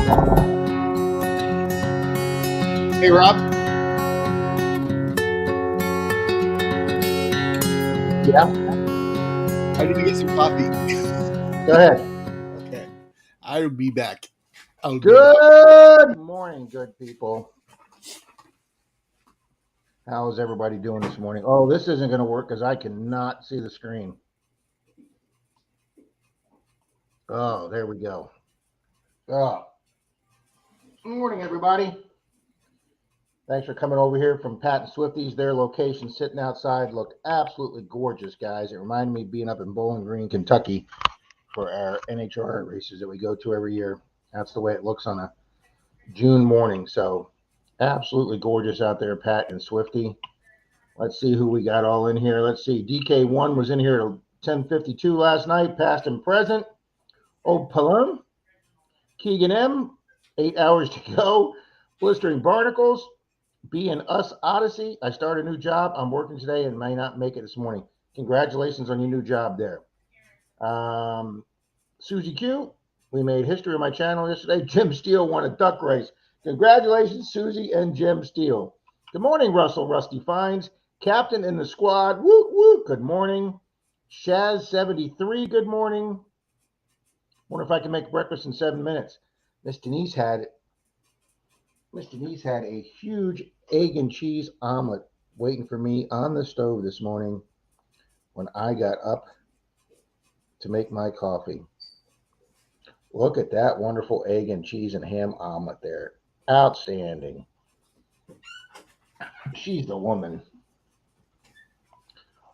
Hey, Rob. Yeah. I need to get some coffee. Go ahead. Okay. I'll be back. Good morning, good people. How's everybody doing this morning? Oh, this isn't going to work because I cannot see the screen. Oh, there we go. Oh. Good morning, everybody. Thanks for coming over here from Pat and Swifty's. Their location sitting outside looked absolutely gorgeous, guys. It reminded me of being up in Bowling Green, Kentucky for our NHR races that we go to every year. That's the way it looks on a June morning. So absolutely gorgeous out there, Pat and Swifty. Let's see who we got all in here. Let's see. DK1 was in here at 10:52 last night, past and present. Oh, Palum. Keegan M, 8 hours to go. Blistering Barnacles. B and Us Odyssey. I start a new job. I'm working today and may not make it this morning. Congratulations on your new job there. Susie Q. We made history on my channel yesterday. Jim Steele won a duck race. Congratulations, Susie and Jim Steele. Good morning, Russell Rusty Fines. Captain in the squad. Woo, woo. Good morning. Shaz73. Good morning. Wonder if I can make breakfast in 7 minutes. Miss Denise had a huge egg and cheese omelet waiting for me on the stove this morning when I got up to make my coffee. Look at that wonderful egg and cheese and ham omelet there. Outstanding. She's the woman.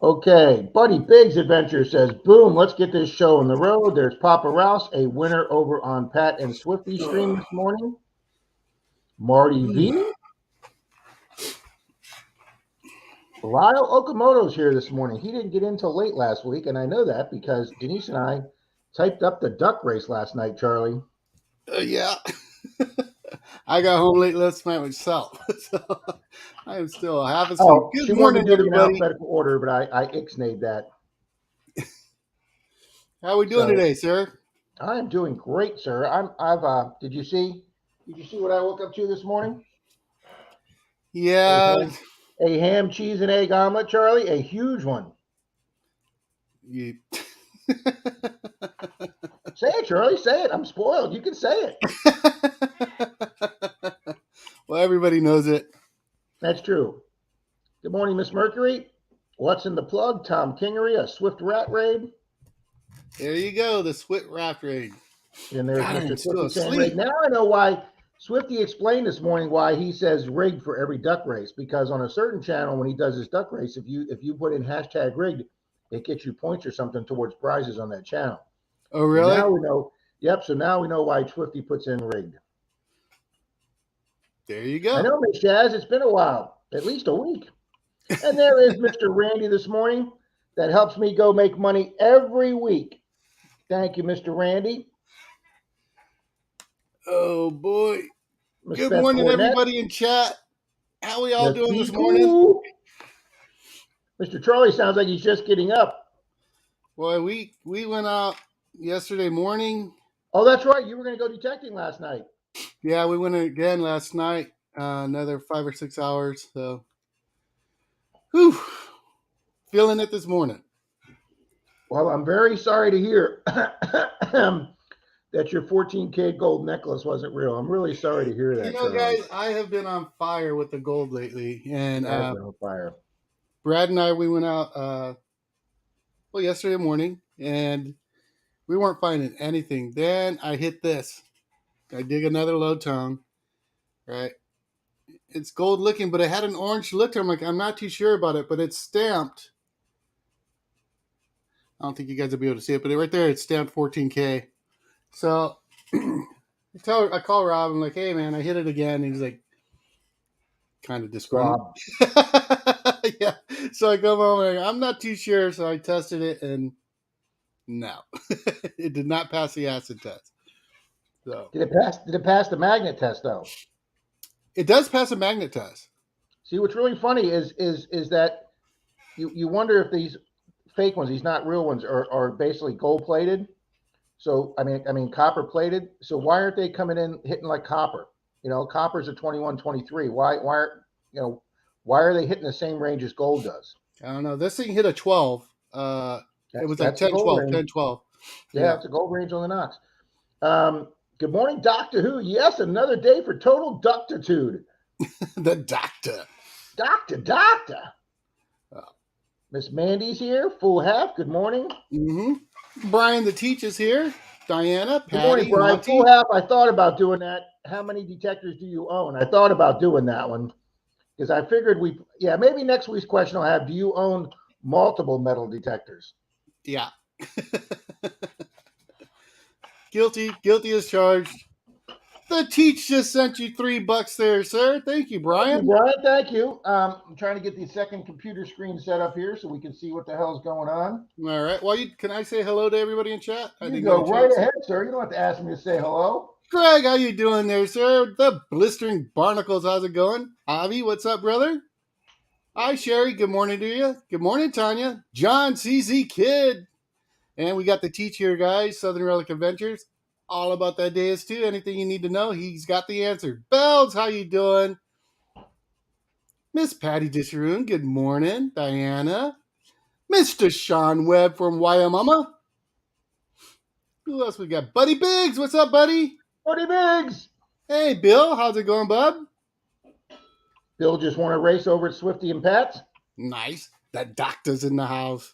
Okay, Buddy Biggs Adventure says, boom, let's get this show on the road. There's Papa Rouse, a winner over on Pat and Swifty stream this morning. Marty V. Lyle Okamoto's here this morning. He didn't get in till late last week, and I know that because Denise and I typed up the duck race last night, Charlie. Yeah. I got home late last night myself. So I am still having some. Good morning, everybody. In alphabetical order, but I ixnayed that. How are we doing today, sir? I am doing great, sir. Did you see what I woke up to this morning? Yeah. A ham, cheese, and egg omelet, Charlie. A huge one. You... Say it, Charlie. Say it. I'm spoiled. You can say it. Well, everybody knows it. That's true. Good morning, Miss Mercury. What's in the plug? Tom Kingery, a Swift Rat Raid. There you go, the Swift Rat Raid. And there's Mr. Swifty saying raid. Now I know why Swifty explained this morning why he says rigged for every duck race, because on a certain channel when he does his duck race, if you put in hashtag rigged, it gets you points or something towards prizes on that channel. Oh, really? So now we know. Yep. So now we know why Swifty puts in rigged. There you go. I know, Miss Jazz. It's been a while, at least a week. And there is Mr. Randy this morning that helps me go make money every week. Thank you, Mr. Randy. Oh, boy. Ms. Good Beth morning, Cornett. Everybody in chat. How are we all doing this morning? Mr. Charlie sounds like he's just getting up. Well, we went out yesterday morning. Oh, that's right. You were going to go detecting last night. Yeah, we went again last night. Another 5 or 6 hours. So, whew, feeling it this morning. Well, I'm very sorry to hear that your 14K gold necklace wasn't real. I'm really sorry to hear that. You know, guys, I have been on fire with the gold lately, and on fire. Brad and I, we went out yesterday morning, and we weren't finding anything. Then I hit this. I dig another low tone, right? It's gold looking, but it had an orange look to it. I'm like, I'm not too sure about it, but it's stamped. I don't think you guys will be able to see it, but right there, it's stamped 14K. So I call Rob. I'm like, hey, man, I hit it again. And he's like, kind of disgruntled. Yeah. So I come home and I'm not too sure. So I tested it, and no, it did not pass the acid test. So did it pass the magnet test though? It does pass a magnet test. See, what's really funny is that you wonder if these fake ones, these not real ones, are basically gold plated. So I mean, copper plated. So why aren't they coming in hitting like copper? Copper's a 21, 23. Why are they hitting the same range as gold does? I don't know. This thing hit a 12. It was like That's the 10, gold 12, range. 10, 12. Yeah, it's a gold range on the Knox. Good morning, Doctor Who. Yes, another day for total ductitude. The doctor. Doctor. Miss Mandy's here, full half. Good morning. Mm-hmm. Brian the teacher's here. Diana, Patty, good morning, Brian. Monty. Full half. I thought about doing that. How many detectors do you own? I thought about doing that one because I figured maybe next week's question I'll have, do you own multiple metal detectors? Yeah. Guilty as charged. The Teach just sent you $3 there, sir. Thank you, Brian. Thank you. I'm trying to get the second computer screen set up here so we can see what the hell's going on. All right. Well, can I say hello to everybody in chat? You go right ahead, sir. You don't have to ask me to say hello. Greg, how you doing there, sir? The Blistering Barnacles, how's it going? Avi, what's up, brother? Hi, Sherry. Good morning to you. Good morning, Tanya. John CZ Kid. And we got the Teach here, guys. Southern Relic Adventures. All about that Deus too. Anything you need to know, he's got the answer. Bells, how you doing? Miss Patty Disharoon, good morning. Diana. Mr. Sean Webb from Wyomama. Who else we got? Buddy Biggs, what's up, buddy? Buddy Biggs. Hey, Bill, how's it going, bud? Bill just won a race over at Swifty and Pat's. Nice. That doctor's in the house.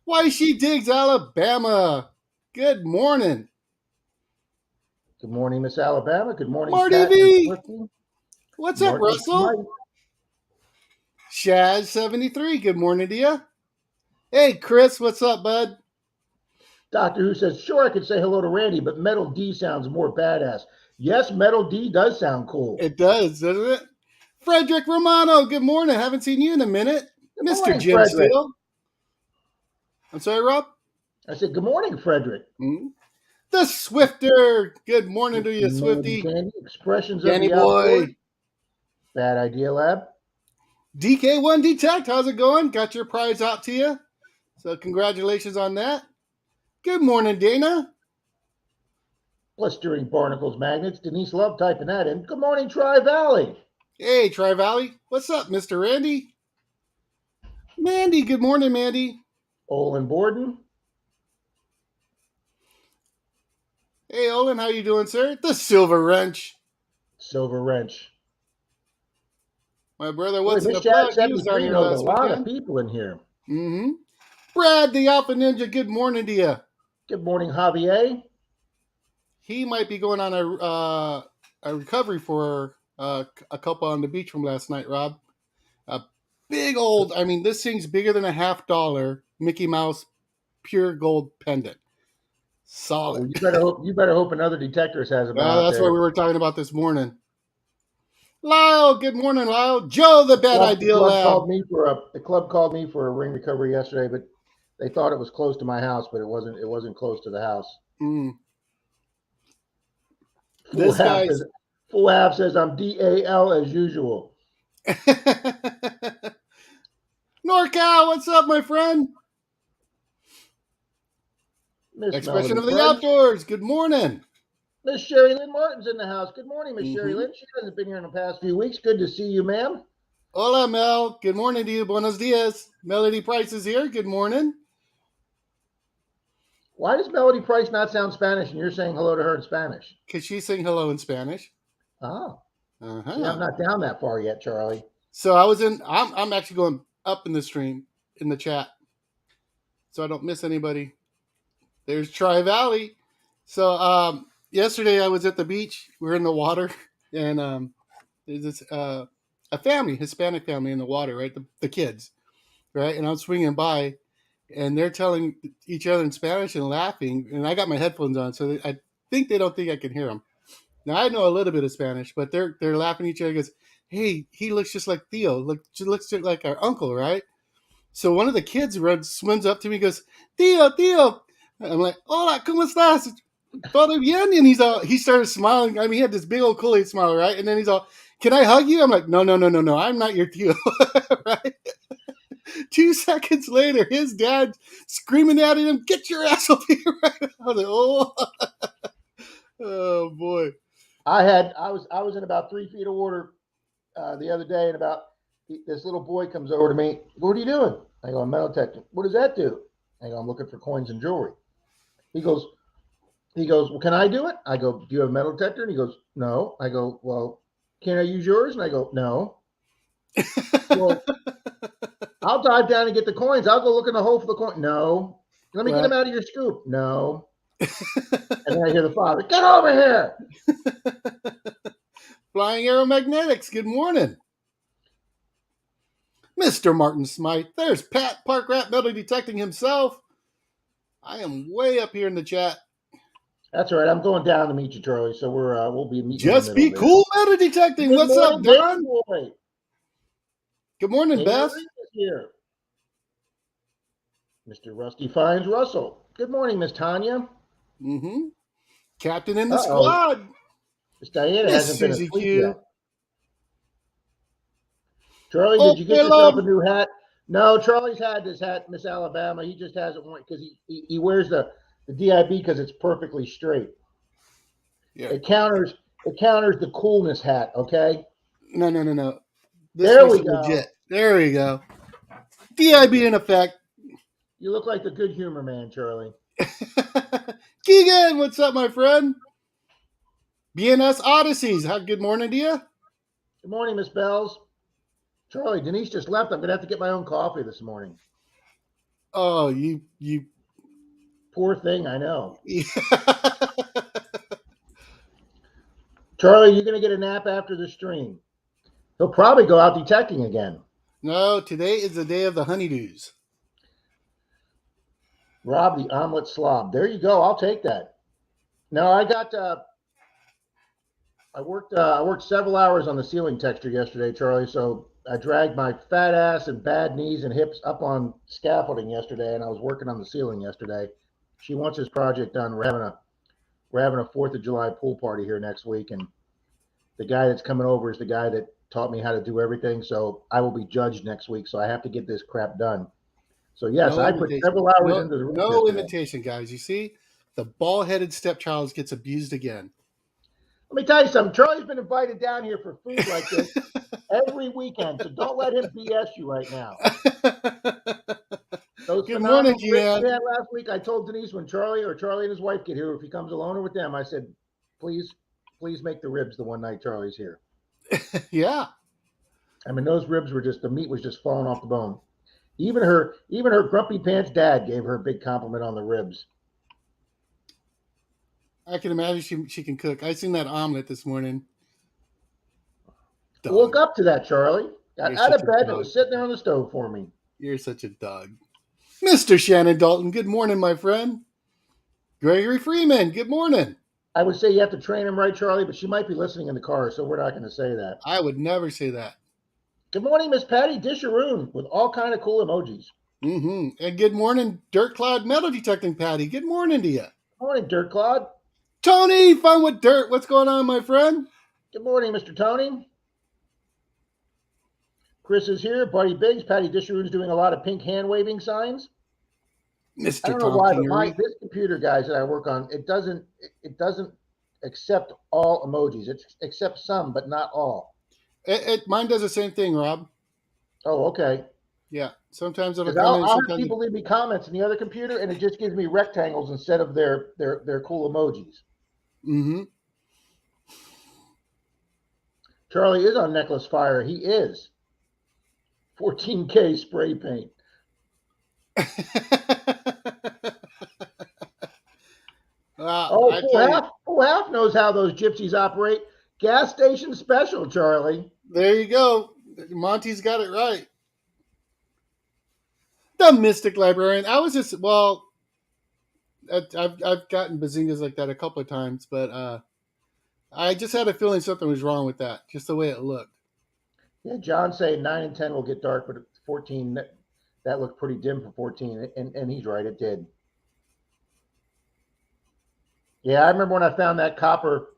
Why She Digs, Alabama. Good morning. Good morning, Miss Alabama. Good morning, Marty Pat V. What's up, Russell? Shaz73, good morning to you. Hey, Chris, what's up, bud? Doctor Who says, sure, I could say hello to Randy, but Metal D sounds more badass. Yes, Metal D does sound cool. It does, doesn't it? Frederick Romano, good morning. Haven't seen you in a minute. Good Mr. morning, Jim Frederick. Steele. I'm sorry, Rob? I said, good morning, Frederick. Mm-hmm. The Swifter. Good morning to you, Swifty. Candy, expressions Danny of the boy. outdoor. Bad idea, lab. DK1 Detect, how's it going? Got your prize out to you. So congratulations on that. Good morning, Dana. Blistering Barnacles Magnets. Denise Love typing that in. Good morning, Tri Valley. Hey, Tri Valley. What's up, Mr. Randy? Mandy, good morning, Mandy. Olin Borden. Hey, Olin, how you doing, sir? The Silver Wrench. Silver Wrench. My brother, what's in the Miss plug? Chad He was on here knows last a lot weekend. of people in here. Mm-hmm. Brad, the Alpha Ninja, good morning to you. Good morning, Javier. He might be going on a recovery for a couple on the beach from last night, Rob. A big old, I mean, this thing's bigger than $50 Mickey Mouse pure gold pendant. Solid. Well, you better hope another detectorist has them out that's there. what we were talking about this morning. Lyle, good morning, Lyle. Joe, the Bad Idea Lab. The club called me for a ring recovery yesterday, but they thought it was close to my house, but it wasn't. It wasn't close to the house. Full half says I'm DAL as usual. NorCal, what's up, my friend? Expression of the Outdoors. Good morning. Miss Sherry Lynn Martin's in the house. Good morning, Miss Sherry Lynn. She hasn't been here in the past few weeks. Good to see you, ma'am. Hola, Mel. Good morning to you. Buenos dias. Melody Price is here. Good morning. Why does Melody Price not sound Spanish and you're saying hello to her in Spanish? Because she's saying hello in Spanish. Oh. See, I'm not down that far yet, Charlie. So I'm actually going up in the stream, in the chat, so I don't miss anybody. There's Tri Valley. So yesterday I was at the beach. We were in the water, and there's this a family, Hispanic family in the water, right? The kids, right? And I'm swinging by, and they're telling each other in Spanish and laughing. And I got my headphones on, so I think they don't think I can hear them. Now I know a little bit of Spanish, but they're laughing at each other. Goes, hey, he looks just like Theo. Looks just like our uncle, right? So one of the kids swims up to me, and goes, Theo. I'm like, hola, ¿cómo estás? Todo bien? And he started smiling. I mean, he had this big old Kool-Aid smile, right? And then he's all, can I hug you? I'm like, no, I'm not your Theo, right? 2 seconds later, his dad screaming out at him, "Get your ass over here right now!" I was like, "Oh, oh boy!" I was in about 3 feet of water the other day, and this little boy comes over to me. What are you doing? I go, I'm metal detecting. What does that do? I go, I'm looking for coins and jewelry. He goes, well, can I do it? I go, do you have a metal detector? And he goes, no. I go, well, can I use yours? And I go, no. Well, I'll dive down and get the coins. I'll go look in the hole for the coin. No. Let me get them out of your scoop. No. And then I hear the father, get over here. Flying Aeromagnetics, good morning. Mr. Martin Smythe, there's Pat Park Rat Metal Detecting himself. I am way up here in the chat. That's all right. I'm going down to meet you, Charlie. So we'll be meeting. Just be cool, metal detecting. Good What's morning, up, Don? boy. Good morning, Beth. Here. Mr. Rusty finds Russell. Good morning, Miss Tanya. Mm-hmm. Captain in the squad. Miss Diana hasn't been asleep yet. Charlie, Oh, did you get yourself a new hat? No, Charlie's had this hat, Miss Alabama. He just hasn't worn because he wears the DIB because it's perfectly straight. Yeah. It counters the coolness hat, okay? No. There we go. Legit. There we go. DIB in effect. You look like the good humor man, Charlie. Keegan, what's up, my friend? BNS Odysseys. Good morning to you. Good morning, Miss Bells. Charlie, Denise just left. I'm going to have to get my own coffee this morning. Oh, you poor thing, I know. Charlie, you're going to get a nap after the stream. He'll probably go out detecting again. No, today is the day of the honeydews. Rob, the omelet slob. There you go. I'll take that. No, I got. I worked several hours on the ceiling texture yesterday, Charlie. So I dragged my fat ass and bad knees and hips up on scaffolding yesterday, and I was working on the ceiling yesterday. She wants this project done. We're having a 4th of July pool party here next week, and the guy that's coming over is the guy that taught me how to do everything. So I will be judged next week. So I have to get this crap done. So yes, I put several hours into the room. No imitation, guys. You see, the ball-headed stepchild gets abused again. Let me tell you something. Charlie's been invited down here for food like this every weekend, so don't let him BS you right now. Good morning, Gian. Last week, I told Denise when Charlie and his wife get here, if he comes alone or with them, I said, please make the ribs the one night Charlie's here. Yeah. I mean, those ribs were the meat was just falling off the bone. Even her grumpy pants dad gave her a big compliment on the ribs. I can imagine she can cook. I seen that omelet this morning. Dog. Woke up to that, Charlie. Got out of bed and it was sitting there on the stove for me. You're such a dog. Mr. Shannon Dalton, good morning, my friend. Gregory Freeman, good morning. I would say you have to train him right, Charlie, but she might be listening in the car, so we're not going to say that. I would never say that. Good morning, Miss Patty Disharoon, with all kind of cool emojis. Mm-hmm. And good morning, Dirt Cloud Metal Detecting Patty. Good morning to you. Good morning, Dirt Cloud. Tony, Fun with Dirt. What's going on, my friend? Good morning, Mr. Tony. Chris is here. Buddy Biggs. Patty Disharoon's doing a lot of pink hand waving signs. Mr. I don't know why, but this computer, guys, that I work on, it doesn't accept all emojis. It accepts some, but not all. Mine does the same thing, Rob. Oh, okay. Yeah. Sometimes I'll have people leave me comments in the other computer, and it just gives me rectangles instead of their cool emojis. Mm-hmm. Charlie is on Necklace Fire. He is. 14K spray paint. Full half knows how those gypsies operate. Gas station special, Charlie. There you go. Monty's got it right. The Mystic Librarian. I've gotten bazingas like that a couple of times, but I just had a feeling something was wrong with that, just the way it looked. Yeah, John saying 9 and 10 will get dark, but 14, that looked pretty dim for 14, and he's right, it did. Yeah, I remember when I found that copper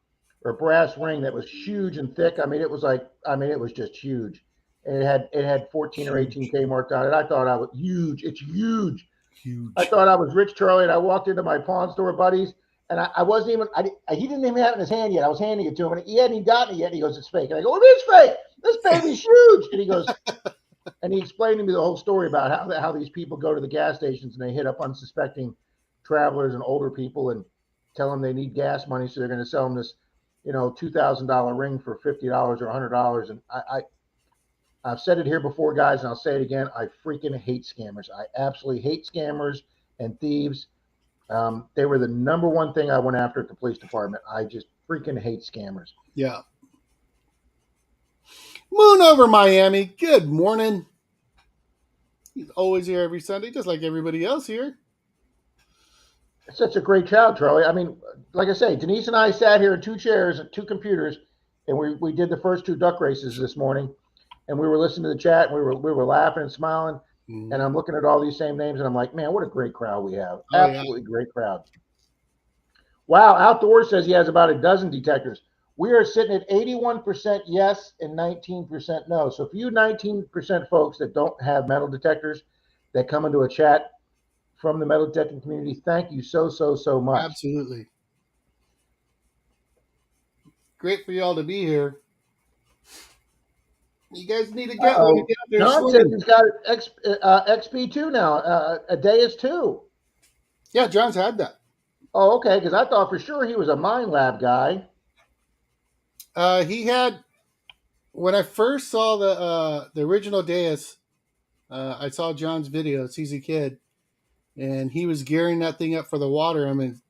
or brass ring that was huge and thick. I mean, it was just huge. it had 14 or 18K marked on it. I thought I was huge. It's huge. Huge. I thought I was rich, Charlie, and I walked into my pawn store buddies, and I wasn't even. He didn't even have it in his hand yet. I was handing it to him, and he hadn't even gotten it yet. And he goes, "It's fake." And I go, "It is fake. This baby's huge." And he goes, and he explained to me the whole story about how these people go to the gas stations and they hit up unsuspecting travelers and older people and tell them they need gas money, so they're going to sell them this, $2,000 ring for $50 or $100. And I've said it here before, guys, and I'll say it again. I freaking hate scammers. I absolutely hate scammers and thieves. They were the number one thing I went after at the police department. I just freaking hate scammers. Yeah. Moon over Miami. Good morning. He's always here every Sunday, just like everybody else here. It's such a great child, Charlie. I mean, like I say, Denise and I sat here in 2 chairs at 2 computers, and we did the first 2 duck races this morning, and we were listening to the chat, and we were laughing and smiling, and I'm looking at all these same names, and I'm like, man, what a great crowd we have. Oh, absolutely great crowd. Wow, Outdoors says he has about a dozen detectors. We are sitting at 81% yes and 19% no. So if you 19% folks that don't have metal detectors that come into a chat from the metal detecting community, thank you so much. Absolutely. Great for y'all to be here. You guys need to get one. John says he's got XP2 now. A day is 2. Yeah, John's had that. Oh, okay, because I thought for sure he was a Mind Lab guy. He had, when I first saw the original Deus, I saw John's video, CZ Kid, and he was gearing that thing up for the water. I mean,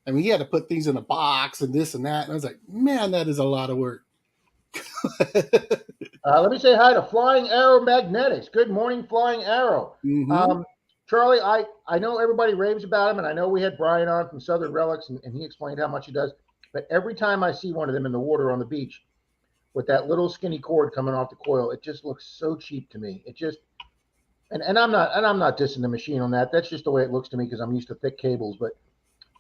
he had to put things in a box and this and that, and I was like, man, that is a lot of work. Let me say hi to Flying Arrow Magnetics. Good morning, Flying Arrow. Charlie, I know everybody raves about him, and I know we had Brian on from Southern Relics, and he explained how much he does. But every time I see one of them in the water on the beach with that little skinny cord coming off the coil, it just looks so cheap to me. It just, and I'm not dissing the machine on that. That's just the way it looks to me because I'm used to thick cables. But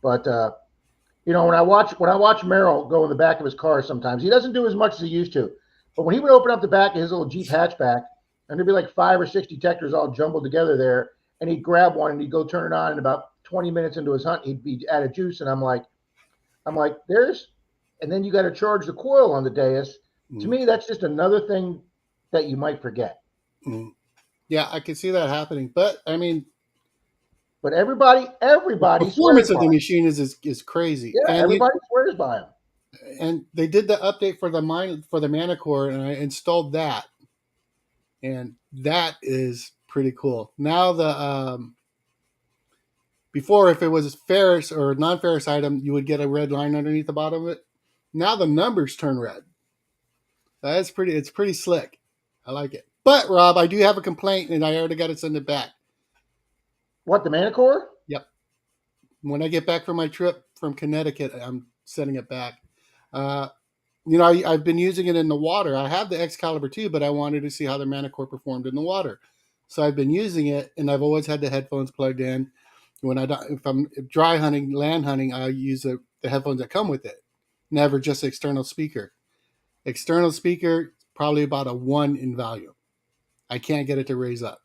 when I watch Merrill go in the back of his car, sometimes he doesn't do as much as he used to. But when he would open up the back of his little Jeep hatchback, and there'd be like 5 or 6 detectors all jumbled together there, and he'd grab one and he'd go turn it on, and about 20 minutes into his hunt, he'd be out of juice, and I'm like, and then you got to charge the coil on the Deus. To me, that's just another thing that you might forget. Yeah, I can see that happening, but I mean, everybody the performance of the machine is crazy. Yeah, and everybody swears by him. And they did the update for the Manicore, and I installed that, and that is pretty cool. Now before, if it was ferrous or non-ferrous item, you would get a red line underneath the bottom of it. Now the numbers turn red. It's pretty slick. I like it. But Rob, I do have a complaint, and I already got to send it back. What, the Manicore? Yep. When I get back from my trip from Connecticut, I'm sending it back. I've been using it in the water. I have the Excalibur too, but I wanted to see how the Manicore performed in the water. So I've been using it, and I've always had the headphones plugged in. If I'm dry hunting, land hunting, I use the headphones that come with it. Never just external speaker. External speaker, probably about a 1 in value. I can't get it to raise up.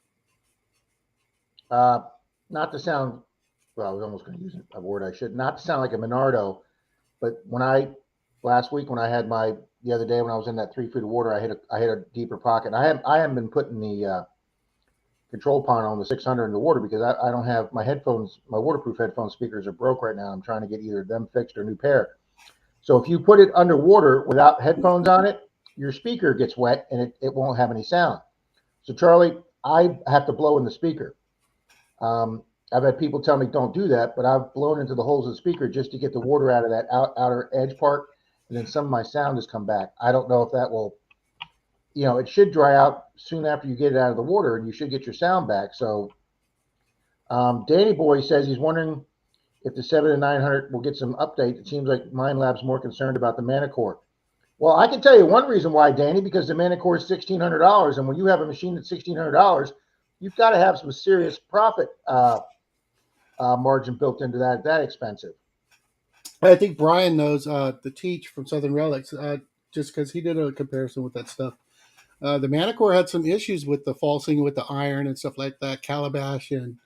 Not to sound, well, I was almost going to use a word I should, not to sound like a Menardo, but last week when I had the other day when I was in that 3 feet of water, I hit a deeper pocket. I haven't been putting the control pond on the 600 in the water because I don't have my headphones. My waterproof headphone speakers are broke right now. I'm trying to get either them fixed or a new pair. So if you put it underwater without headphones on it, your speaker gets wet and it won't have any sound. So Charlie, I have to blow in the speaker. I've had people tell me don't do that, but I've blown into the holes of the speaker just to get the water out of that outer edge part, and then some of my sound has come back. I don't know if that will, it should dry out soon after you get it out of the water, and you should get your sound back. So Danny Boy says he's wondering if the 7 and 900 will get some update. It seems like Mind Lab's more concerned about the Manicore. Well, I can tell you one reason why, Danny, because the Manicore is $1,600, and when you have a machine that's $1,600, you've got to have some serious profit margin built into that expensive. I think Brian knows the Teach from Southern Relics, just because he did a comparison with that stuff. The Manicore had some issues with the falsing with the iron and stuff like that. Calabash and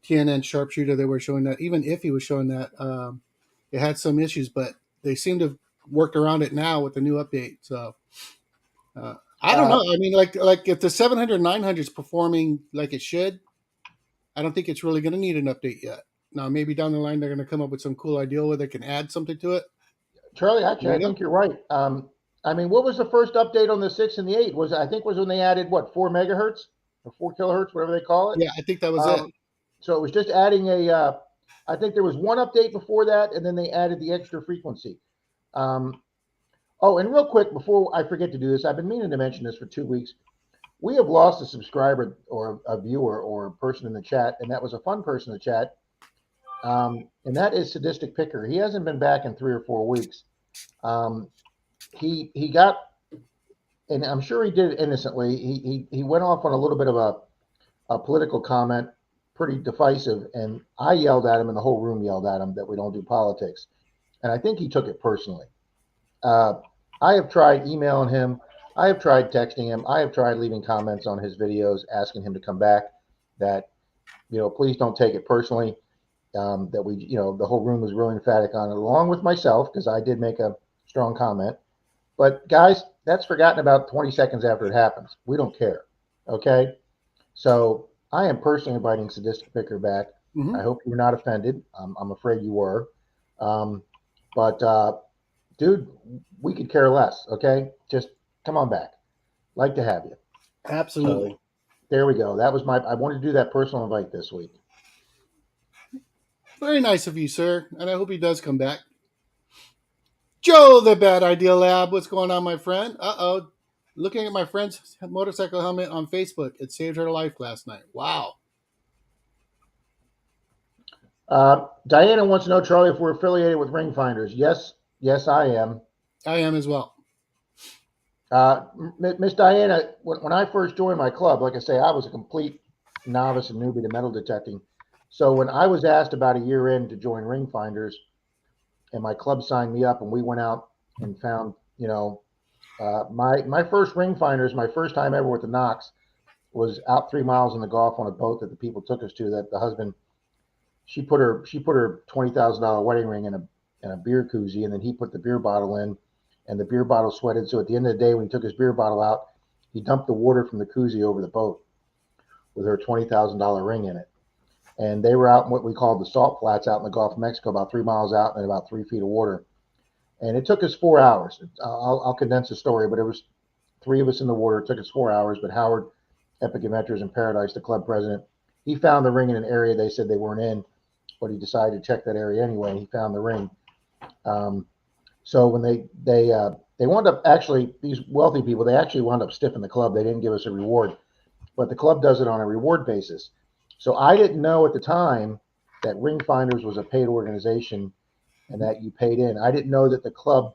TNN Sharpshooter, they were showing that. Even Iffy was showing that it had some issues, but they seem to have worked around it now with the new update. So I don't know. I mean, like if the 700 900 is performing like it should, I don't think it's really going to need an update yet. Now, maybe down the line they're going to come up with some cool idea where they can add something to it. Charlie, actually, I think you're right. I mean, what was the first update on the 6 and the 8? I think was when they added what, 4 megahertz or 4 kilohertz, whatever they call it. Yeah, I think that was it. So it was just adding a. I think there was one update before that, and then they added the extra frequency. Oh, and real quick before I forget to do this, I've been meaning to mention this for 2 weeks. We have lost a subscriber or a viewer or a person in the chat, and that was a fun person in the chat. And that is Sadistic Picker. He hasn't been back in 3 or 4 weeks. He got, and I'm sure he did it innocently. He went off on a little bit of a political comment, pretty divisive, and I yelled at him, and the whole room yelled at him that we don't do politics. And I think he took it personally. I have tried emailing him. I have tried texting him. I have tried leaving comments on his videos asking him to come back. That, please don't take it personally. That we, the whole room was really emphatic on it, along with myself, because I did make a strong comment. But guys, that's forgotten about 20 seconds after it happens. We don't care. Okay? So I am personally inviting Sadistic Picker back. I hope you're not offended. I'm afraid you were. But dude, we could care less. Okay? Just come on back. Like to have you. Absolutely. So, there we go. That was I wanted to do that personal invite this week. Very nice of you, sir. And I hope he does come back. Joe, the Bad Idea Lab. What's going on, my friend? Uh-oh. Looking at my friend's motorcycle helmet on Facebook. It saved her life last night. Wow. Diana wants to know, Charlie, if we're affiliated with Ring Finders. Yes, I am. I am as well. Miss Diana, when I first joined my club, like I say, I was a complete novice and newbie to metal detecting. So when I was asked about a year in to join Ring Finders, and my club signed me up, and we went out and found, my first Ring Finders, my first time ever with the Knox, was out 3 miles in the Gulf on a boat that the people took us to. That the husband, she put her $20,000 wedding ring in a beer koozie, and then he put the beer bottle in, and the beer bottle sweated. So at the end of the day, when he took his beer bottle out, he dumped the water from the koozie over the boat with her $20,000 ring in it. And they were out in what we call the salt flats out in the Gulf of Mexico, about 3 miles out and about 3 feet of water. And it took us 4 hours. I'll condense the story, but it was 3 of us in the water. It took us 4 hours. But Howard, Epic Adventures in Paradise, the club president, he found the ring in an area they said they weren't in, but he decided to check that area anyway, and he found the ring. So when they wound up, actually, these wealthy people, they actually wound up stiffing the club. They didn't give us a reward, but the club does it on a reward basis. So I didn't know at the time that Ring Finders was a paid organization and that you paid in. I didn't know that the club,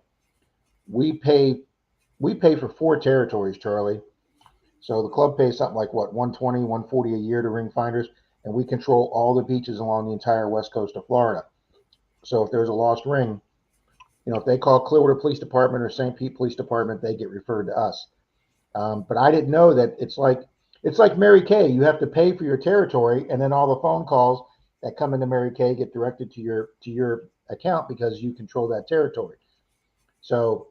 we pay for 4 territories, Charlie. So the club pays something like what, 120, 140 a year to Ring Finders, and we control all the beaches along the entire west coast of Florida. So if there's a lost ring, if they call Clearwater Police Department or St. Pete Police Department, they get referred to us. But I didn't know that it's like Mary Kay. You have to pay for your territory, and then all the phone calls that come into Mary Kay get directed to your account because you control that territory. So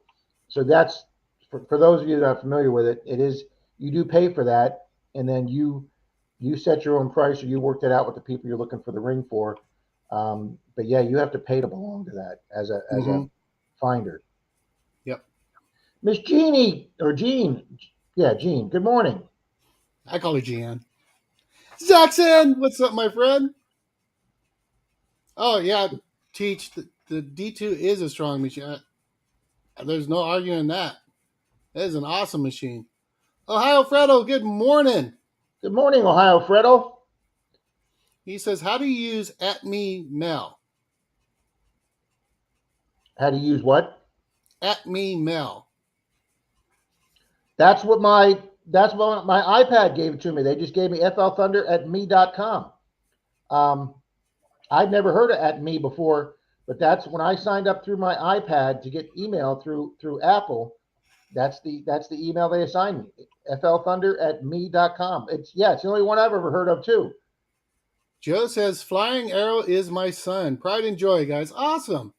that's for those of you that are familiar with it. It is, you do pay for that, and then you set your own price, or you work that out with the people you're looking for the ring for. But yeah, you have to pay to belong to that as a finder. Yep. Miss Jeannie or Jean, yeah, Jean. Good morning. I call her Jean. Jackson, what's up, my friend? Oh yeah, Teach, the D2 is a strong machine. There's no arguing that. That is an awesome machine. Ohio Fredo, good morning. Good morning, Ohio Fredo. He says, how do you use @me_Mel? How to use what? @me_Mel. That's what my iPad gave it to me. They just gave me flthunder@me.com. I'd never heard of @me before, but that's when I signed up through my iPad to get email through Apple. That's the email they assigned me. flthunder@me.com. It's the only one I've ever heard of too. Joe says, Flying Arrow is my son. Pride and joy, guys. Awesome.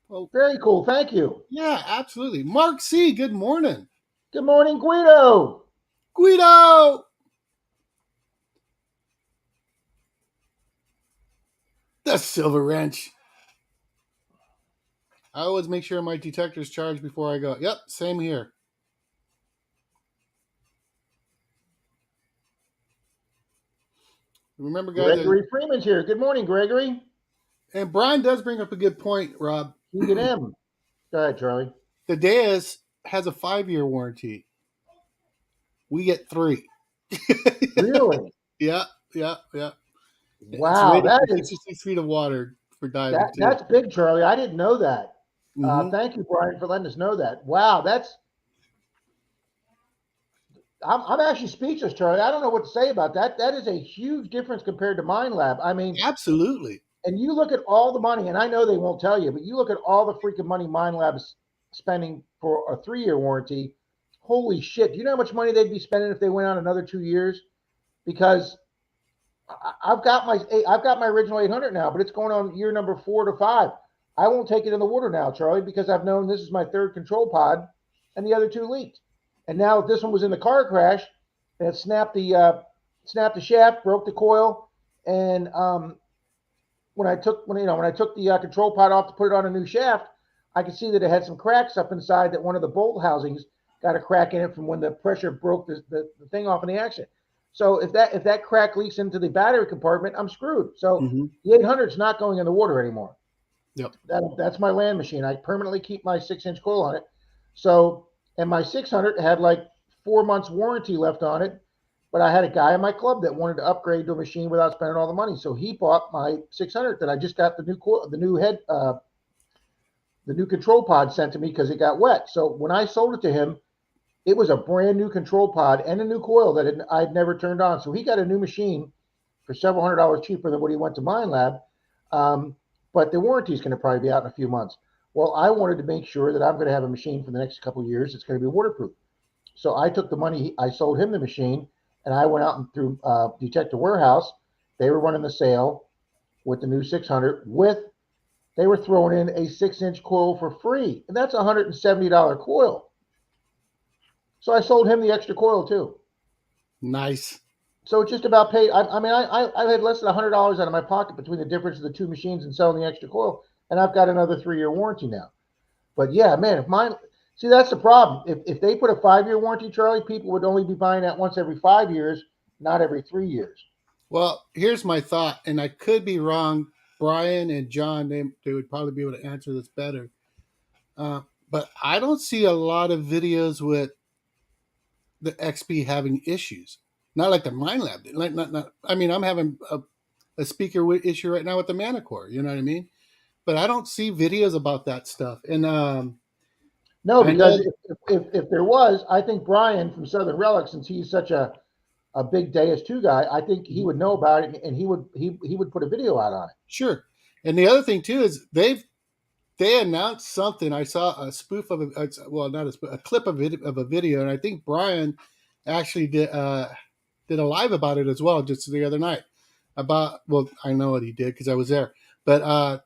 Well, very cool. Thank you. Yeah, absolutely. Mark C., good morning. Good morning, Guido. Guido! The silver wrench. I always make sure my detector's charged before I go. Yep, same here. Remember, guys. Gregory Freeman's here. Good morning, Gregory. And Brian does bring up a good point, Rob. You get him. Go ahead, Charlie. The Deus has a 5-year warranty. We get 3. Really? Yeah. Wow, that is 66 feet of water for diving. That's big, Charlie. I didn't know that. Mm-hmm. Thank you, Brian, for letting us know that. Wow, I'm actually speechless, Charlie. I don't know what to say about that. That is a huge difference compared to Mind Lab. I mean, absolutely. And you look at all the money, and I know they won't tell you, but you look at all the freaking money Mind Lab is spending for a 3-year warranty. Holy shit! Do you know how much money they'd be spending if they went on another 2 years? Because I've got my original 800 now, but it's going on year number 4 to 5. I won't take it in the water now, Charlie, because I've known this is my 3rd control pod, and the other 2 leaked. And now this one was in the car crash, and it snapped the shaft, broke the coil, and when I took the control pod off to put it on a new shaft, I could see that it had some cracks up inside. That one of the bolt housings got a crack in it from when the pressure broke the thing off in the accident. So if that crack leaks into the battery compartment, I'm screwed. So the 800 is not going in the water anymore. Yep. That's my land machine. I permanently keep my 6-inch coil on it. So, and my 600 had like 4 months warranty left on it, but I had a guy in my club that wanted to upgrade to a machine without spending all the money. So he bought my 600 that I just got the new control pod sent to me because it got wet. So when I sold it to him, it was a brand new control pod and a new coil that I'd never turned on. So he got a new machine for several $100s cheaper than what he went to Mind Lab. But the warranty is going to probably be out in a few months. Well, I wanted to make sure that I'm going to have a machine for the next couple of years. It's going to be waterproof. So I took the money, I sold him the machine, and I went out and through Detector Warehouse. They were running the sale with the new 600 they were throwing in a 6-inch coil for free. And that's a $170 coil. So I sold him the extra coil too. Nice. So it's just about paid. I had less than $100 out of my pocket between the difference of the 2 machines and selling the extra coil. And I've got another 3-year warranty now. But yeah, man, see, that's the problem. If they put a 5-year warranty, Charlie, people would only be buying that once every 5 years, not every 3 years. Well, here's my thought, and I could be wrong. Brian and John, they would probably be able to answer this better. But I don't see a lot of videos with the XP having issues. Not like the Mind Lab did. I mean, I'm having a speaker issue right now with the Manicore. You know what I mean? But I don't see videos about that stuff. And no, because if there was, I think Brian from Southern Relic, since he's such a big Deus 2 guy, I think he would know about it, and he would put a video out on it. Sure. And the other thing too is they announced something. I saw a spoof of a clip of a video, and I think Brian actually did a live about it as well just the other night. I know what he did because I was there. But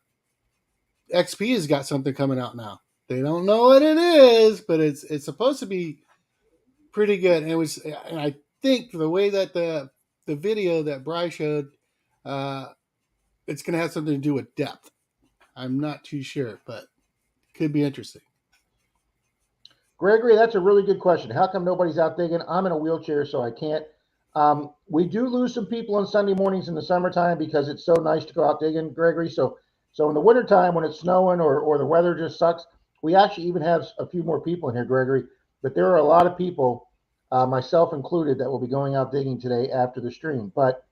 XP has got something coming out now. They don't know what it is, but it's supposed to be pretty good. And I think the way that the video that Bry showed, it's going to have something to do with depth. I'm not too sure, but it could be interesting. Gregory, that's a really good question. How come nobody's out digging? I'm in a wheelchair, so I can't. We do lose some people on Sunday mornings in the summertime because it's so nice to go out digging, Gregory. So in the wintertime when it's snowing or the weather just sucks, we actually even have a few more people in here, Gregory. But there are a lot of people, myself included, that will be going out digging today after the stream. But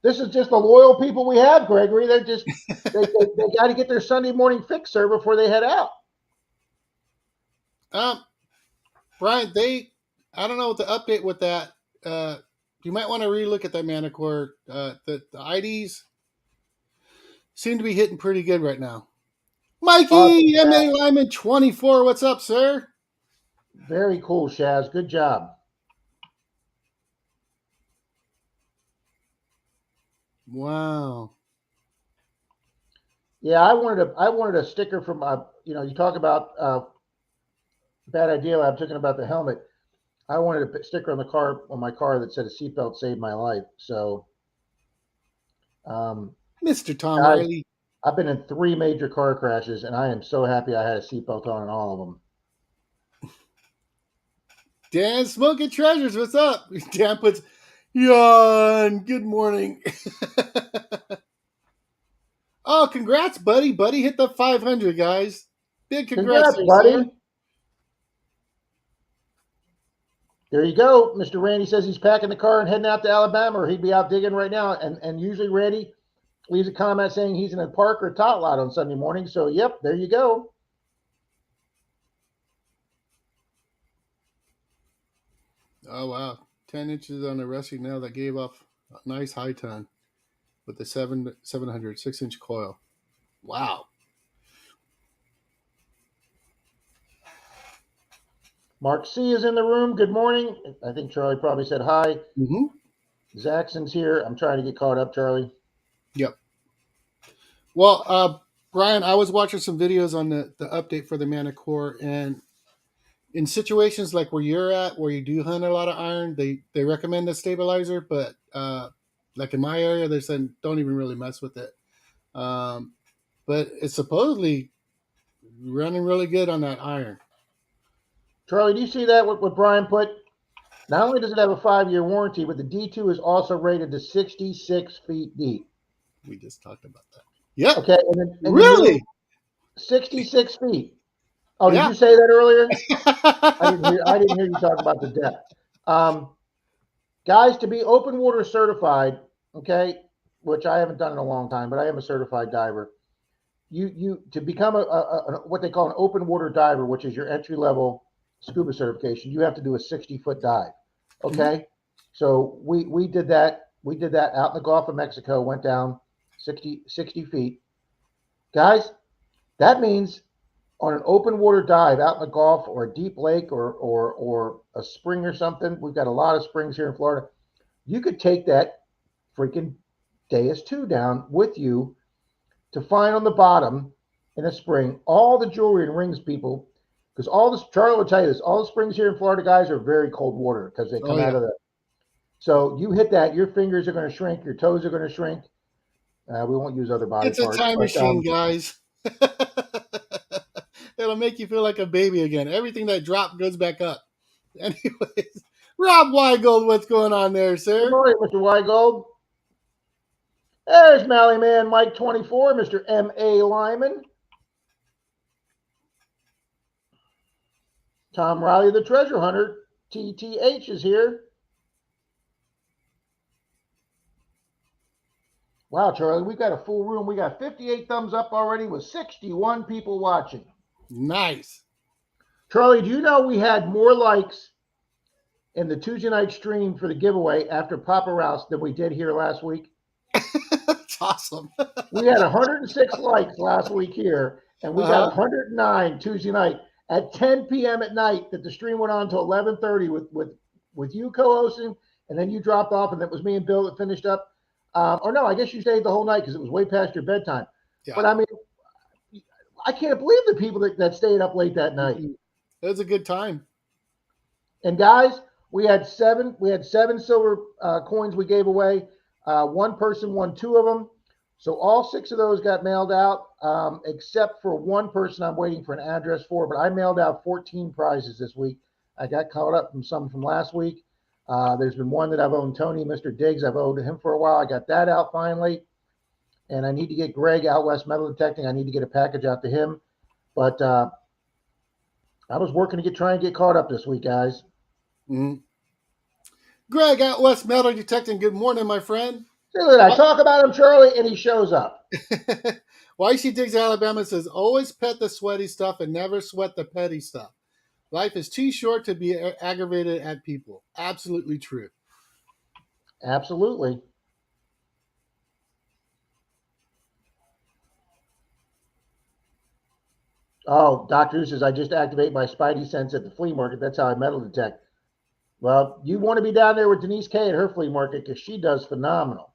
this is just the loyal people we have, Gregory. They're just they got to get their Sunday morning fix, sir, before they head out. Brian, I don't know what the update with that. You might want to relook at that Manicore. The IDs seem to be hitting pretty good right now. Mikey, M.A. Lyman 24. What's up, sir? Very cool, Shaz. Good job. Wow. Yeah, I wanted a sticker from you talk about bad idea. I'm talking about the helmet. I wanted a sticker on my car that said a seatbelt saved my life. So, um, Mr. Tom guys, Riley. I've been in 3 major car crashes, and I am so happy I had a seatbelt on in all of them. Dan Smoking Treasures, what's up? Dan puts, yawn, good morning. Oh, congrats, buddy. Buddy hit the 500, guys. Big congrats Congrats, there, sir. buddy. There you go. Mr. Randy says he's packing the car and heading out to Alabama, or he'd be out digging right now. And usually Randy leaves a comment saying he's in a park or tot lot on Sunday morning. So, yep, there you go. Oh, wow. 10 inches on the rusty nail that gave off a nice high ton with the 700 6-inch coil. Wow. Mark C is in the room. Good morning. I think Charlie probably said hi. Mm-hmm. Zaxon's here. I'm trying to get caught up, Charlie. Yep. Well, Brian, I was watching some videos on the update for the Manicore, and in situations like where you're at, where you do hunt a lot of iron, they recommend a stabilizer, but like in my area, they're saying don't even really mess with it. But it's supposedly running really good on that iron. Charlie, do you see that what Brian put? Not only does it have a 5-year warranty, but the D2 is also rated to 66 feet deep. We just talked about that. Yep. Okay. And really? 66 feet. Oh, Yeah. did you say that earlier? I didn't hear you talk about the depth. Guys, to be open water certified, okay, which I haven't done in a long time, but I am a certified diver. You to become a what they call an open water diver, which is your entry level scuba certification, you have to do a 60-foot dive. Okay, mm-hmm. So we did that. We did that out in the Gulf of Mexico. Went down 60 feet. Guys, that means on an open water dive out in the Gulf or a deep lake or a spring or something, we've got a lot of springs here in Florida, you could take that freaking Deus 2 down with you to find on the bottom in a spring all the jewelry and rings, people, because Charlie will tell you this, all the springs here in Florida, guys, are very cold water because they come out of the, so you hit that, your fingers are going to shrink, your toes are going to shrink. We won't use other body parts. It's a time machine, guys. It'll make you feel like a baby again. Everything that dropped goes back up. Anyways, Rob Weigold, what's going on there, sir? Good morning, Mr. Weigold. There's Mally Man Mike 24, Mr. M.A. Lyman. Tom Riley, the treasure hunter. TTH is here. Wow, Charlie, we've got a full room. We got 58 thumbs up already with 61 people watching. Nice. Charlie, do you know we had more likes in the Tuesday night stream for the giveaway after Papa Rouse than we did here last week? That's awesome. We had 106 likes last week here, and we got 109 Tuesday night at 10 p.m. at night that the stream went on until 11:30 with you co-hosting, and then you dropped off, and it was me and Bill that finished up. Or no, I guess you stayed the whole night because it was way past your bedtime. Yeah. But I mean, I can't believe the people that stayed up late that night. It was a good time. And guys, we had seven silver coins we gave away. One person won 2 of them. So all 6 of those got mailed out, except for one person I'm waiting for an address for. But I mailed out 14 prizes this week. I got caught up from some from last week. There's been one that I've owed Tony, Mr. Diggs. I've owed him for a while. I got that out finally. And I need to get Greg out West Metal Detecting. I need to get a package out to him. But I was working to try and get caught up this week, guys. Mm-hmm. Greg out West Metal Detecting. Good morning, my friend. See, look, I talk about him, Charlie, and he shows up. YC Diggs Alabama says, always pet the sweaty stuff and never sweat the petty stuff. Life is too short to be aggravated at people. Absolutely true. Absolutely. Oh, Dr. Who says, I just activate my spidey sense at the flea market. That's how I metal detect. Well, you want to be down there with Denise K at her flea market because she does phenomenal.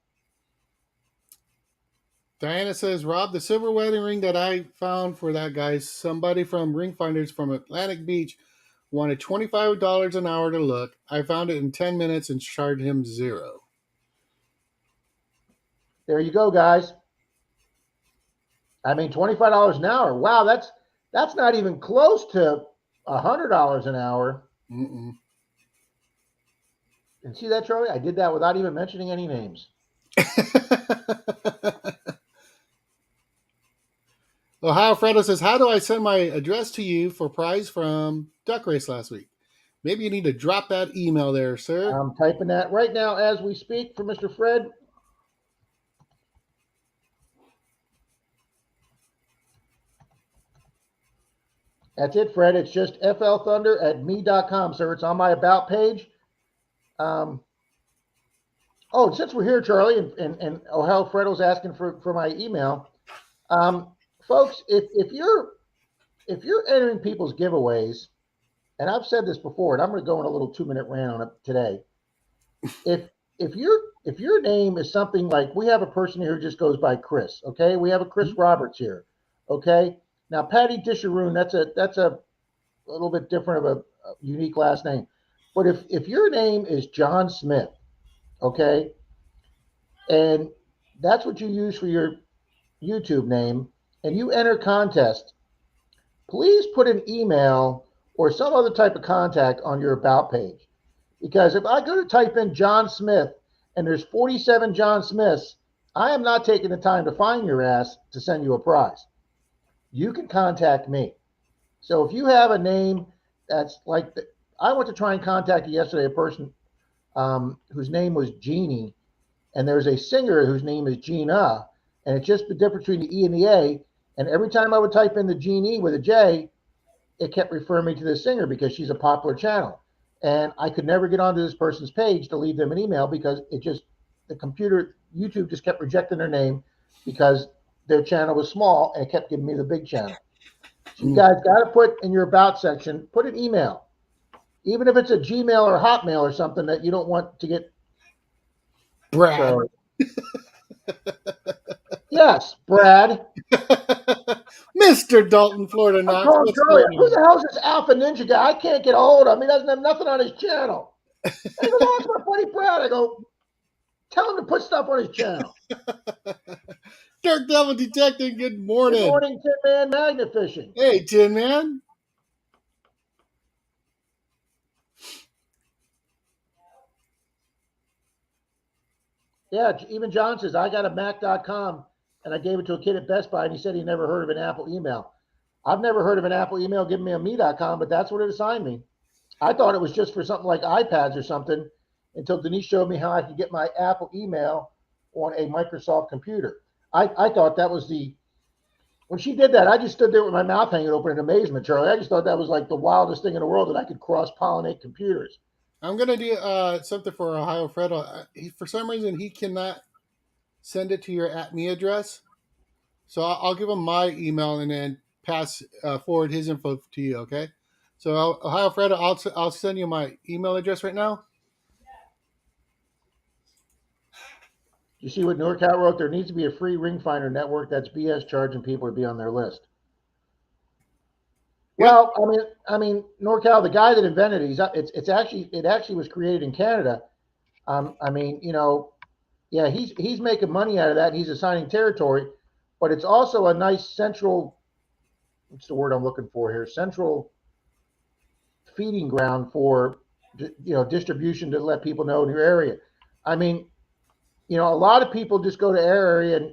Diana says, Rob, the silver wedding ring that I found for that guy, somebody from Ring Finders from Atlantic Beach wanted $25 an hour to look. I found it in 10 minutes and charged him $0. There you go, guys. I mean, $25 an hour. Wow, that's not even close to $100 an hour. Mm-mm. And see that, Charlie? I did that without even mentioning any names. Ohio Fredo says, how do I send my address to you for prize from Duck Race last week? Maybe you need to drop that email there, sir. I'm typing that right now as we speak for Mr. Fred. That's it, Fred. It's just flthunder@me.com, sir. It's on my about page. Oh, since we're here, Charlie, and Ohio Fredo's asking for my email. Folks, if you're entering people's giveaways, and I've said this before, and I'm going to go on a little 2-minute rant on it today. If your name is something like, we have a person here who just goes by Chris, okay? We have a Chris Roberts here, okay? Now, Patty Disharoon, that's a little bit different of a unique last name. But if your name is John Smith, okay, and that's what you use for your YouTube name, and you enter contest, please put an email or some other type of contact on your about page. Because if I go to type in John Smith and there's 47 John Smiths, I am not taking the time to find your ass to send you a prize. You can contact me. So if you have a name that's like, I went to try and contact yesterday a person whose name was Jeannie, and there's a singer whose name is Gina, and it's just the difference between the E and the A. And every time I would type in the Jeannie with a J, it kept referring me to the singer because she's a popular channel. And I could never get onto this person's page to leave them an email because the computer, YouTube just kept rejecting their name because their channel was small and it kept giving me the big channel. So you guys got to put in your about section, put an email. Even if it's a Gmail or Hotmail or something that you don't want to get. Brad. So, yes, Brad. Mr. Dalton, Florida Knox. Who the hell is this Alpha Ninja guy? I can't get a hold of him. He doesn't have nothing on his channel. He goes, oh, it's my buddy Brad. I go, tell him to put stuff on his channel. Dark Devil Detective, good morning. Good morning, Tin Man Magnifishing. Hey, Tin Man. Yeah, even John says, I got a Mac.com and I gave it to a kid at Best Buy and he said he never heard of an Apple email. I've never heard of an Apple email giving me a me.com, but that's what it assigned me. I thought it was just for something like iPads or something until Denise showed me how I could get my Apple email on a Microsoft computer. I thought that was when she did that, I just stood there with my mouth hanging open in amazement, Charlie. I just thought that was like the wildest thing in the world that I could cross-pollinate computers. I'm going to do something for Ohio Fredo. For some reason, he cannot send it to your @me address. So I'll give him my email and then forward his info to you, okay? So Ohio Fredo, I'll send you my email address right now. You see what NorCal wrote? There needs to be a free ring finder network. That's BS charging people to be on their list. Yep. Well, I mean, NorCal, the guy that invented it, it actually was created in Canada. I mean, you know, yeah, he's making money out of that. And he's assigning territory, but it's also a nice central. What's the word I'm looking for here? Central feeding ground for, you know, distribution to let people know in your area. I mean, you know, a lot of people just go to area and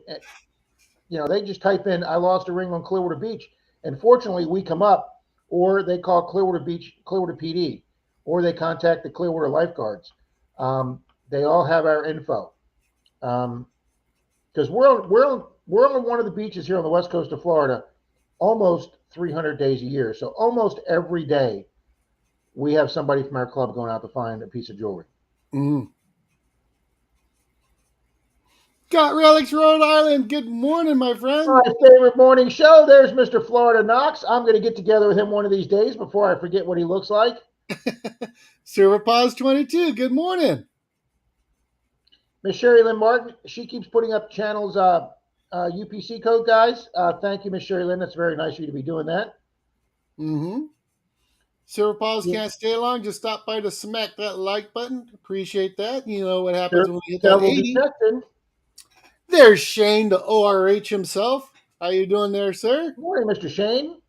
you know, they just type in, I lost a ring on Clearwater Beach. And fortunately, we come up, or they call Clearwater PD, or they contact the Clearwater lifeguards. They all have our info. Because we're on one of the beaches here on the west coast of Florida almost 300 days a year. So almost every day we have somebody from our club going out to find a piece of jewelry. Mm. Got Relics, Rhode Island. Good morning, my friend. My favorite morning show. There's Mr. Florida Knox. I'm going to get together with him one of these days before I forget what he looks like. Silver Paws 22. Good morning. Miss Sherry Lynn Martin, she keeps putting up channels UPC code, guys. Thank you, Miss Sherry Lynn. That's very nice of you to be doing that. Mm-hmm. Silver Paws can't stay long. Just stop by to smack that like button. Appreciate that. You know what happens when we hit that 80. Detected. There's Shane, the ORH himself. How you doing there, sir? Good morning, Mr. Shane.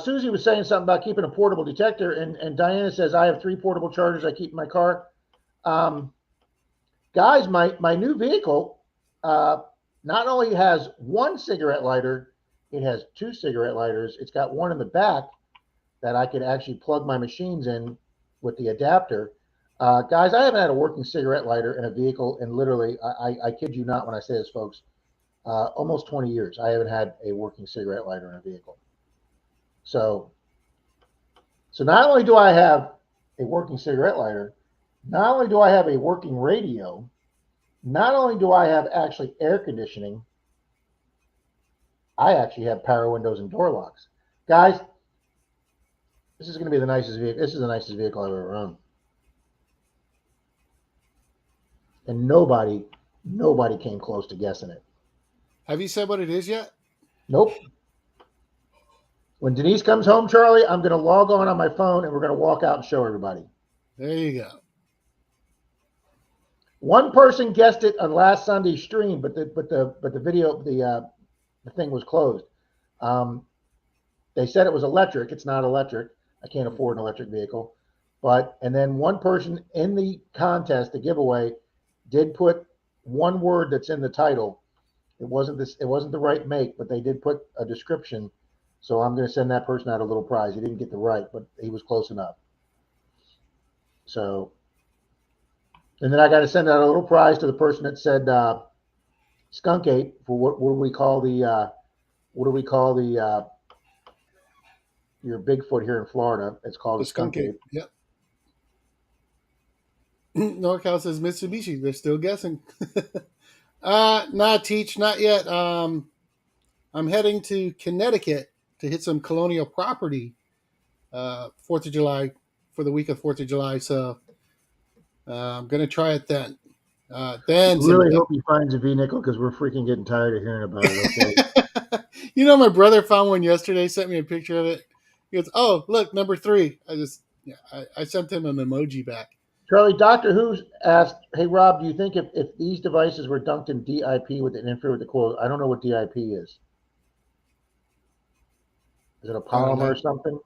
Susie was saying something about keeping a portable detector, and Diana says, I have 3 portable chargers I keep in my car. Guys, my new vehicle not only has 1 cigarette lighter, it has 2 cigarette lighters. It's got one in the back that I could actually plug my machines in with the adapter. Guys, I haven't had a working cigarette lighter in a vehicle in literally, I kid you not when I say this, folks, almost 20 years. I haven't had a working cigarette lighter in a vehicle. So not only do I have a working cigarette lighter, not only do I have a working radio, not only do I have actually air conditioning, I actually have power windows and door locks. Guys, this is going to be the nicest vehicle. This is the nicest vehicle I've ever owned. And nobody came close to guessing it. Have you said what it is yet? Nope. When Denise comes home, Charlie, I'm going to log on my phone and we're going to walk out and show everybody. There you go. One person guessed it on last Sunday's stream, but the video, the thing was closed. They said it was electric. It's not electric. I can't afford an electric vehicle. And then one person in the contest, the giveaway, did put one word that's in the title. It wasn't the right make, but they did put a description. So I'm going to send that person out a little prize. He didn't get the right, but he was close enough. So, and then I got to send out a little prize to the person that said skunk ape for what do we call the your Bigfoot here in Florida? It's called a skunk ape. Yep. NorCal says Mitsubishi. They're still guessing. Not teach, not yet. I'm heading to Connecticut to hit some colonial property 4th of July for the week of 4th of July. So I'm going to try it then. Then really hope he finds a V-nickel because we're freaking getting tired of hearing about it. Okay. You know, my brother found one yesterday, sent me a picture of it. He goes, "Oh, look, number 3." I sent him an emoji back. Charlie, Dr. Who's asked, hey, Rob, do you think if these devices were dunked in DIP with an infrared with the coil, I don't know what DIP is. Is it a polymer or something?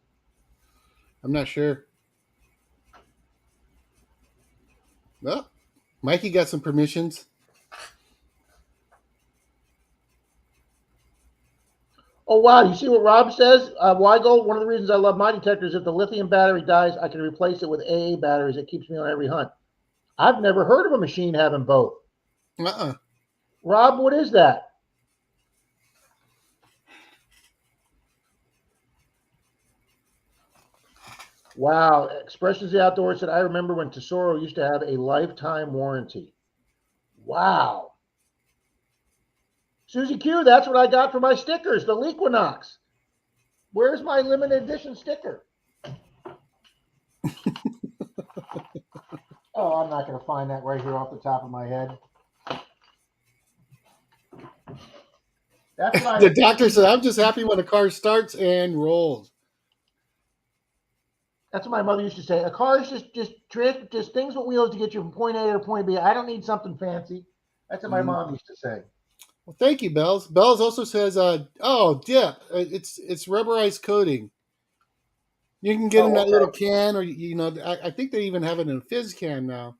I'm not sure. Well, Mikey got some permissions. Oh, wow. You see what Rob says? Weigel, one of the reasons I love my detectors, if the lithium battery dies, I can replace it with AA batteries. It keeps me on every hunt. I've never heard of a machine having both. Rob, what is that? Wow. Expressions of the Outdoors said, I remember when Tesoro used to have a lifetime warranty. Wow. Susie Q, that's what I got for my stickers, the Liquinox. Where's my limited edition sticker? Oh, I'm not going to find that right here off the top of my head. That's the doctor said, I'm just happy when a car starts and rolls. That's what my mother used to say. A car is just things with wheels to get you from point A to point B. I don't need something fancy. That's what my mom used to say. Well, thank you, Bells. Bells also says, "Oh, dip. It's rubberized coating. You can get in that little can, or I think they even have it in a fizz can now."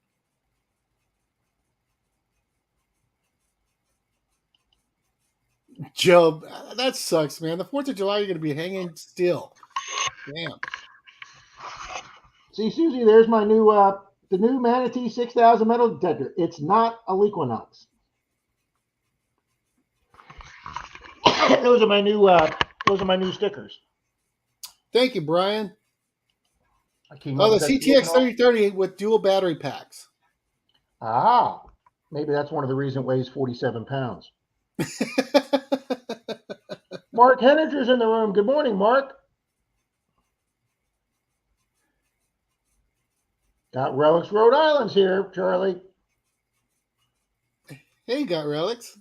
Joe, that sucks, man. The 4th of July, you're going to be hanging still. Damn. See, Susie, there's my new the new Manatee 6000 metal detector. It's not a Liquinox. Those are my new stickers. Thank you, Brian. The CTX 3030 with dual battery packs. Ah, maybe that's one of the reasons it weighs 47 pounds. Mark Henninger's in the room. Good morning, Mark. Got Relics Rhode Island's here, Charlie. Hey, you got relics.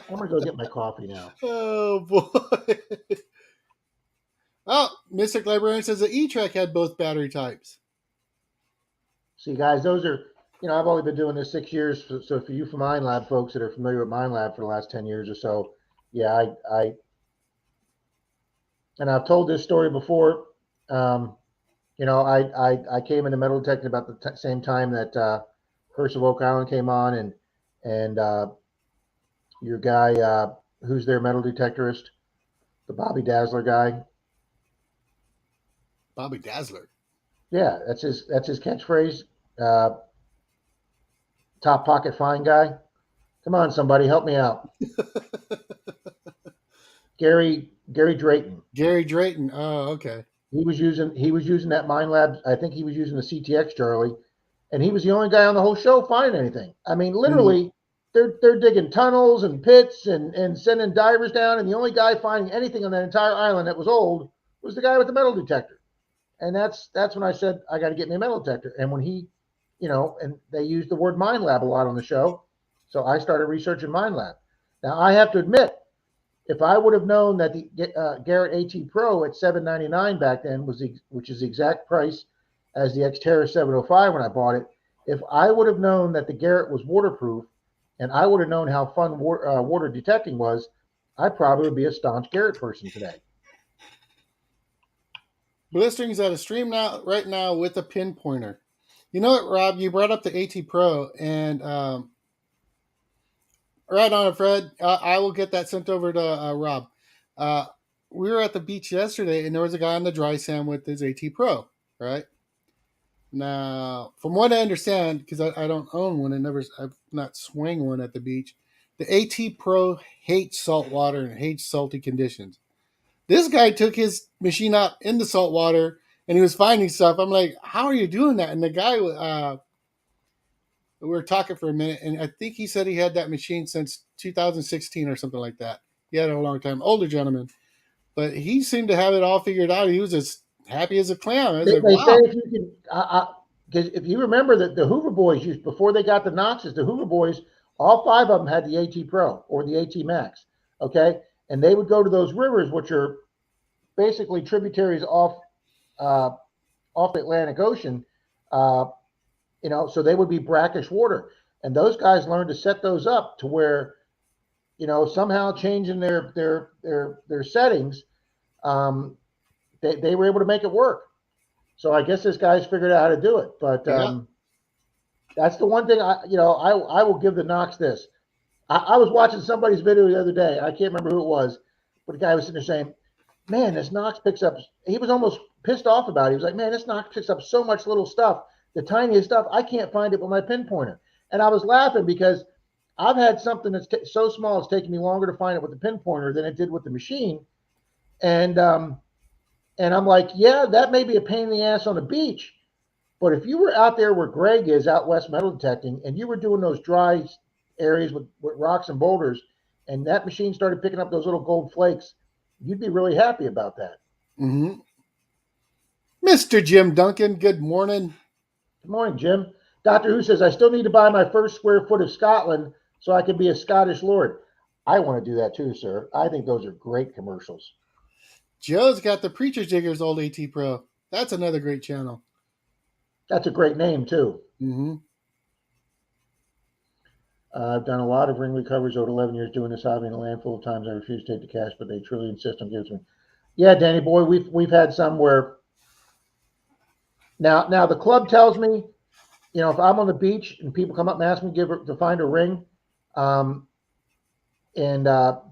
I'm gonna go get my coffee now. Oh boy. Oh, Mystic Librarian says the E-Trek had both battery types. See, guys, those are, I've only been doing this 6 years. So for you from Mind Lab folks that are familiar with Mind Lab for the last 10 years or so, yeah, and I've told this story before. I came into metal detecting about the same time that Curse of Oak Island came on, and your guy, who's their metal detectorist, the Bobby Dazzler guy. Bobby Dazzler. Yeah, that's his catchphrase. Uh, Top pocket fine guy. Come on, somebody, help me out. Gary Drayton. Gary Drayton. Oh, okay. He was using that Mind Lab. I think he was using the CTX Charlie, and he was the only guy on the whole show finding anything. I mean, literally, they're digging tunnels and pits and sending divers down, and the only guy finding anything on that entire island that was old was the guy with the metal detector. And that's when I said I got to get me a metal detector. And when he, and they used the word Mind Lab a lot on the show, so I started researching Mind Lab. Now I have to admit, if I would have known that the Garrett AT Pro at $799 back then which is the exact price as the Xterra 705 when I bought it, if I would have known that the Garrett was waterproof, and I would have known how fun water detecting was, I probably would be a staunch Garrett person today. Blistering's at a stream right now with a pinpointer. You know what, Rob? You brought up the AT Pro, and right on it, Fred. I will get that sent over to Rob. We were at the beach yesterday, and there was a guy on the dry sand with his AT Pro, right? Now, from what I understand, because I don't own one, I've not swung one at the beach. The AT Pro hates salt water and hates salty conditions. This guy took his machine out in the salt water and he was finding stuff. I'm like, how are you doing that? And the guy, we were talking for a minute, and I think he said he had that machine since 2016 or something like that. He had it a long time, older gentleman, but he seemed to have it all figured out. He was as happy as a clam. I was like, They say wow. if you can, because if you remember that the Hoover Boys used, before they got the Knoxes, the Hoover Boys, all five of them had the AT Pro or the AT Max. Okay, and they would go to those rivers, which are basically tributaries off the Atlantic Ocean. So they would be brackish water, and those guys learned to set those up to where, somehow changing their settings, they were able to make it work. So I guess this guy's figured out how to do it. But that's the one thing I will give the Knox this. I was watching somebody's video the other day. I can't remember who it was, but the guy was sitting there saying, "Man, this Knox picks up." He was almost pissed off about it. He was like, "Man, this Knox picks up so much little stuff, the tiniest stuff. I can't find it with my pinpointer." And I was laughing because I've had something that's so small it's taken me longer to find it with the pinpointer than it did with the machine. And I'm like, yeah, that may be a pain in the ass on the beach, but if you were out there where Greg is out west metal detecting, and you were doing those dry areas with rocks and boulders, and that machine started picking up those little gold flakes, you'd be really happy about that. Mm-hmm. Mr. Jim Duncan, good morning. Good morning, Jim. Doctor Who says, I still need to buy my first square foot of Scotland so I can be a Scottish lord. I want to do that too, sir. I think those are great commercials. Joe's got the Preacher Jiggers old AT Pro. That's another great channel. That's a great name too. Mm-hmm. I've done a lot of ring recoveries over 11 years doing this hobby, and a landful of times I refuse to take the cash, but they truly insist on giving it to me. Yeah, Danny boy, we've had some where now the club tells me, if I'm on the beach and people come up and ask me to find a ring, and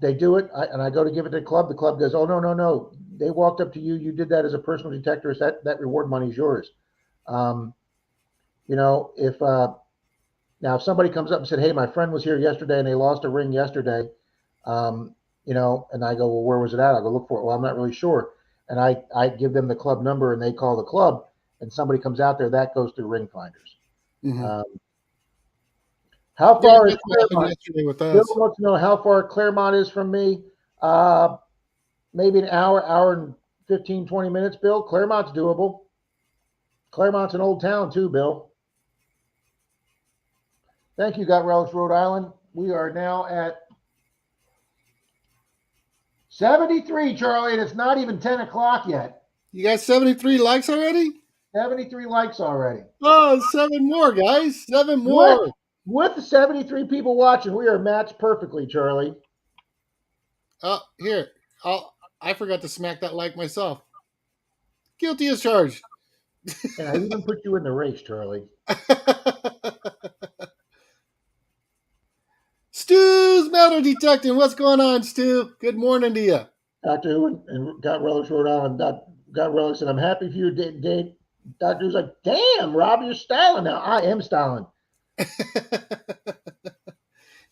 they do it, and I go to give it to the club goes, oh no, they walked up to you, you did that as a personal detectorist, that reward money is yours. Now, if somebody comes up and said, hey, my friend was here yesterday and they lost a ring yesterday, and I go, well, where was it at? I go look for it. Well, I'm not really sure. And I give them the club number and they call the club and somebody comes out there, that goes through ring finders. Mm-hmm. How far is Claremont? Bill wants to know how far Claremont is from me. Maybe an hour and 15, 20 minutes, Bill. Claremont's doable. Claremont's an old town too, Bill. Thank you, Got Relics, Rhode Island. We are now at 73, Charlie, and it's not even 10 o'clock yet. You got 73 likes already? 73 likes already. Oh, 7 more, guys. 7 more. With the 73 people watching, we are matched perfectly, Charlie. Oh, here. I forgot to smack that like myself. Guilty as charged. And I even put you in the race, Charlie. Stu's metal detecting. What's going on, Stu? Good morning to you. Dr. Who and Got Relics, Rhode Island. Got Relics, and I'm happy for you, Dave. Dr. Who's like, damn, Rob, you're styling now. I am styling.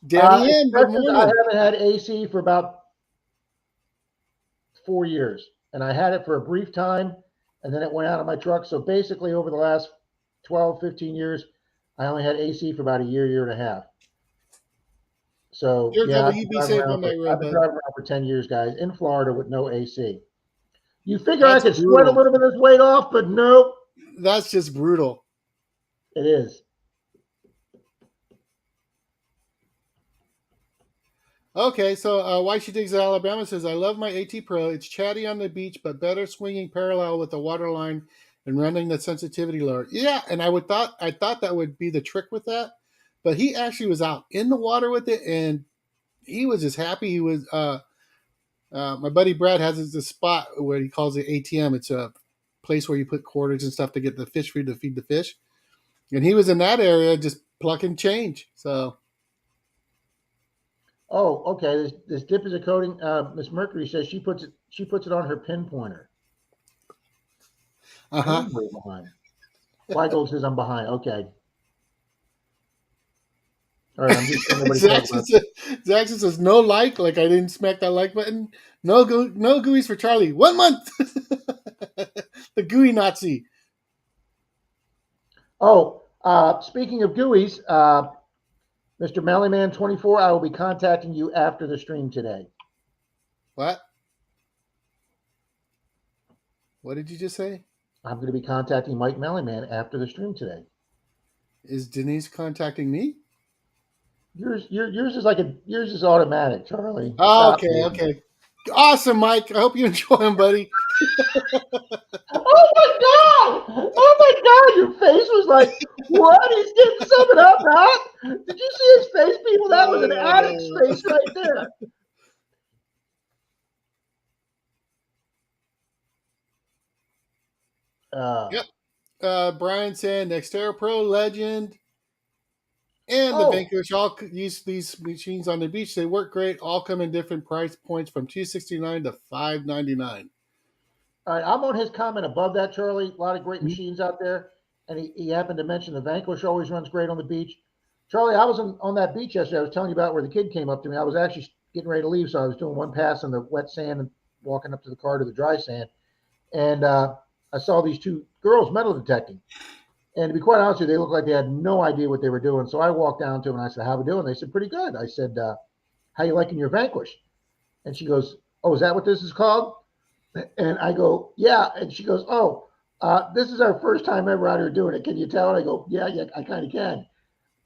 Danny M, good morning. I haven't had AC for about 4 years, and I had it for a brief time, and then it went out of my truck. So basically, over the last 12, 15 years, I only had AC for about a year and a half. So, yeah, I've been driving around for 10 years, guys, in Florida with no AC. You figure I could sweat a little bit of this weight off, but nope. That's just brutal. It is. Okay, so Why She Digs Alabama says, I love my AT Pro. It's chatty on the beach, but better swinging parallel with the water line and running the sensitivity lower. Yeah, and I thought that would be the trick with that, but he actually was out in the water with it, and he was just happy. He was. My buddy Brad has this spot where he calls it ATM. It's a place where you put quarters and stuff to get the fish food to feed the fish, and he was in that area just plucking change. So. Oh, okay. This dip is a coating. Miss Mercury says she puts it on her pin pointer. Uh-huh. I'm way behind. Weigel says I'm behind. Okay. All right. I'm just Jackson says no like I didn't smack that like button. No gooeys for Charlie. 1 month. The gooey Nazi. Oh, speaking of gooeys, Mr. Mellyman 24, I will be contacting you after the stream today. What? What did you just say? I'm going to be contacting Mike Mellyman after the stream today. Is Denise contacting me? Yours is automatic, Charlie. Oh, okay. Awesome, Mike. I hope you enjoy him, buddy. Oh my God! Your face was like, what? He's getting something up, huh? Did you see his face, people? That was an addict's face right there. Yep. Brian saying Xterra Pro Legend and the Vanquish all use these machines on the beach. They work great. All come in different price points from $269 to $599. All right, I'm on his comment above that, Charlie. A lot of great machines out there. And he happened to mention the Vanquish always runs great on the beach. Charlie, I was on that beach yesterday. I was telling you about where the kid came up to me. I was actually getting ready to leave, so I was doing one pass on the wet sand and walking up to the car to the dry sand. And I saw these two girls metal detecting. And to be quite honest with you, they looked like they had no idea what they were doing. So I walked down to them and I said, how are we doing? They said, pretty good. I said, how you liking your Vanquish? And she goes, oh, is that what this is called? And I go, yeah. And she goes, oh, this is our first time ever out here doing it. Can you tell? And I go, yeah, I kind of can.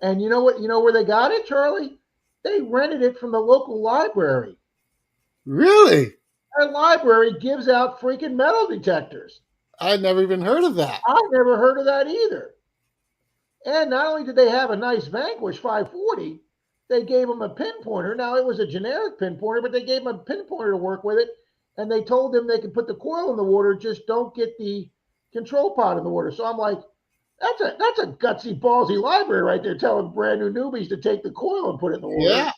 And you know what? You know where they got it, Charlie? They rented it from the local library. Really? Our library gives out freaking metal detectors. I'd never even heard of that. I never heard of that either. And not only did they have a nice Vanquish 540, they gave them a pinpointer. Now, it was a generic pinpointer, but they gave them a pinpointer to work with it. And they told them they could put the coil in the water, just don't get the control pod in the water. So I'm like, that's a gutsy, ballsy library right there telling brand new newbies to take the coil and put it in the water. Yeah.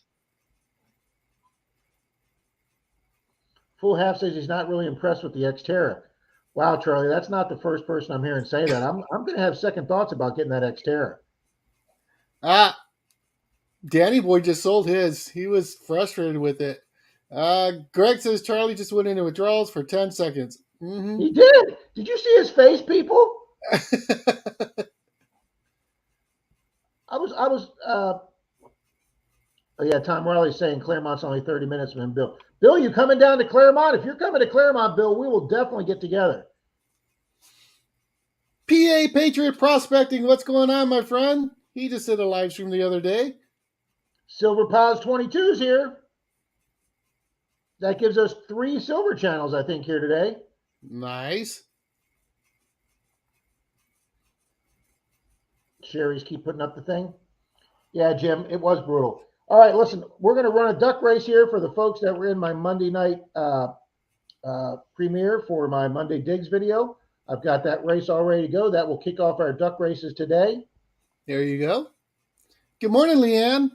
Full Half says he's not really impressed with the Xterra. Wow, Charlie, that's not the first person I'm hearing say that. I'm going to have second thoughts about getting that Xterra. Danny Boy just sold his. He was frustrated with it. Greg says Charlie just went into withdrawals for 10 seconds. Mm-hmm. He did. Did you see his face, people? Oh yeah, Tom Riley's saying Claremont's only 30 minutes from him, Bill. Bill, you coming down to Claremont? If you're coming to Claremont, Bill, we will definitely get together. PA Patriot Prospecting, what's going on, my friend? He just did a live stream the other day. Silver Pals 22 is here. That gives us 3 silver channels, I think, here today. Nice. Sherry's keep putting up the thing. Yeah, Jim, it was brutal. All right, listen, we're going to run a duck race here for the folks that were in my Monday night premiere for my Monday Digs video. I've got that race all ready to go. That will kick off our duck races today. There you go. Good morning, Leanne.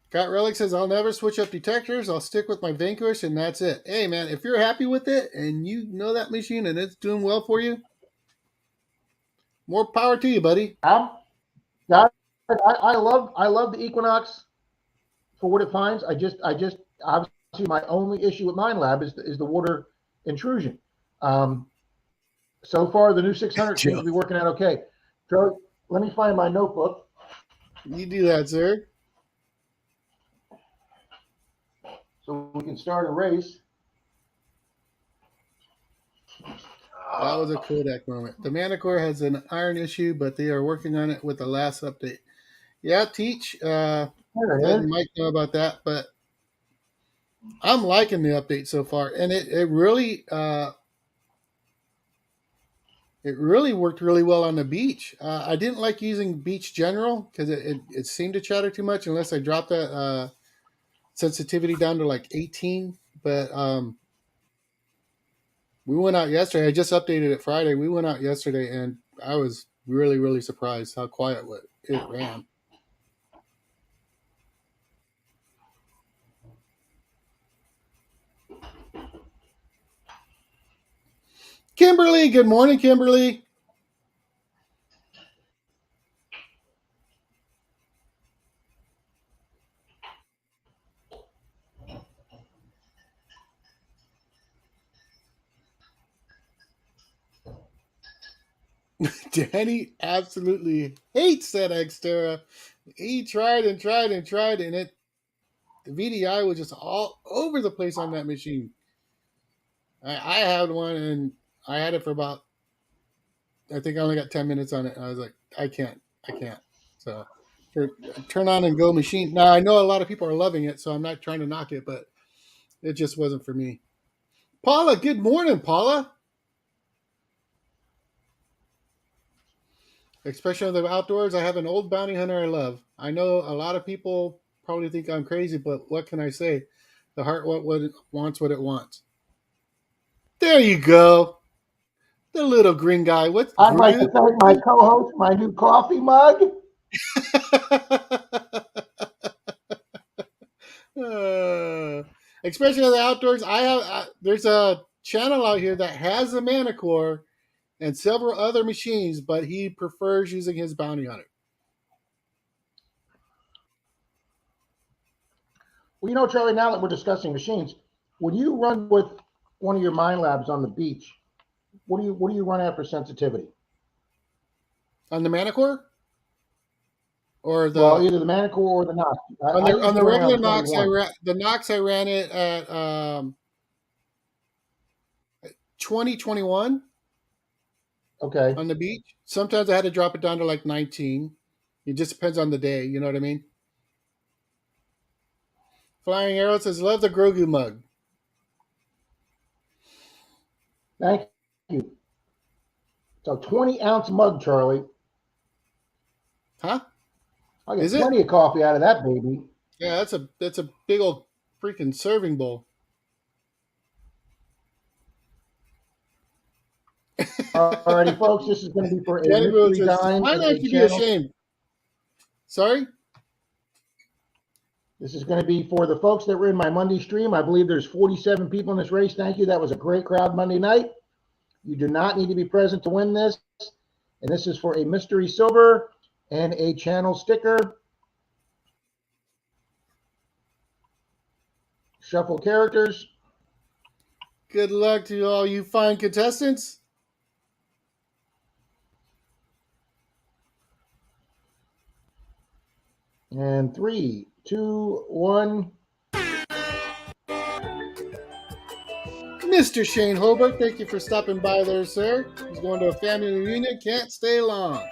Got Relic says, I'll never switch up detectors. I'll stick with my Vanquish, and that's it. Hey, man, if you're happy with it and you know that machine and it's doing well for you, more power to you, buddy. I love the Equinox for what it finds. I just obviously my only issue with MineLab is the water intrusion. So far, the new 600 seems to be working out okay. So let me find my notebook. You do that, sir. So we can start a race. That was a Kodak moment. The Manicore has an iron issue, but they are working on it with the last update. Yeah, Teach. Might know about that, but I'm liking the update so far, and it really worked really well on the beach. I didn't like using Beach General because it seemed to chatter too much unless I dropped that sensitivity down to like 18. But we went out yesterday. I just updated it Friday. We went out yesterday, and I was really, really surprised how quiet it ran. Kimberly, good morning, Kimberly. Danny absolutely hates that Xterra. He tried and tried and tried, and the VDI was just all over the place on that machine. I had one, and I had it for about, I think I only got 10 minutes on it. And I was like, I can't. So, turn on and go machine. Now, I know a lot of people are loving it, so I'm not trying to knock it, but it just wasn't for me. Paula, good morning, Paula. Especially in the outdoors, I have an old bounty hunter I love. I know a lot of people probably think I'm crazy, but what can I say? The heart wants what it wants. There you go. The little green guy. What's I'd like to thank my co-host, my new coffee mug. Especially in the outdoors, there's a channel out here that has a Manicore and several other machines, but he prefers using his bounty hunter. Well, you know, Charlie, now that we're discussing machines, when you run with one of your MineLabs on the beach, what do you run at for sensitivity? On the Manicore? Or either the Manicore or the Nox. On the regular Nox, the Nox I ran it at 2021. Okay. On the beach. Sometimes I had to drop it down to like 19. It just depends on the day. You know what I mean? Flying Arrow says, love the Grogu mug. Thank you. So 20-ounce mug, Charlie. Huh? I get plenty of coffee out of that baby. Yeah, that's a big old freaking serving bowl. Alrighty, folks, this is going to be for a mystery dime. Why not you be ashamed? Sorry? This is going to be for the folks that were in my Monday stream. I believe there's 47 people in this race. Thank you. That was a great crowd Monday night. You do not need to be present to win this. And this is for a mystery silver and a channel sticker. Shuffle characters. Good luck to all you fine contestants. And 3, 2, 1. Mr. Shane Hobart, thank you for stopping by there, sir. He's going to a family reunion, can't stay long.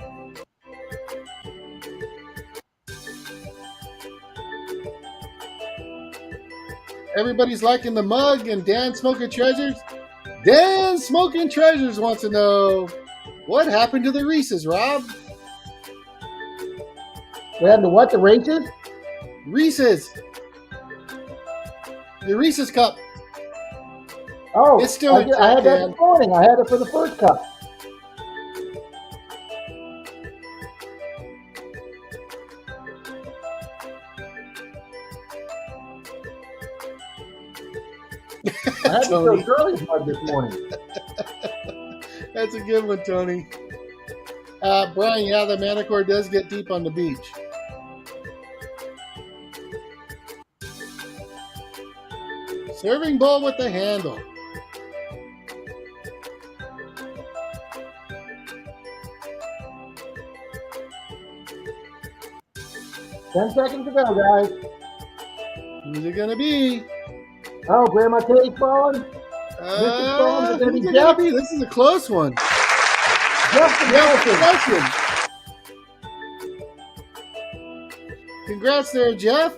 Everybody's liking the mug, and Dan Smoking Treasures. Dan Smoking Treasures wants to know, what happened to the Reese's, Rob? What happened to what? The races? Reese's. The Reese's cup. Oh, it's still intact, I had that Dan. this morning. I had it for the first cup. I had to throw Charlie's mug this morning. That's a good one, Tony. Brian, yeah, the Manicore does get deep on the beach. Serving bowl with the handle. Ten seconds to go, guys. Who's it gonna be? Oh, Grandma Katie's falling. Who's it gonna be? This is a close one. Jeff. Congrats there, Jeff.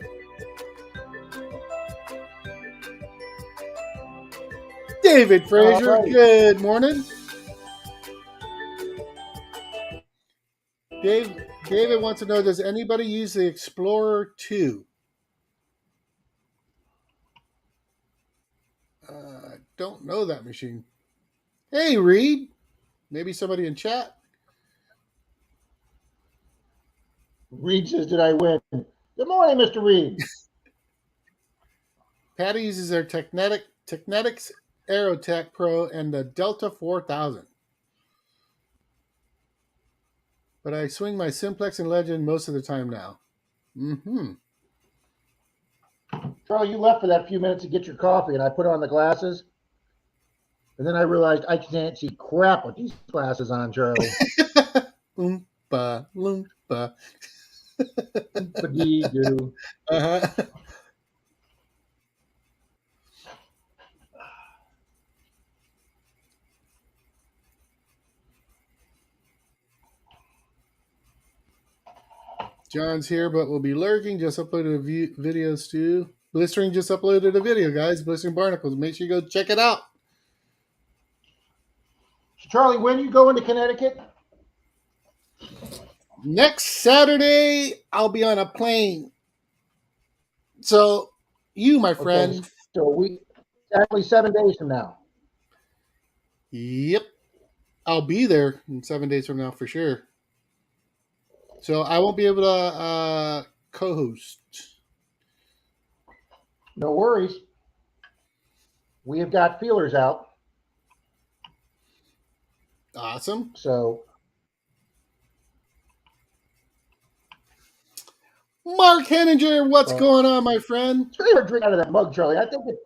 David Fraser, right. Good morning. David wants to know, does anybody use the Explorer 2? Don't know that machine. Hey, Reed. Maybe somebody in chat. Reed says, did I win? Good morning, Mr. Reed. Patty uses their Technetics Aerotech Pro and the Delta 4000. But I swing my Simplex and Legend most of the time now. Mm-hmm. Charlie, you left for that few minutes to get your coffee, and I put on the glasses. And then I realized I can't see crap with these glasses on, Charlie. Loompa, loompa. Loompa-dee-doo. Uh-huh. John's here, but will be lurking. Just uploaded videos too. Blistering just uploaded a video, guys. Blistering Barnacles. Make sure you go check it out. So Charlie, when you go into Connecticut? Next Saturday, I'll be on a plane. So, you, my friend. Okay, so exactly 7 days from now. Yep. I'll be there in 7 days from now for sure. So, I won't be able to co-host. No worries. We have got feelers out. Awesome. So, Mark Henninger, what's going on, my friend? Drink out of that mug, Charlie. I think it.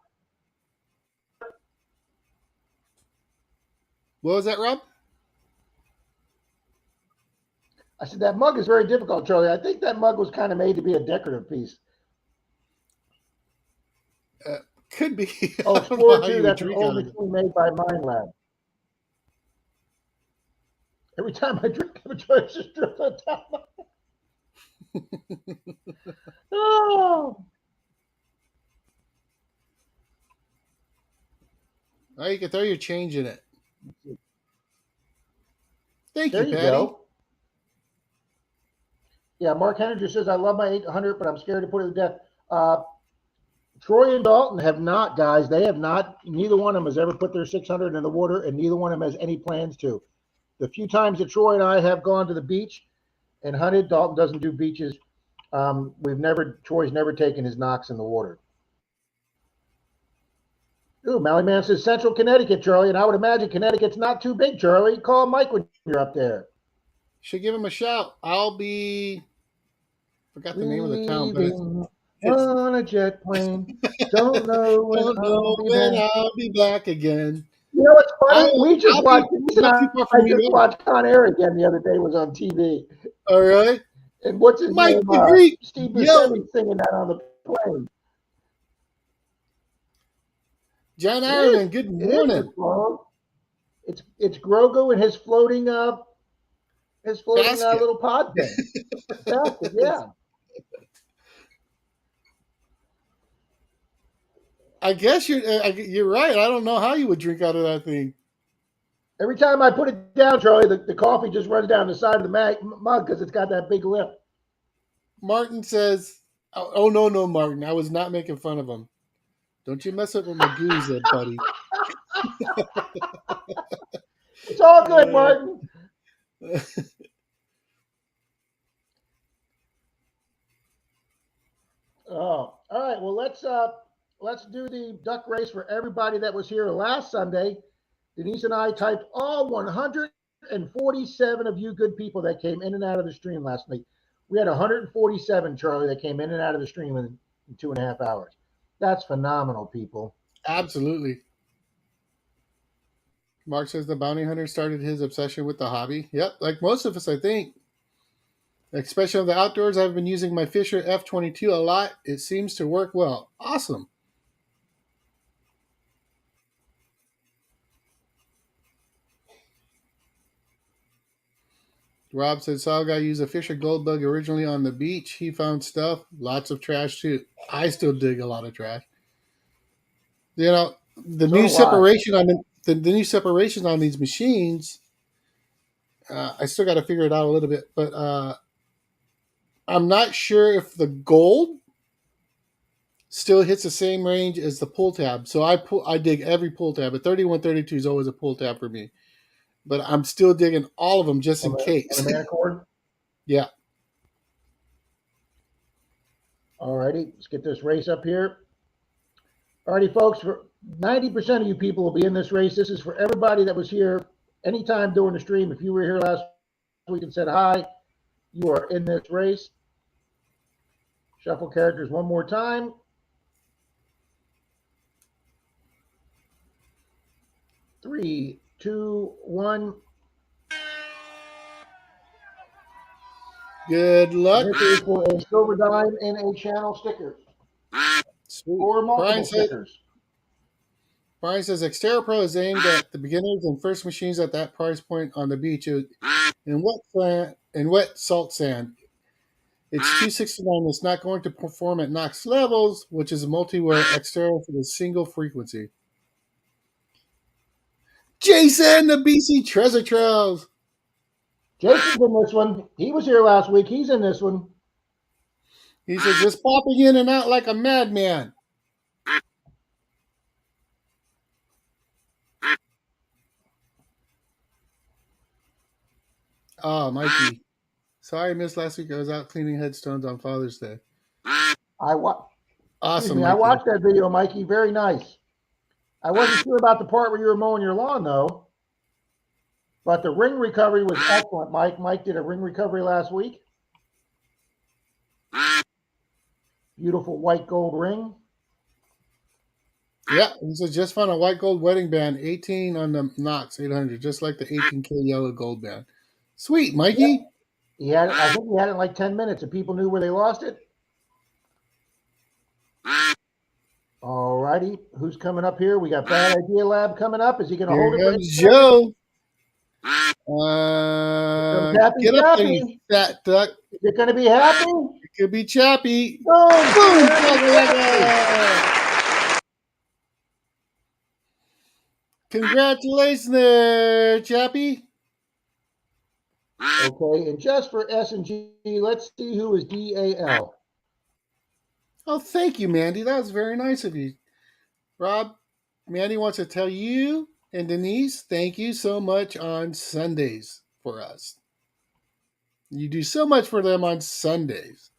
What was that, Rob? I said that mug is very difficult, Charlie. I think that mug was kind of made to be a decorative piece. Could be. Oh, Explorer 2, that's an old machine made by Mind Lab. Every time I drink, I'm trying to just drip on top. Oh. Oh, you can throw your change in it. Thank There you, Patty. Go. Yeah, Mark Henninger says, I love my 800, but I'm scared to put it to death. Troy and Dalton have not, guys. They have not. Neither one of them has ever put their 600 in the water, and neither one of them has any plans to. The few times that Troy and I have gone to the beach and hunted, Dalton doesn't do beaches. Troy's never taken his knocks in the water. Ooh, Mally Man says Central Connecticut, Charlie, and I would imagine Connecticut's not too big, Charlie. Call Mike when you're up there. Should give him a shout. I'll be. Forgot the name of the town, but it's on a jet plane. Don't know when I'll be back again. You know what's funny? We just watched Con Air again the other day. Was on TV. All right. And what's his Mike name? Steve Buscemi singing that on the plane. John Ireland, good morning. It's Grogu and his floating Basket. little pod thing. Basket, yeah. I guess you're right. I don't know how you would drink out of that thing. Every time I put it down, Charlie, the coffee just runs down the side of the mug because it's got that big lip. Martin says, "Oh no, Martin! I was not making fun of him. Don't you mess up with my goose, buddy." It's all good, Martin. Oh, all right. Well, let's do the duck race for everybody that was here last Sunday. Denise and I typed all 147 of you good people that came in and out of the stream last night. We had 147, Charlie, that came in and out of the stream in 2.5 hours. That's phenomenal, people. Absolutely. Mark says the bounty hunter started his obsession with the hobby. Yep, like most of us, I think. Especially on the outdoors, I've been using my Fisher F22 a lot. It seems to work well. Awesome. Rob said, saw a guy use a Fisher Gold Bug originally on the beach. He found stuff, lots of trash too. I still dig a lot of trash. You know, the new separation on the new separations on these machines. I still got to figure it out a little bit, but I'm not sure if the gold still hits the same range as the pull tab. So I dig every pull tab. But 3132 is always a pull tab for me. But I'm still digging all of them just in case. On the Manicord? Yeah. All righty, let's get this race up here. All righty, folks, for 90% of you people will be in this race. This is for everybody that was here anytime during the stream. If you were here last week and said hi, you are in this race. Shuffle characters one more time. Three, two, one. Good luck. This is for a silver dime and a channel sticker. Sweet. Or multiple stickers. Brian says Xterra Pro is aimed at the beginners and first machines at that price point on the beach in wet salt sand. It's 269. It's not going to perform at Knox levels, which is a multi-wear Xterra for the single frequency. Jason, the BC Treasure Trails. Jason's in this one. He was here last week. He's in this one. He said, just popping in and out like a madman. Oh, Mikey. Sorry I missed last week. I was out cleaning headstones on Father's Day. Awesome. I watched that video, Mikey. Very nice. I wasn't sure about the part where you were mowing your lawn, though. But the ring recovery was excellent, Mike. Mike did a ring recovery last week. Beautiful white gold ring. Yeah, he said just found a white gold wedding band, 18 on the Knox 800, just like the 18K yellow gold band. Sweet, Mikey. Yeah. I think he had it in like 10 minutes and people knew where they lost it. All righty. Who's coming up here? We got Bad Idea Lab coming up. Is he going to hold it? Here comes Joe. Get up there, you fat duck. Is it going to be happy? It could be Chappy. Boom! Congratulations there, Chappy. Okay, and just for S&G, let's see who is DAL. Oh, thank you, Mandy. That was very nice of you. Rob, Mandy wants to tell you and Denise, thank you so much on Sundays for us. You do so much for them on Sundays.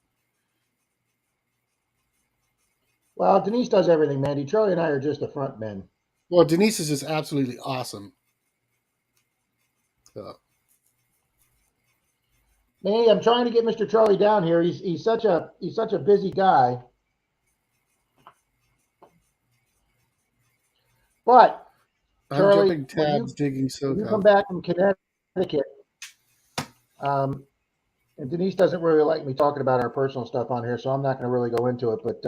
Well, Denise does everything, Mandy. Charlie and I are just the front men. Well, Denise is just absolutely awesome. So. Mandy, I'm trying to get Mr. Charlie down here. He's such a busy guy. But Charlie, jumping tabs, digging so you come back from Connecticut, and Denise doesn't really like me talking about our personal stuff on here, so I'm not going to really go into it. But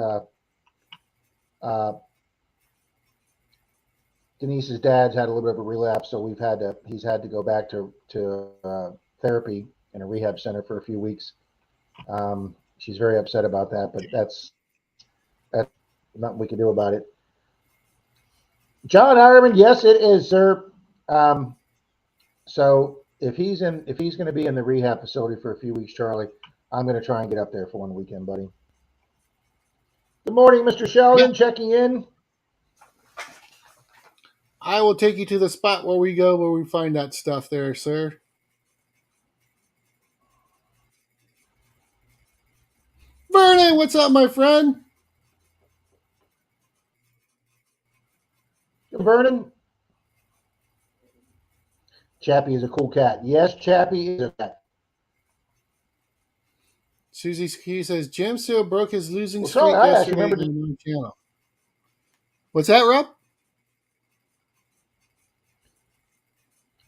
Denise's dad's had a little bit of a relapse, so he's had to go back to therapy in a rehab center for a few weeks. She's very upset about that, but that's nothing we can do about it. John Ireman, yes, it is, sir. So if he's going to be in the rehab facility for a few weeks, Charlie, I'm going to try and get up there for one weekend, buddy. Good morning, Mr. Sheldon, checking in. I will take you to the spot where we find that stuff there, sir. Vernon, what's up, my friend? Vernon. Chappie is a cool cat. Yes, Chappie is a cat. Susie Q says Jim still broke his losing streak Charlie, yesterday on the channel. What's that, Rob?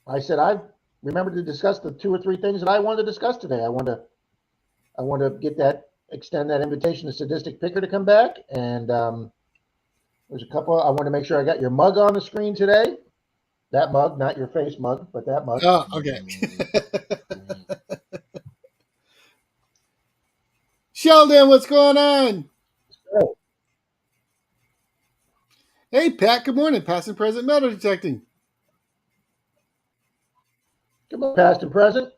I said I remembered to discuss the 2 or 3 things that I wanted to discuss today. I want to extend that invitation to Sadistic Picker to come back, and there's a couple. I want to make sure I got your mug on the screen today. That mug, not your face mug, but that mug. Oh, okay. Sheldon, what's going on? Oh. Hey, Pat, good morning. Past and present metal detecting. Good morning, past and present.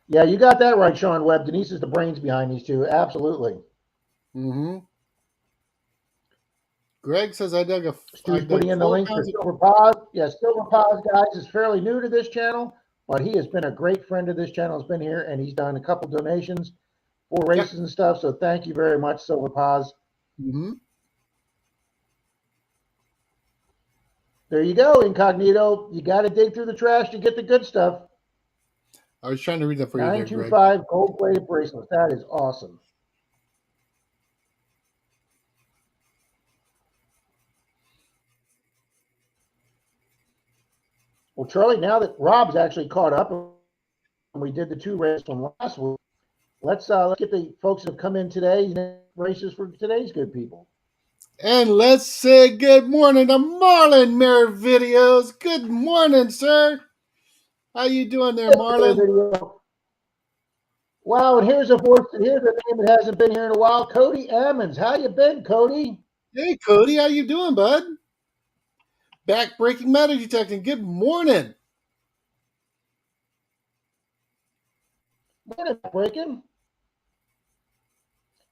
Yeah, you got that right, Sean Webb. Denise is the brains behind these two. Absolutely. Mm-hmm. Greg says I dug Stu's putting in the link for Silver Paws. Yeah, Silver Paws, guys, is fairly new to this channel, but he has been a great friend of this channel. Has been here, and he's done a couple donations for races and stuff. So thank you very much, Silver Paws. Mm-hmm. There you go, Incognito. You got to dig through the trash to get the good stuff. I was trying to read that for you. 925 gold-plated bracelets. That is awesome. Well, Charlie, now that Rob's actually caught up and we did the 2 races from last week, let's get the folks that have come in today, races for today's good people. And let's say good morning to Marlon Mirror Videos. Good morning, sir. How you doing there, Marlon? Wow, and here's a voice, here's a name that hasn't been here in a while. Cody Ammons. How you been, Cody? Hey, Cody. How you doing, bud? Back-breaking metal detecting. Good morning. Morning, breaking.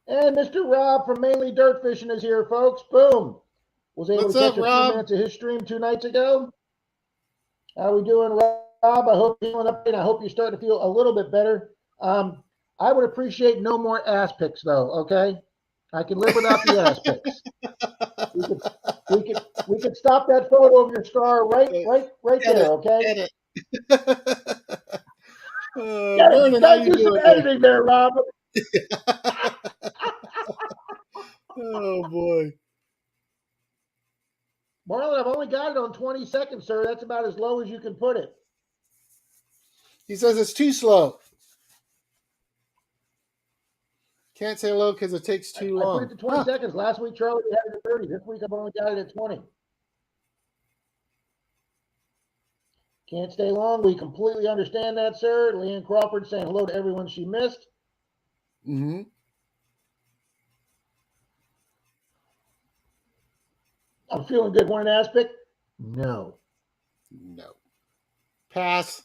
And Mr. Rob from Mainly Dirt Fishing is here, folks. Boom. Was able to catch a few minutes of his stream 2 nights ago. How we doing, Rob? I hope you're feeling up, and I hope you're starting to feel a little bit better. I would appreciate no more ass pics, though. Okay, I can live without the ass pics. We could stop that photo of your scar right there. Okay. Vernon, how you doing? Editing there, Rob. Oh boy. Marlon, I've only got it on 20 seconds, sir. That's about as low as you can put it. He says it's too slow. Can't say low because it takes too long. I put it to 20 seconds. Last week, Charlie, we had it at 30. This week, I've only got it at 20. Can't stay long. We completely understand that, sir. Leanne Crawford saying hello to everyone she missed. Mm-hmm. I'm feeling good. Want an aspect? No. Pass.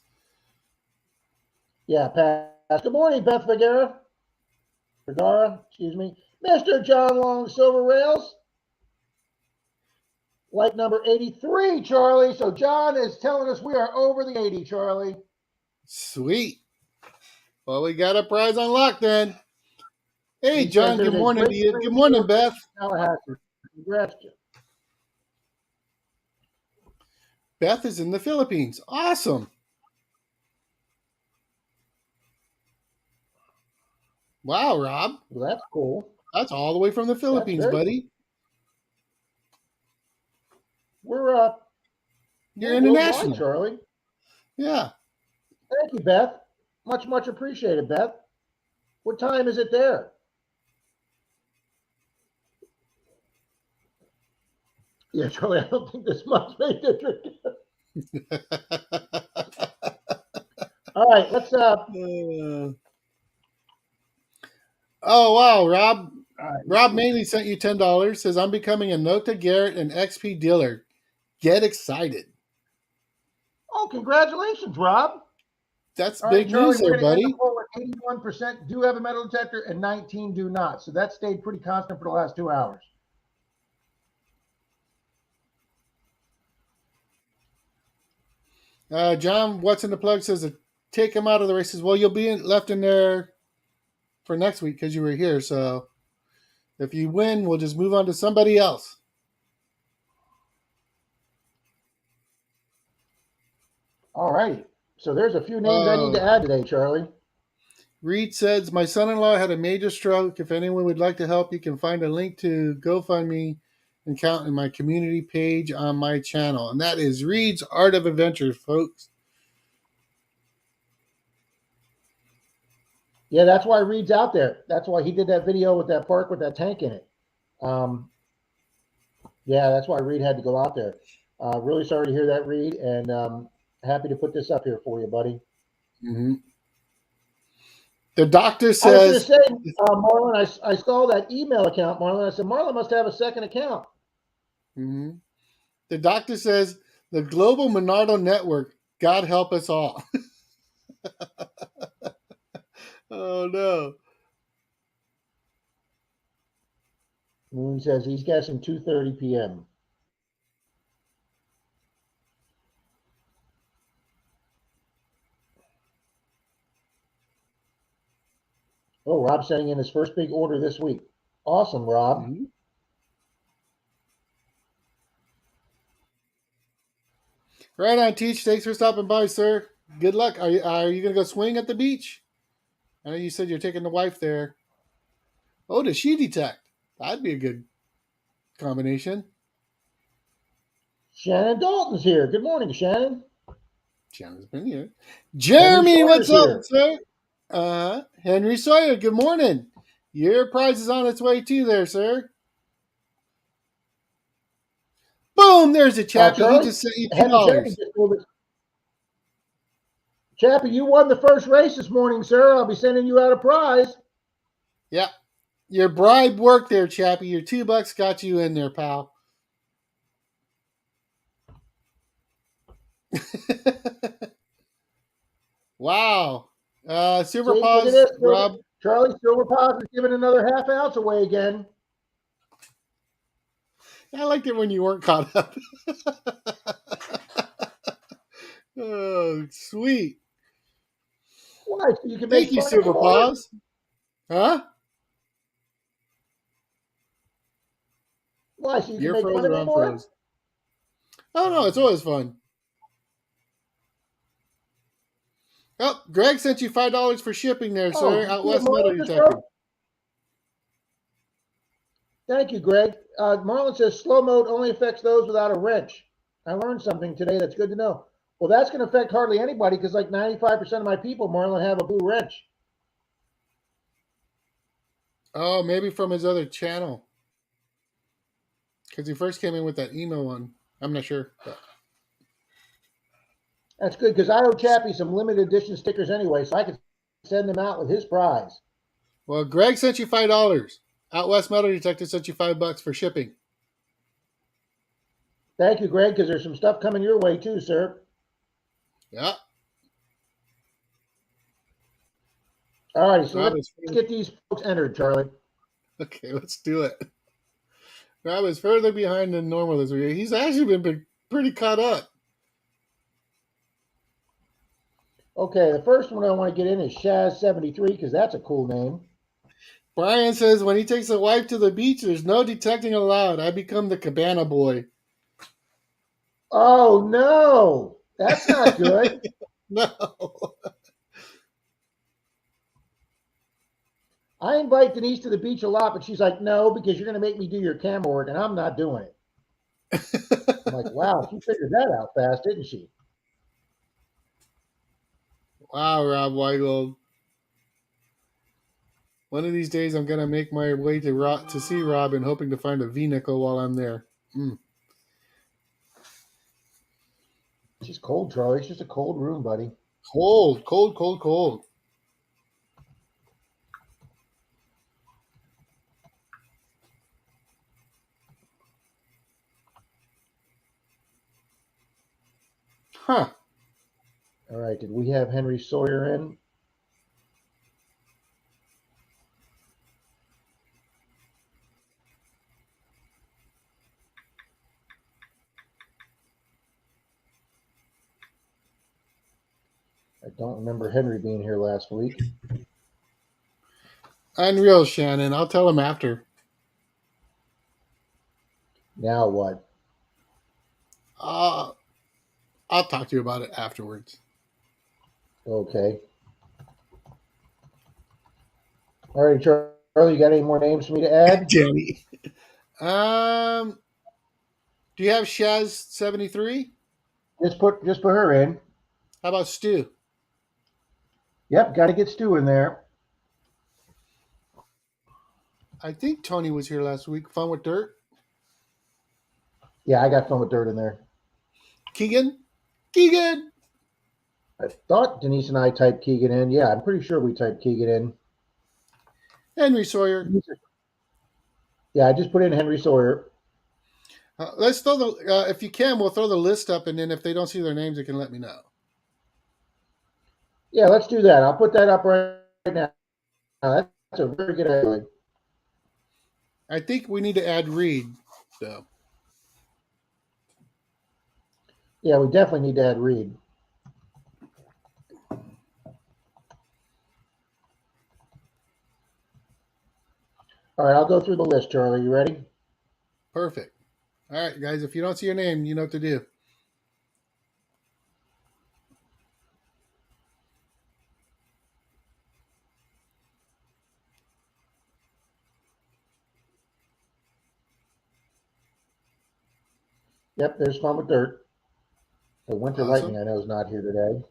Yeah, pass. Good morning, Beth Vergara, excuse me. Mr. John Long Silver Rails. Like number 83, Charlie. So John is telling us we are over the 80, Charlie. Sweet. Well, we got a prize on lock then. Hey, John, good morning to you. Good morning, Beth. Congrats, Jim. Beth is in the Philippines. Awesome. Wow, Rob. Well, that's cool. That's all the way from the Philippines, buddy. We're You're international, Charlie. Yeah. Thank you, Beth. Much appreciated, Beth. What time is it there? Yeah, Charlie, I don't think this much made a difference. All right, let's Oh wow, Rob. all right. Rob Mainly sent you $10. Says I'm becoming a Nota, Garrett, and XP dealer. Get excited. Oh, congratulations, Rob. That's All right, big Charlie, news we're there, going to end the buddy. poll at 81% do have a metal detector and 19 do not. So that stayed pretty constant for the last 2 hours. John, what's in the plug says to take him out of the races. Well, you'll be left in there for next week because you were here. So if you win, we'll just move on to somebody else. All right. So there's a few names I need to add today, Charlie. Reed says, my son-in-law had a major stroke. If anyone would like to help, you can find a link to GoFundMe account in my community page on my channel. And that is Reed's Art of Adventure, folks. Yeah, that's why Reed's out there. That's why he did that video with that park with that tank in it. Yeah, that's why Reed had to go out there. Really sorry to hear that, Reed, and happy to put this up here for you, buddy. Mm-hmm. The doctor says... I was going to say, Marlon, I saw that email account, Marlon. I said, Marlon must have a second account. Mm-hmm. The doctor says, the global Menardo network, God help us all. Oh, no. Moon says he's guessing 2:30 p.m. Oh, Rob's sending in his first big order this week. Awesome, Rob. Mm-hmm. Right on, Teach. Thanks for stopping by, sir. Good luck. Are you going to go swing at the beach? I know you said you're taking the wife there. Oh, does she detect? That'd be a good combination. Shannon Dalton's here. Good morning, Shannon. Shannon's been here. Jeremy, what's up, here. sir? Henry Sawyer, good morning. Your prize is on its way too there, sir. Boom, there's a Chappie. He just sent you $2. Chappie, you won the first race this morning, sir. I'll be sending you out a prize. Yeah. Your bribe worked there, Chappie. Your $2 got you in there, pal. Wow. Super Paws, Rob. Charlie, Silver Paws is giving another half ounce away again. I liked it when you weren't caught up. Oh, sweet. Why? So you can Thank you, Silver Paws. Huh? Why? So you can make fun of me more? Oh, no, it's always fun. Oh, Greg sent you $5 for shipping there, sir. Out West Metal Detective. Thank you, Greg. Marlon says slow mode only affects those without a wrench. I learned something today that's good to know. Well, that's going to affect hardly anybody because like 95% of my people, Marlon, have a blue wrench. Oh, maybe from his other channel. Because he first came in with that email one. I'm not sure. But. That's good because I owe Chappie some limited edition stickers anyway, so I could send them out with his prize. Well, Greg sent you $5. Out West Metal Detective sent you $5 for shipping. Thank you, Greg, because there's some stuff coming your way too, sir. Yeah. All right, so let's get these folks entered, Charlie. Okay, let's do it. Rob is further behind than normal this week. He's actually been pretty caught up. Okay, the first one I want to get in is Shaz73 because that's a cool name. Brian says, when he takes a wife to the beach, there's no detecting allowed. I become the cabana boy. Oh, no. That's not good. No. I invite Denise to the beach a lot, but she's like, no, because you're going to make me do your camera work, and I'm not doing it. I'm like, wow, she figured that out fast, didn't she? Wow, Rob Weigel. One of these days, I'm going to make my way to see Rob and hoping to find a V-nickel while I'm there. She's cold, Charlie. It's just a cold room, buddy. Cold, cold, cold, cold. Huh. All right. Did we have Henry Sawyer in? I don't remember Henry being here last week. Unreal, Shannon. I'll tell him after. Now what? I'll talk to you about it afterwards. Okay. All right, Charlie, you got any more names for me to add? Danny. Do you have Shaz73? Just put her in. How about Stu? Yep, got to get Stu in there. I think Tony was here last week. Fun with Dirt. Yeah, I got Fun with Dirt in there. Keegan? Keegan! I thought Denise and I typed Keegan in. Yeah, I'm pretty sure we typed Keegan in. Henry Sawyer. Yeah, I just put in Henry Sawyer. Let's throw the, if you can, we'll throw the list up, and then if they don't see their names, they can let me know. Yeah, let's do that. I'll put that up right now. That's a very good idea. I think we need to add Reed, though. Yeah, we definitely need to add Reed. All right, I'll go through the list, Charlie. You ready? Perfect. All right, guys, if you don't see your name, you know what to do. Yep, there's Fun with Dirt. The Winter Awesome. Lightning, I know, is not here today.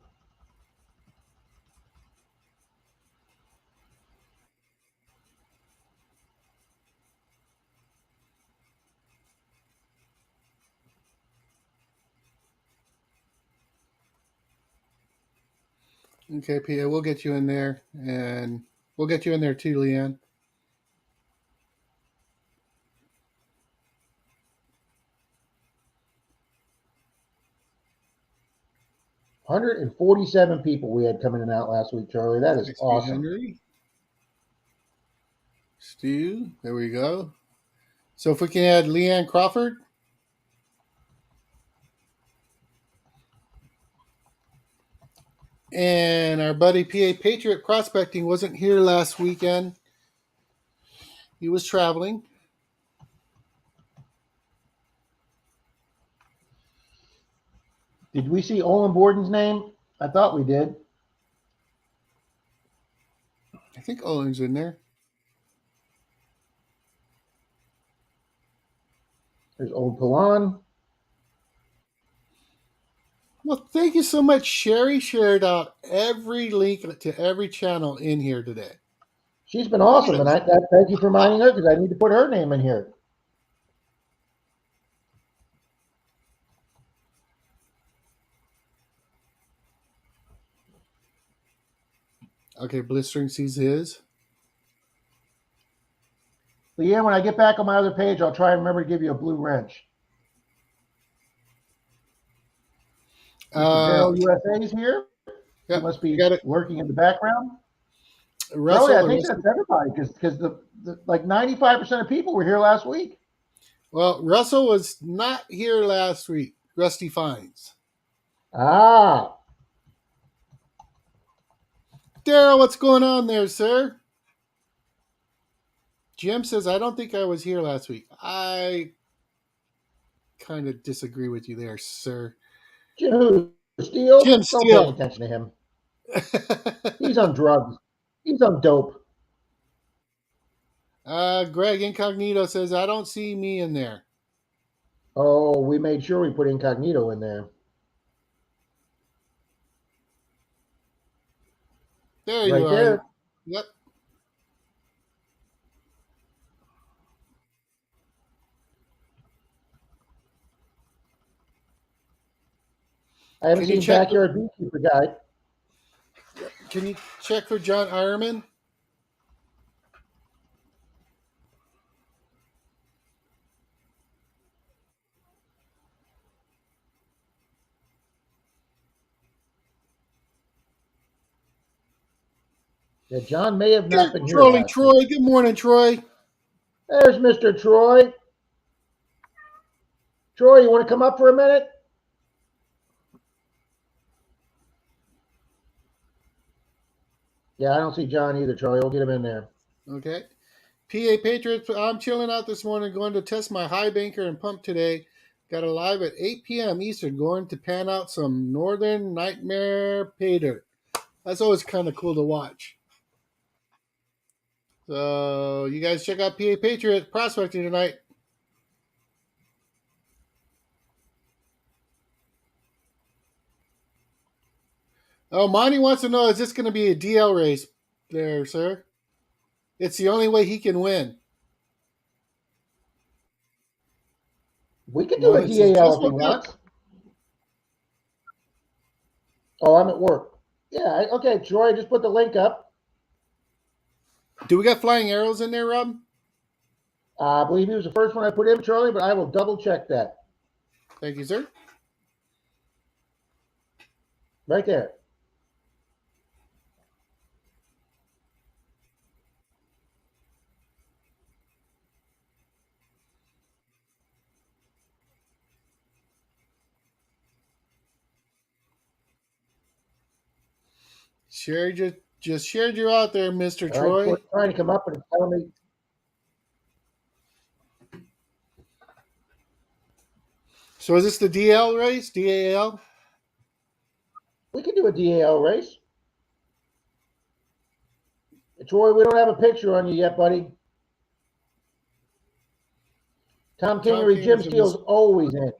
Okay, Pia, we'll get you in there, and we'll get you in there too, Leanne. $147 people we had coming in and out last week, Charlie. That is awesome. Henry. Stu, there we go. So if we can add Leanne Crawford. And our buddy PA Patriot Prospecting wasn't here last weekend. He was traveling. Did we see Olin Borden's name? I thought we did. I think Olin's in there. There's Old Pilon. Well, thank you so much. Sherry shared out every link to every channel in here today. She's been awesome, and I thank you for reminding her because I need to put her name in here. Okay, Blistering sees his. Leanne, when I get back on my other page, I'll try and remember to give you a blue wrench. Daryl USA is here. He must be lurking in the background. Really, I think that's everybody because the like 95% of people were here last week. Well, Russell was not here last week. Rusty Fines. Ah. Daryl, what's going on there, sir? Jim says, I don't think I was here last week. I kind of disagree with you there, sir. Jim Steele? Jim Steele. Steele. Don't pay attention to him. He's on drugs. He's on dope. Greg Incognito says, I don't see me in there. Oh, we made sure we put Incognito in there. There you are. There. Yep. I haven't Can you seen check? Backyard Beekeeper guy. Can you check for John Ironman? Yeah, John may have not been here Trolling last week. Troy. Good morning, Troy. There's Mr. Troy. Troy, you want to come up for a minute? Yeah, I don't see John either, Troy. We'll get him in there. Okay. PA Patriots, I'm chilling out this morning, going to test my high banker and pump today. Got a live at 8 p.m. Eastern, going to pan out some Northern Nightmare pay dirt. That's always kind of cool to watch. So you guys check out PA Patriots prospecting tonight. Oh, Monty wants to know, is this going to be a DL race there, sir? It's the only way he can win. We can do a DAL if he wants. Oh, I'm at work. Yeah, okay, Troy, just put the link up. Do we got flying arrows in there, Rob? I believe he was the first one I put in, Charlie, but I will double check that. Thank you, sir. Right there. Just shared you out there, Mr. Troy. Troy's trying to come up and tell me. So is this the DL race? DAL? We can do a DAL race. Troy, we don't have a picture on you yet, buddy. Tom Kingery, Jim Steele's always in.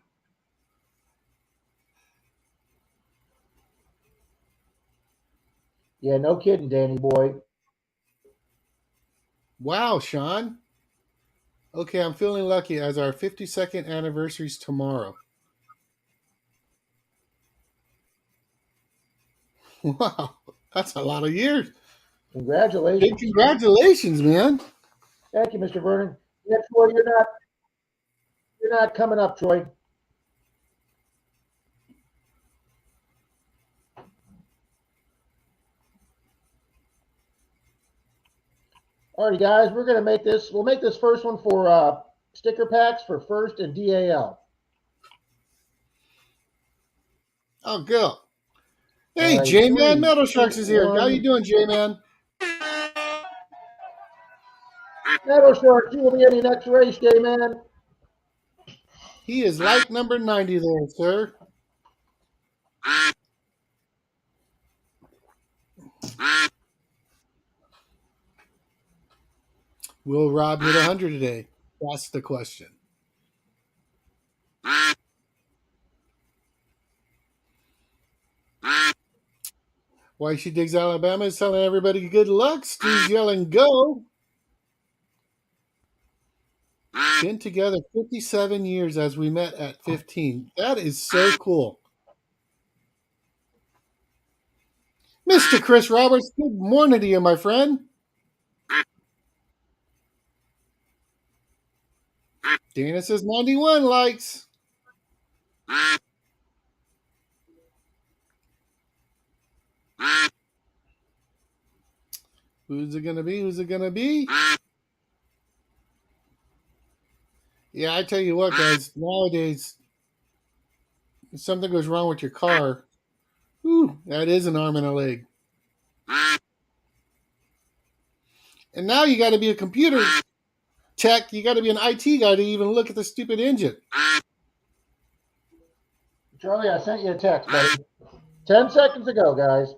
Yeah, no kidding, Danny boy. Wow, Sean. Okay, I'm feeling lucky as our 52nd anniversary's tomorrow. Wow, that's a lot of years. Congratulations. Big congratulations, man. Thank you, Mr. Vernon. Yeah, Troy, you're not coming up, Troy. Alrighty, guys, we're gonna make this. We'll make this first one for sticker packs for First and DAL. Oh, good. Hey, right, J-Man, Metal Sharks is here. How you doing, J-Man? Metal Sharks, you will be in the next race, J-Man. He is like number 90 there, sir. Will Rob hit 100 today? That's the question. Why She Digs Alabama is telling everybody good luck. Stu's yelling go. Been together 57 years as we met at 15. That is so cool. Mr. Chris Roberts, good morning to you, my friend. Dana says 91 likes. Who's it going to be? Who's it going to be? Yeah, I tell you what, guys, nowadays, if something goes wrong with your car, that is an arm and a leg. And now you got to be a computer tech. You got to be an IT guy to even look at the stupid engine. Charlie, I sent you a text, buddy. 10 seconds ago, guys.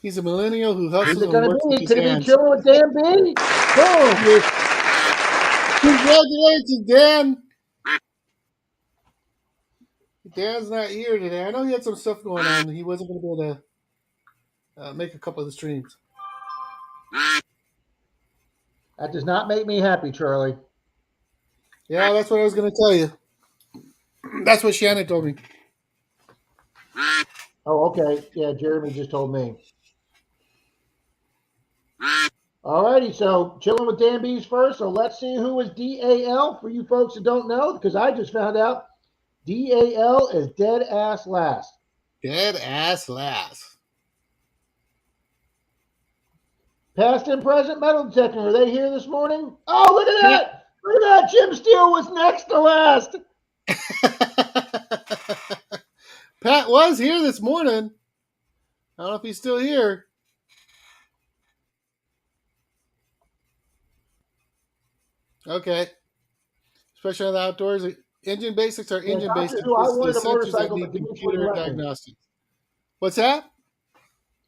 He's a millennial who hustles and works with his hands. Could it be chilling with Dan B? Boom! Congratulations, Dan! Dan's not here today. I know he had some stuff going on. He wasn't going to be able to make a couple of the streams. That does not make me happy, Charlie. Yeah, that's what I was going to tell you. That's what Shannon told me. Oh, okay. Yeah, Jeremy just told me. All righty, so chilling with Dan B's first. So let's see who is DAL for you folks that don't know, because I just found out DAL is dead ass last. Dead ass last. Past and present metal detector. Are they here this morning? Oh, look at that! Look at that! Jim Steele was next to last. Pat was here this morning. I don't know if he's still here. Okay. Especially on the outdoors. Engine basics are engine basics. I wanted a Sensors motorcycle, that but need Denise computer wouldn't let me. diagnostics. What's that?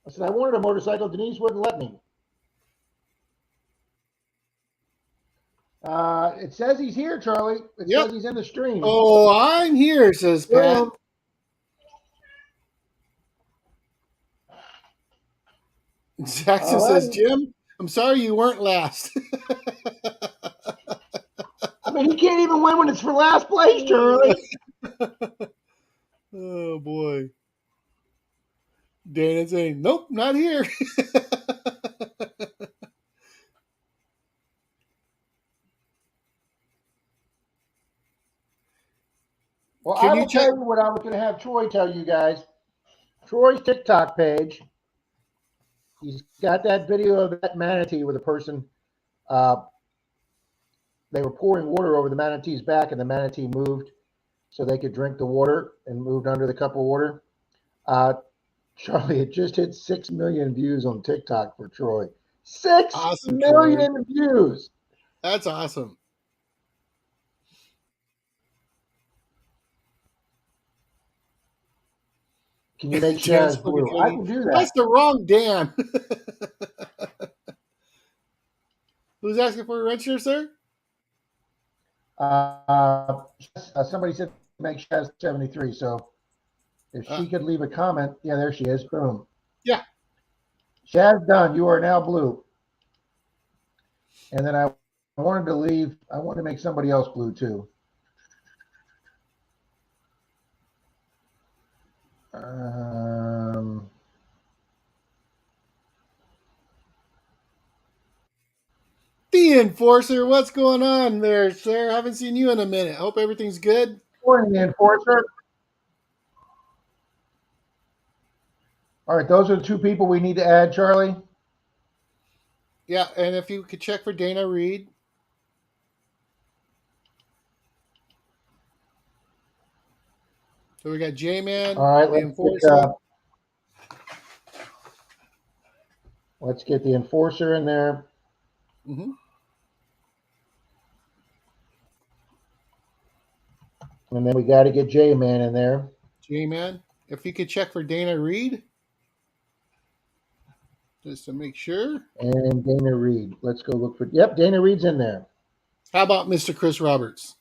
I said I wanted a motorcycle. Denise wouldn't let me. It says he's here, Charlie. It says he's in the stream. Oh, I'm here, says Pat. Jackson says, Jim, I'm sorry you weren't last. I mean, he can't even win when it's for last place, Charlie. Oh, boy. Dana saying, nope, not here. Well, I will tell you what I was going to have Troy tell you guys. Troy's TikTok page. He's got that video of that manatee with a person. They were pouring water over the manatee's back, and the manatee moved so they could drink the water and moved under the cup of water. Charlie, it just hit 6 million views on TikTok for Troy. 6 million views. That's awesome. Can you make Shaz blue? I can do that. That's the wrong Dan. Who's asking for a wrench here, sir? Somebody said make Shaz 73. So if she could leave a comment, yeah, there she is. Boom. Yeah. Shaz done. You are now blue. And then I wanted to leave. I wanted to make somebody else blue too. The Enforcer, what's going on there, sir? Haven't seen you in a minute. Hope everything's good. Morning, the Enforcer. All right, those are the 2 people we need to add, Charlie. Yeah, and if you could check for Dana Reed. So we got J-Man. All right, let's get the Enforcer in there. Mm-hmm. And then we got to get J-Man in there. J-Man. If you could check for Dana Reed. Just to make sure. And Dana Reed. Let's go look for... Yep, Dana Reed's in there. How about Mr. Chris Roberts?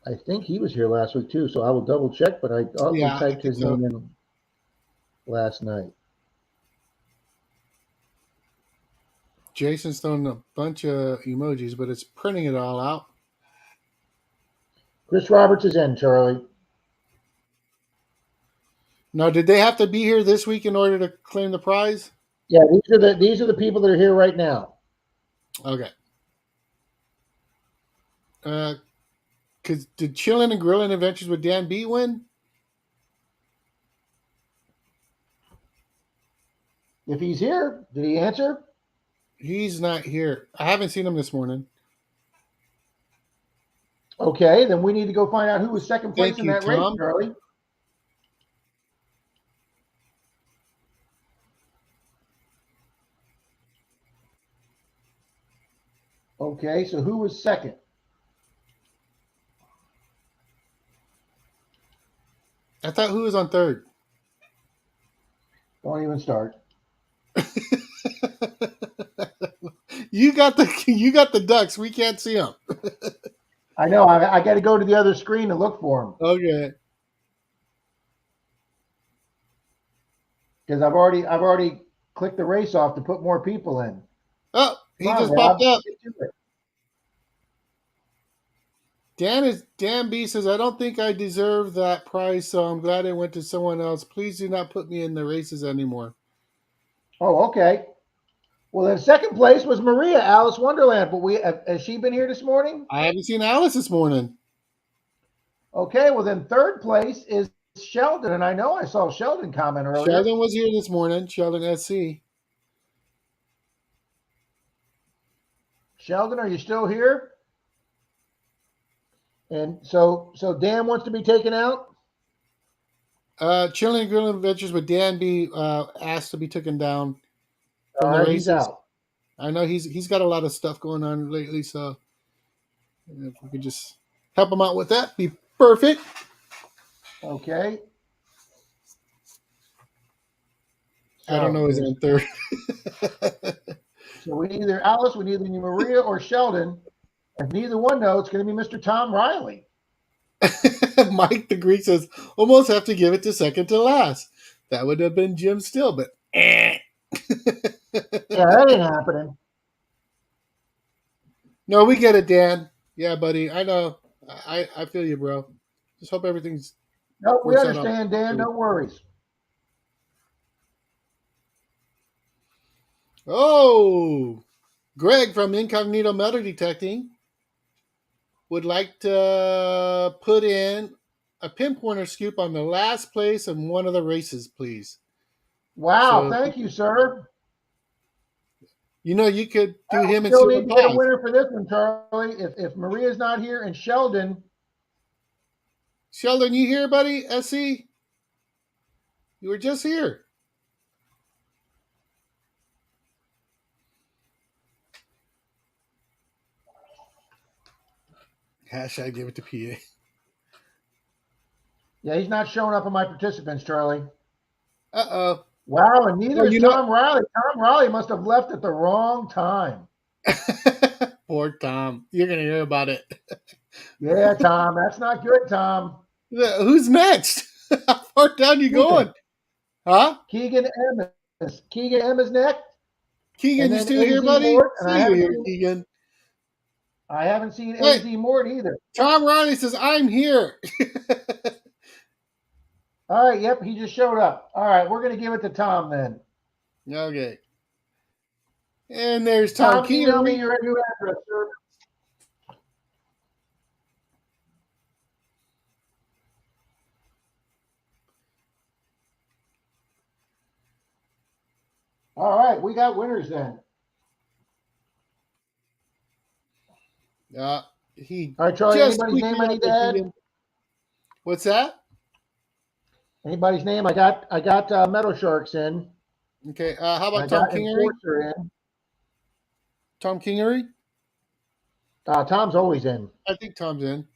I think he was here last week too, so I will double check, but I thought we typed his name in last night. Jason's throwing a bunch of emojis, but it's printing it all out. Chris Roberts is in, Charlie. Now, did they have to be here this week in order to claim the prize? Yeah, these are the people that are here right now. Okay. Because did Chillin' and Grillin' Adventures with Dan B win? If he's here, did he answer? He's not here. I haven't seen him this morning. Okay, then we need to go find out who was second place in that race, Charlie. Okay, so who was second? I thought who was on third? Don't even start. You got the ducks. We can't see them. I know. I got to go to the other screen to look for them. Okay. Because I've already clicked the race off to put more people in. Oh, he just popped up. Dan B says, I don't think I deserve that prize, so I'm glad it went to someone else. Please do not put me in the races anymore. Oh, okay. Well, then second place was Maria, Alice Wonderland. But has she been here this morning? I haven't seen Alice this morning. Okay, well then third place is Sheldon, and I know I saw Sheldon comment earlier. Sheldon was here this morning. Sheldon SC. Sheldon, are you still here? And so Dan wants to be taken out. Chilling and Grilling Adventures with Dan B asked to be taken down from All the right, races. he's out. I know he's got a lot of stuff going on lately, so if we could just help him out with that, be perfect. Okay. I don't know who's in third. So we need either Maria or Sheldon. If neither one knows, it's going to be Mr. Tom Riley. Mike the Greek says, almost have to give it to second to last. That would have been Jim Still, but Yeah, that ain't happening. No, we get it, Dan. Yeah, buddy. I know. I feel you, bro. Just hope everything's. No, we understand, Dan. No worries. Oh, Greg from Incognito Metal Detecting would like to put in a pinpointer scoop on the last place in one of the races, please. Wow, thank you, sir. You know, you could do him and still need to get a winner for this one, Charlie. If Maria's not here and Sheldon, you here, buddy? SC, you were just here. Hashtag give it to PA. Yeah, he's not showing up on my participants, Charlie. Uh-oh. Wow, and neither is Tom Riley. Tom Riley must have left at the wrong time. Poor Tom. You're going to hear about it. Yeah, Tom. That's not good, Tom. Who's next? How far down you going? Huh? Keegan M. Keegan M is next. Keegan, you still here, buddy? Keegan. I haven't seen AZ Mort either. Tom Riley says, I'm here. All right, yep, he just showed up. All right, we're going to give it to Tom then. Okay. And there's Tom Kingery. Email me your new address, sir. All right, we got winners then. All right, Charlie, anybody's name I need to add? What's that? Anybody's name? I got Meadow Sharks in. Okay, how about Tom Kingery? Tom Kingery? Tom's always in. I think Tom's in.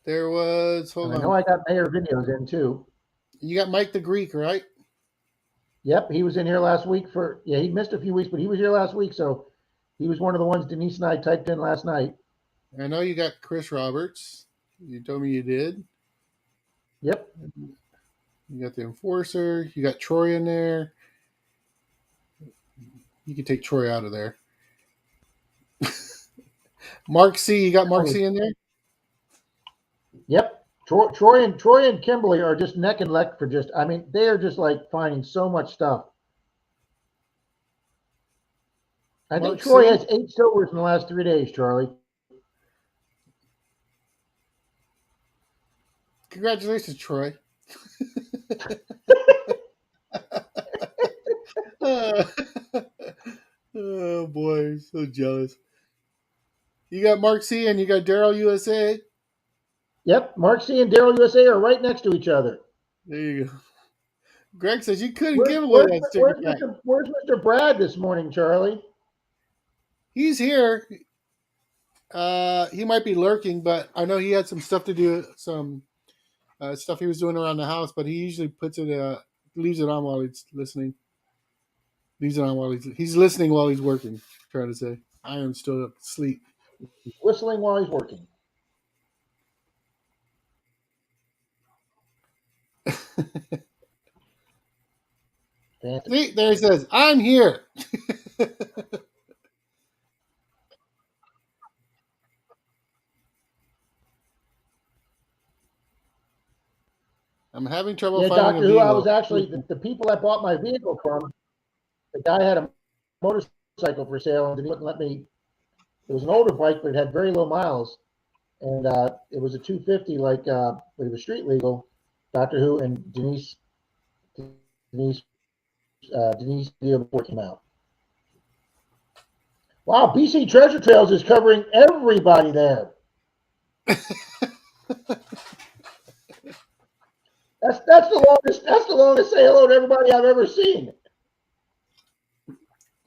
There was, hold on. I know I got Mayor Videos in too. You got Mike the Greek, right? Yep, he was in here last week he missed a few weeks, but he was here last week, so he was one of the ones Denise and I typed in last night. I know you got Chris Roberts. You told me you did. Yep. You got the Enforcer. You got Troy in there. You can take Troy out of there. Mark C. You got Mark C in there? Yep. Troy and Kimberly are just neck and neck for they are just like finding so much stuff. I think Troy has 8 silvers in the last 3 days, Charlie. Congratulations, Troy. Oh boy, so jealous. You got Mark C and you got Daryl USA. Yep, Mark C and Daryl USA are right next to each other. There you go. Greg says you couldn't give away that sticker pack. Where's Mr. Brad this morning, Charlie? He's here. He might be lurking, but I know he had some stuff to do, some stuff he was doing around the house, but he usually puts it, leaves it on while he's listening. Leaves it on while he's listening while he's working, trying to say. I am still asleep. He's whistling while he's working. See, there he says, I'm here. I'm having trouble Yeah, finding Doctor a Who, I Vivo. was actually, the people I bought my vehicle from, the guy had a motorcycle for sale and didn't let me. It was an older bike, but it had very low miles. And it was a 250, but it was street legal. Doctor Who and Denise deal before it came out. Wow, BC Treasure Trails is covering everybody there. That's the longest say hello to everybody I've ever seen.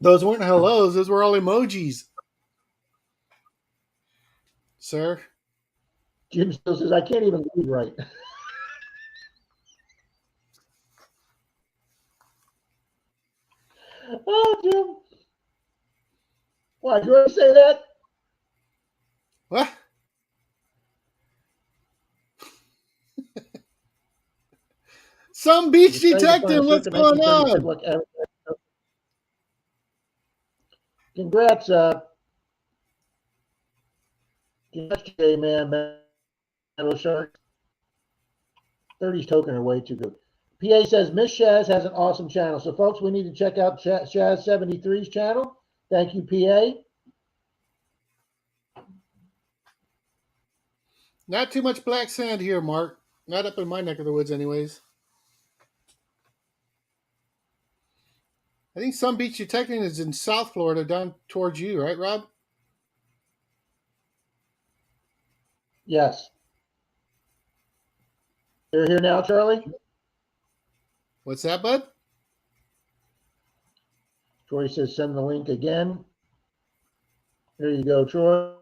Those weren't hellos, those were all emojis. Sir? Jim still says I can't even read right. Oh, Jim. Why, did you already say that? What? Some beach detective, what's going on? Congrats, Jay, man. Metal Shark. 30's token are way too good. PA says Miss Shaz has an awesome channel. So, folks, we need to check out Shaz73's channel. Thank you, PA. Not too much black sand here, Mark. Not up in my neck of the woods, anyways. I think some beach detecting is in South Florida, down towards you, right, Rob? Yes. You're here now, Charlie? What's that, bud? Troy says send the link again. There you go, Troy.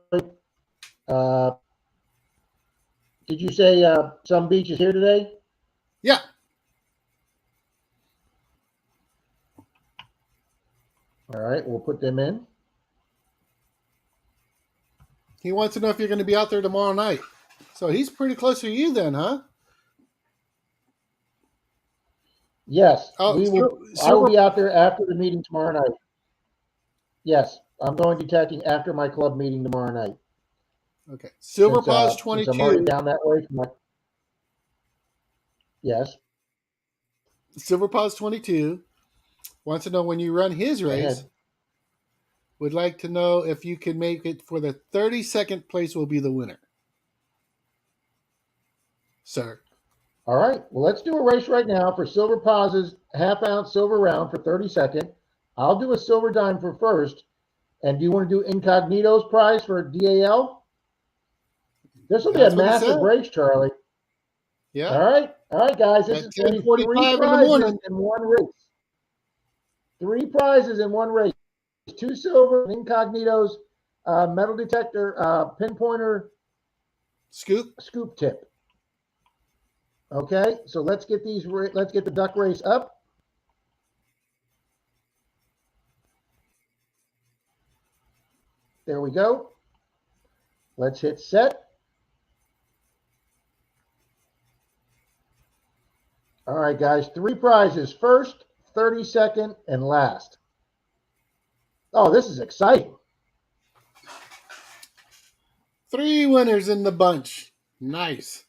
Did you say some beach is here today? Yeah. All right, we'll put them in. He wants to know if you're going to be out there tomorrow night. So he's pretty close to you then, huh? Yes, Oh, I will be out there after the meeting tomorrow night. Yes, I'm going detecting after my club meeting tomorrow night. Okay. Silver Paws 22. I'm already down that way. Yes. Silver Paws 22 wants to know when you run his race. Would like to know if you can make it for the 32nd place will be the winner. Sir. All right. Well, let's do a race right now for Silver Paz's half-ounce silver round for 32nd. I'll do a silver dime for first. And do you want to do Incognito's prize for DAL? This will be a massive race, Charlie. Yeah. All right. All right, guys. This is going to be 3 prizes in one race. 3 prizes in one race. 2 silver, and Incognito's metal detector pinpointer scoop tip. Okay, so let's get the duck race up. There we go. Let's hit set. All right, guys, 3 prizes: first, 32nd, and last. Oh, this is exciting. 3 winners in the bunch. Nice.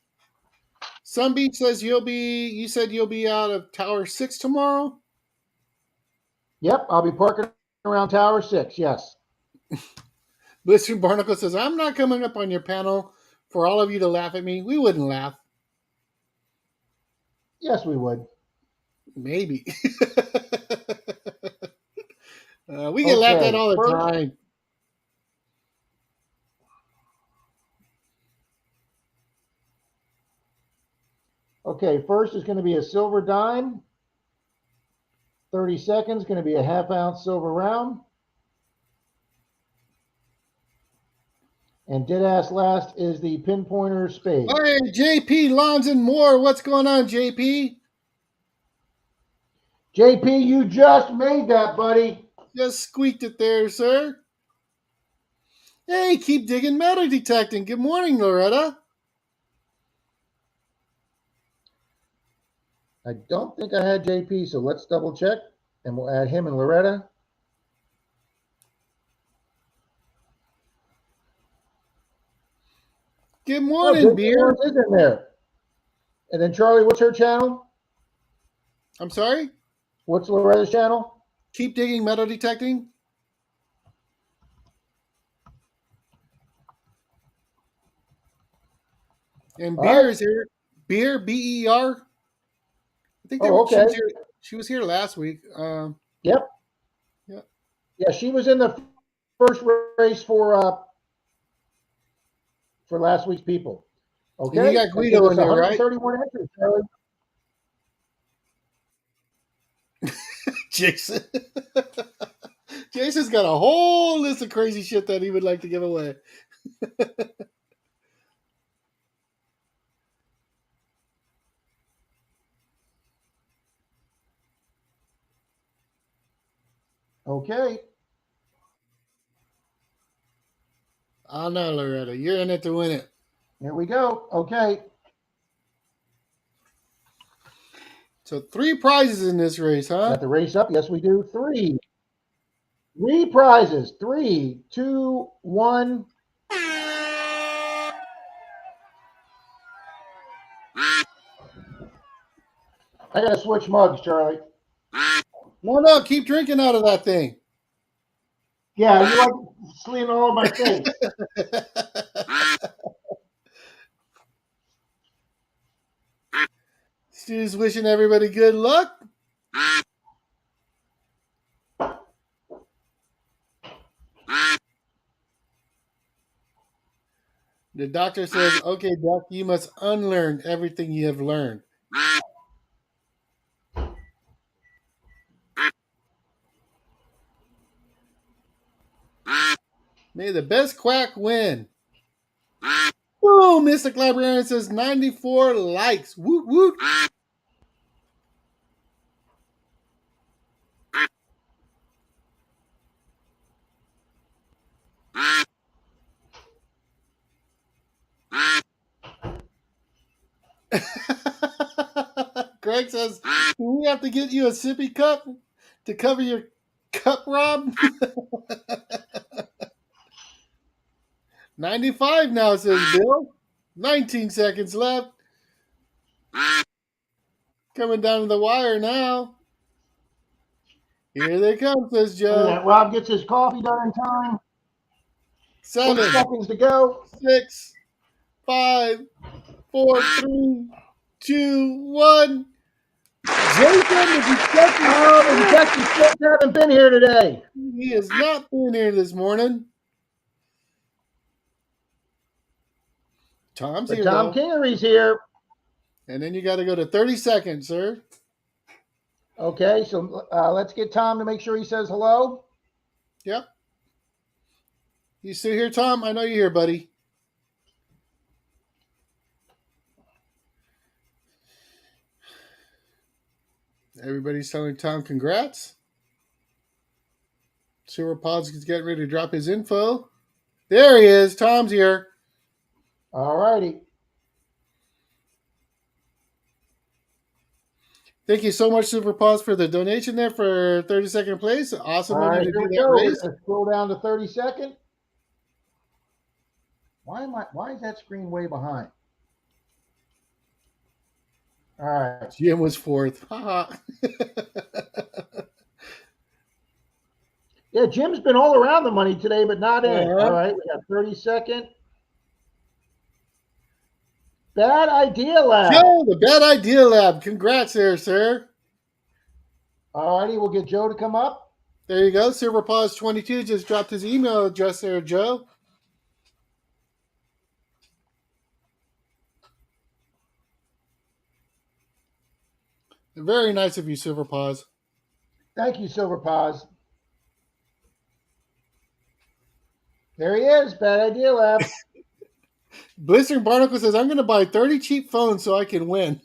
Sunbeat says you said you'll be out of Tower 6 tomorrow? Yep, I'll be parking around Tower 6, yes. Blister Barnacle says, I'm not coming up on your panel for all of you to laugh at me. We wouldn't laugh. Yes, we would. Maybe. We get laughed at all the time. Okay, first is going to be a silver dime. 30 seconds, going to be a half-ounce silver round. And dead-ass last is the pinpointer spade. Hey, JP Lawns and More. What's going on, JP? JP, you just made that, buddy. Just squeaked it there, sir. Hey, keep digging metal detecting. Good morning, Loretta. I don't think I had JP, so let's double check, and we'll add him and Loretta. Good morning, Beer. Is in there. And then Charlie, what's her channel? I'm sorry? What's Loretta's channel? Keep digging, metal detecting. And Beer is here. Beer, BER. I think okay. She was here last week. Yep. Yeah. Yeah, she was in the first race for last week's people. Okay. And you got Guido in there, right? 131 entries, Charlie. Jason. Jason's got a whole list of crazy shit that he would like to give away. Okay. Oh no, Loretta. You're in it to win it. Here we go. Okay. So 3 prizes in this race, huh? Got the race up. Yes, we do. 3 prizes. 3, 2, 1. I gotta switch mugs, Charlie. No, keep drinking out of that thing. Yeah, you like sleeping all over my face. Stu's wishing everybody good luck. The doctor says, okay, Doc, you must unlearn everything you have learned. May the best quack win. Boom! Mystic Librarian says 94 likes. Woot woot. Greg says, do we have to get you a sippy cup to cover your cup, Rob? 95 now, says Bill. 19 seconds left. Coming down to the wire now. Here they come, says Joe. Rob gets his coffee done in time. 7 6 seconds to go. 6, 5, 4, 3, 2, 1. Jason, the detectives haven't been here today. He has not been here this morning. Tom's here, Tom Kingery's here. And then you got to go to 30 seconds, sir. Okay, so let's get Tom to make sure he says hello. Yep. You still here, Tom? I know you're here, buddy. Everybody's telling Tom congrats. Silver Pod's getting ready to drop his info. There he is. Tom's here. All righty. Thank you so much, Super Paws, for the donation there for 30-second place. Awesome of you to do that race. Let's scroll down to 30-second. Why is that screen way behind? All right. Jim was 4th. Haha. Yeah, Jim's been all around the money today, but not in. All right, we got 30-second. Bad Idea Lab. Joe, the Bad Idea Lab. Congrats there, sir. All righty, we'll get Joe to come up. There you go. SilverPaws22 just dropped his email address there, Joe. Very nice of you, Silver Paws. Thank you, Silver Paws. There he is, Bad Idea Lab. Blistering Barnacle says, I'm going to buy 30 cheap phones so I can win.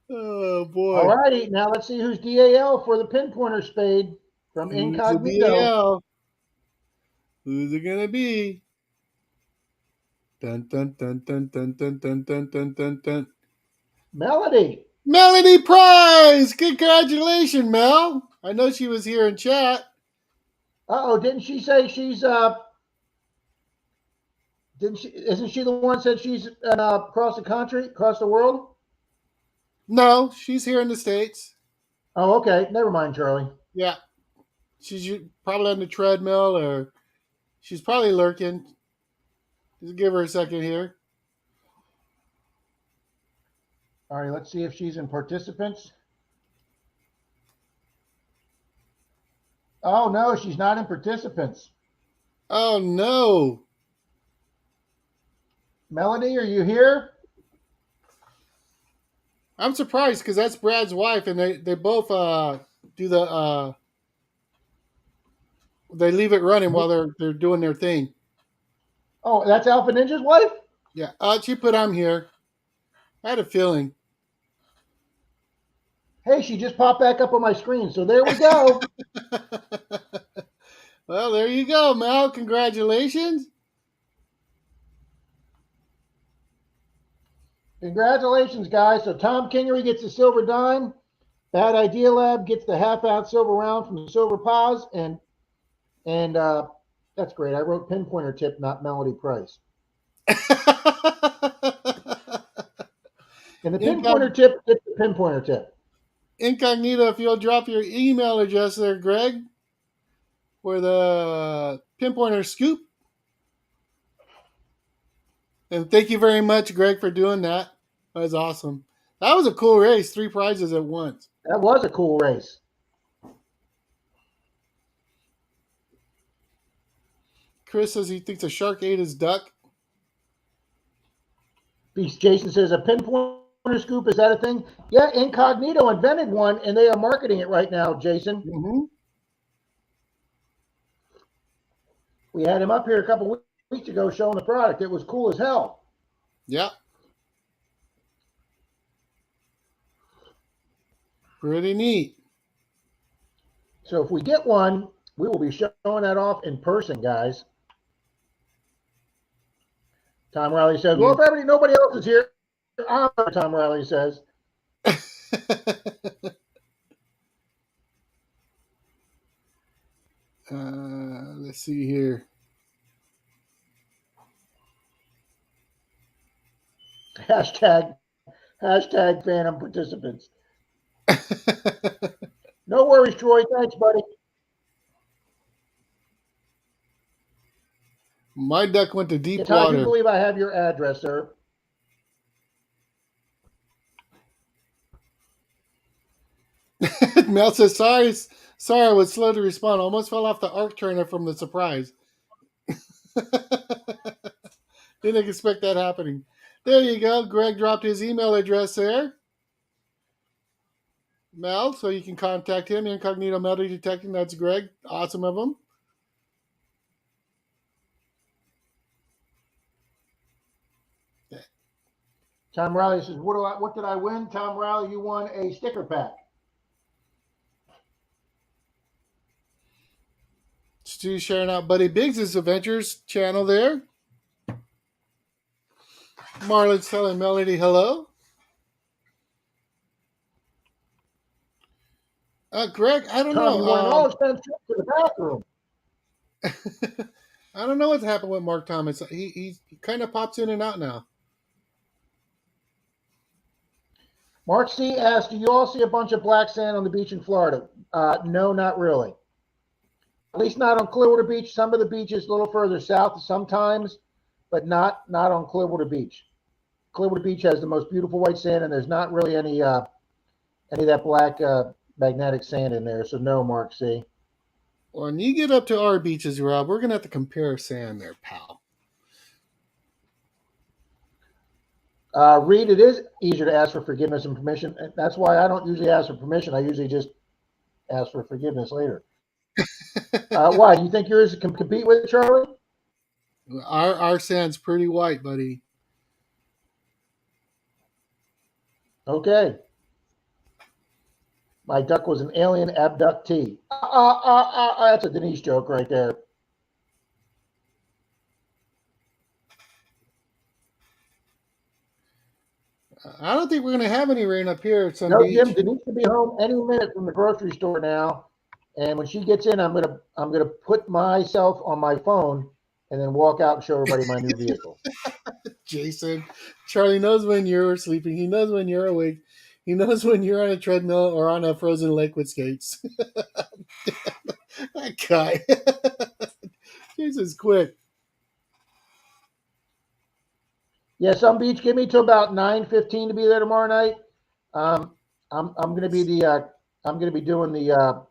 Oh, boy. All righty, now let's see who's DAL for the pinpointer spade from Incognito. Who's it going to be? Dun, dun, dun, dun, dun, dun, dun, dun, dun, dun, dun. Melody. Melody Prize! Congratulations, Mel. I know she was here in chat. Uh-oh, didn't she say she's Isn't she the one said she's across the country, across the world? No, she's here in the States. Oh, okay. Never mind, Charlie. Yeah, she's probably on the treadmill or she's probably lurking. Just give her a second here. All right, let's see if she's in participants. Oh, no, she's not in participants. Oh, no. Melody, are you here? I'm surprised because that's Brad's wife, and they both do the they leave it running while they're doing their thing. Oh, that's Alpha Ninja's wife? Yeah. She put I'm here. I had a feeling. Hey, she just popped back up on my screen, so there we go. Well, there you go, Mel. Congratulations. Congratulations, guys. So Tom Kingery gets the silver dime. Bad Idea Lab gets the half-ounce silver round from the Silver Paws, and that's great. I wrote pinpointer tip, not Melody Price. And the pinpointer tip gets the pinpointer tip. Incognito, if you'll drop your email address there, Greg, for the pinpointer scoop. And thank you very much, Greg, for doing that. That was awesome. That was a cool race. 3 prizes at once. That was a cool race. Chris says he thinks a shark ate his duck. Beast Jason says a pinpointer scoop, is that a thing? Yeah, Incognito invented one, and they are marketing it right now, Jason. Mm-hmm. We had him up here a couple weeks ago showing the product. It was cool as hell. Yeah. Pretty neat. So if we get one, we will be showing that off in person, guys. Tom Riley says, well, if nobody else is here, Tom Riley says. Let's see here. Hashtag Phantom participants. No worries, Troy. Thanks, buddy. My duck went to deep Tom, water. I believe I have your address, sir. Mel says, sorry, I was slow to respond. Almost fell off the arc turner from the surprise. Didn't expect that happening. There you go. Greg dropped his email address there. Mel, so you can contact him. Incognito Metal Detecting. That's Greg. Awesome of him. Okay. Tom Riley says, what did I win? Tom Riley, you won a sticker pack. Stu sharing out Buddy Biggs' Adventures channel there. Marlon's telling Melody hello. Greg, I don't know. You went all sent to the bathroom. I don't know what's happened with Mark Thomas. He kind of pops in and out now. Mark C. asked, do you all see a bunch of black sand on the beach in Florida? No, not really. At least not on Clearwater Beach. Some of the beaches a little further south sometimes, but not on Clearwater Beach. Clearwater Beach has the most beautiful white sand, and there's not really any of that black magnetic sand in there. So no, Mark C. When you get up to our beaches, Rob, we're going to have to compare sand there, pal. Reed, it is easier to ask for forgiveness and permission. That's why I don't usually ask for permission. I usually just ask for forgiveness later. Why? Do you think yours can compete with it, Charlie? Our sand's pretty white, buddy. Okay. My duck was an alien abductee. That's a Denise joke right there. I don't think we're going to have any rain up here at some No, beach. Jim, Denise will be home any minute from the grocery store now. And when she gets in, I'm gonna put myself on my phone and then walk out and show everybody my new vehicle. Jason, Charlie knows when you're sleeping. He knows when you're awake. He knows when you're on a treadmill or on a frozen lake with skates. That guy. Jesus, quick. Yeah, some beach give me till about 9:15 to be there tomorrow night. I'm going to be doing the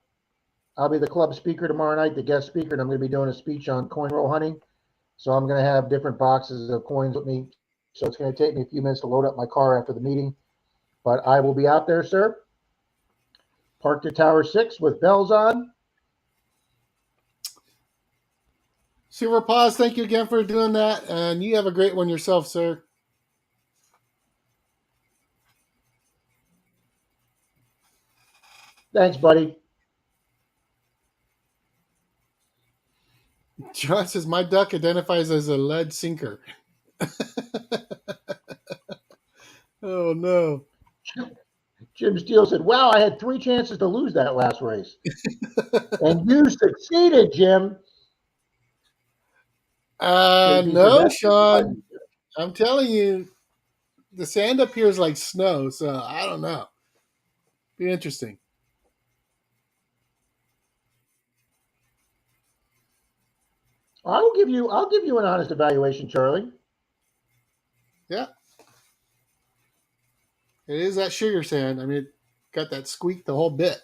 I'll be the club speaker tomorrow night, the guest speaker, and I'm going to be doing a speech on coin roll hunting. So I'm going to have different boxes of coins with me. So it's going to take me a few minutes to load up my car after the meeting, but I will be out there, sir. Parked at Tower 6 with bells on. Super Paws, thank you again for doing that. And you have a great one yourself, sir. Thanks, buddy. John says, my duck identifies as a lead sinker. Oh, no. Jim Steele said, wow, I had 3 chances to lose that last race. And you succeeded, Jim. No, Sean. I'm telling you, the sand up here is like snow, so I don't know. Be interesting. I'll give you an honest evaluation, Charlie. Yeah. It is that sugar sand. I mean, it got that squeak the whole bit.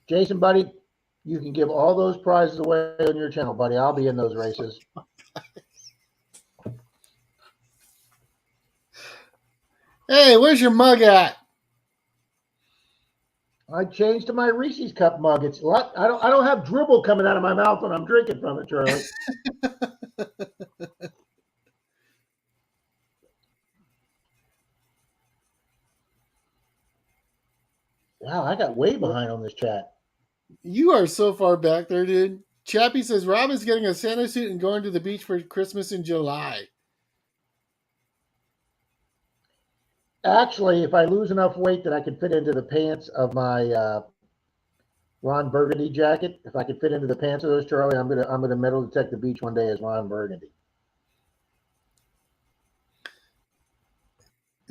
Jason, buddy, you can give all those prizes away on your channel, buddy. I'll be in those races. Hey, where's your mug at? I changed to my Reese's cup mug. It's a lot. I don't have dribble coming out of my mouth when I'm drinking from it, Charlie. Wow, I got way behind on this chat. You are so far back there, dude. Chappie says Rob is getting a Santa suit and going to the beach for Christmas in July. Actually, if I lose enough weight that I can fit into the pants of my Ron Burgundy jacket, if I can fit into the pants of those, Charlie, I'm gonna metal detect the beach one day as Ron Burgundy.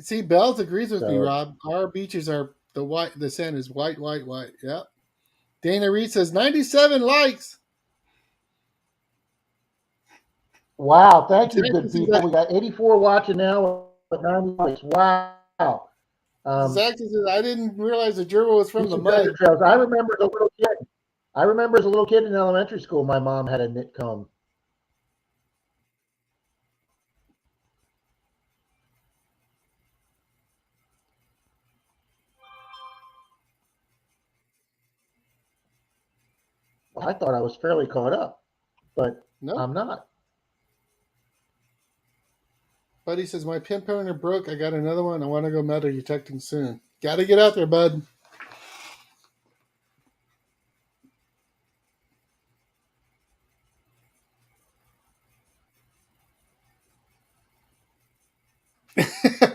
See, Bells agrees with me, Rob. Our beaches are the sand is white. Yep. Dana Reed says 97 likes. Wow, thank you, good people. We got 84 watching now, but 90 likes. Wow. Zach says, I didn't realize the gerbil was from the mud. Trails. I remember as a little kid. I remember as a little kid in elementary school, my mom had a knit comb. Well, I thought I was fairly caught up, but no, I'm not. Buddy says, my pinpointer broke. I got another one. I want to go metal detecting soon. Got to get out there, bud.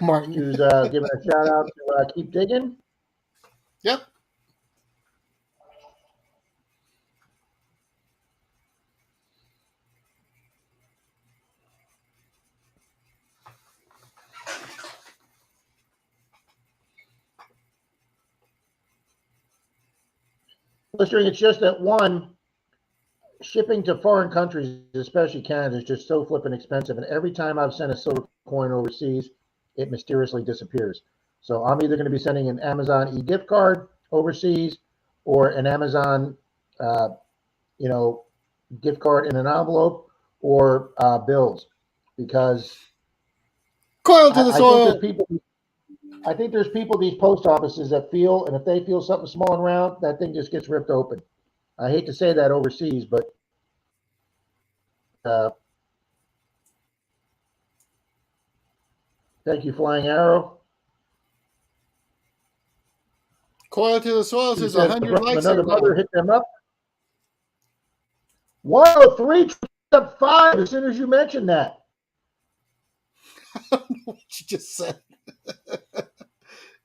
Martin. Who's giving a shout out to Keep Digging. Yep. Listening, it's just that shipping to foreign countries, especially Canada, is just so flipping expensive. And every time I've sent a silver coin overseas, it mysteriously disappears. So I'm either going to be sending an Amazon e-gift card overseas or an Amazon, gift card in an envelope or bills, because coil to the soil. I think there's people at these post offices that feel, and if they feel something small and round, that thing just gets ripped open. I hate to say that overseas, but thank you, Flying Arrow. Coil to the soil says 100 likes. Another mother hit them up. 103 up 5 as soon as you mentioned that. I don't know what you just said.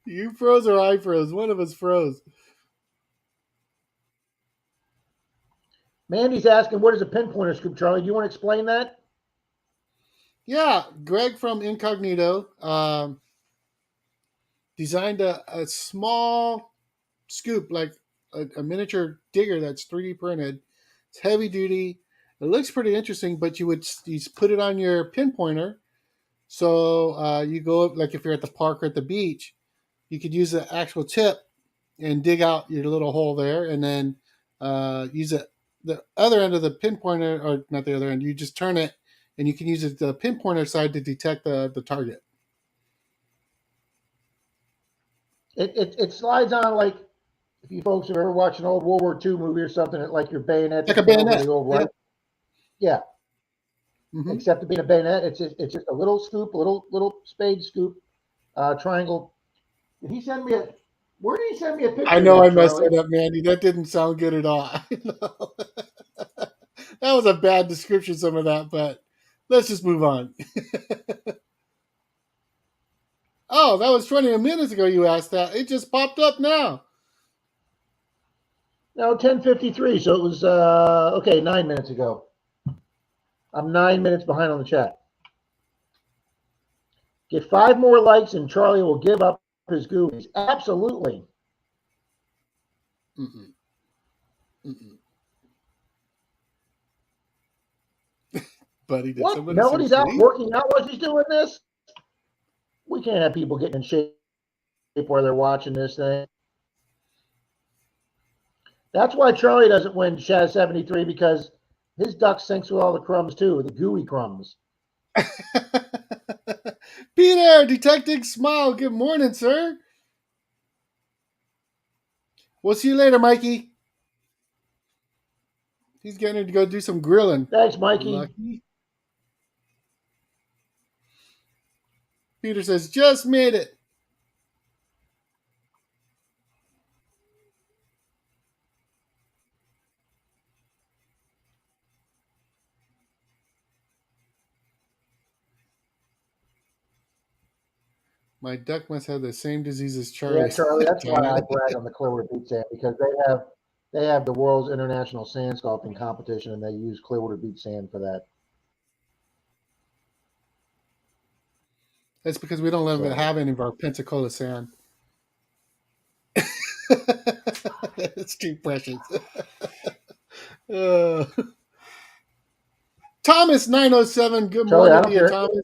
You froze or I froze. One of us froze. Mandy's asking, what is a pinpointer scoop, Charlie? Do you want to explain that? Yeah, Greg from Incognito designed a small scoop, like a miniature digger that's 3D printed. It's heavy duty. It looks pretty interesting, but you put it on your pinpointer. So you go, like if you're at the park or at the beach, you could use the actual tip and dig out your little hole there, and then use it the other end of the pinpointer, or not the other end. You just turn it, and you can use it the pinpointer side to detect the target. It slides on like, if you folks have ever watched an old World War II movie or something, like your bayonet, Like a bayonet. the old rifle. Yeah. Mm-hmm. Except to being a bayonet, it's just a little scoop, a little spade scoop, triangle. Did he send me a? Where did he send me a picture? I know I messed Charlie? it up, Mandy. That didn't sound good at all. That was a bad description, some of that, but let's just move on. Oh, that was 20 minutes ago you asked that. It just popped up now. No, 10:53. So it was okay, 9 minutes ago. I'm 9 minutes behind on the chat. Get 5 more likes and Charlie will give up his goobies. Absolutely. Mm-mm. Mm-mm. Buddy, did What? somebody Melody's say out please? working out while she's doing this? We can't have people getting in shape while they're watching this thing. That's why Charlie doesn't win Shaz 73, because his duck sinks with all the crumbs too, the gooey crumbs. Peter, Detective Smile. Good morning, sir. We'll see you later, Mikey. He's getting to go do some grilling. Thanks, Mikey. Lucky. Peter says, just made it. My duck must have the same disease as Charlie. Yeah, Charlie, that's why I brag on the Clearwater Beach Sand, because they have the world's international sand sculpting competition, and they use Clearwater Beach Sand for that. That's because we don't let them have any of our Pensacola sand. It's too precious. Thomas 907. Good Charlie, morning to you, Thomas.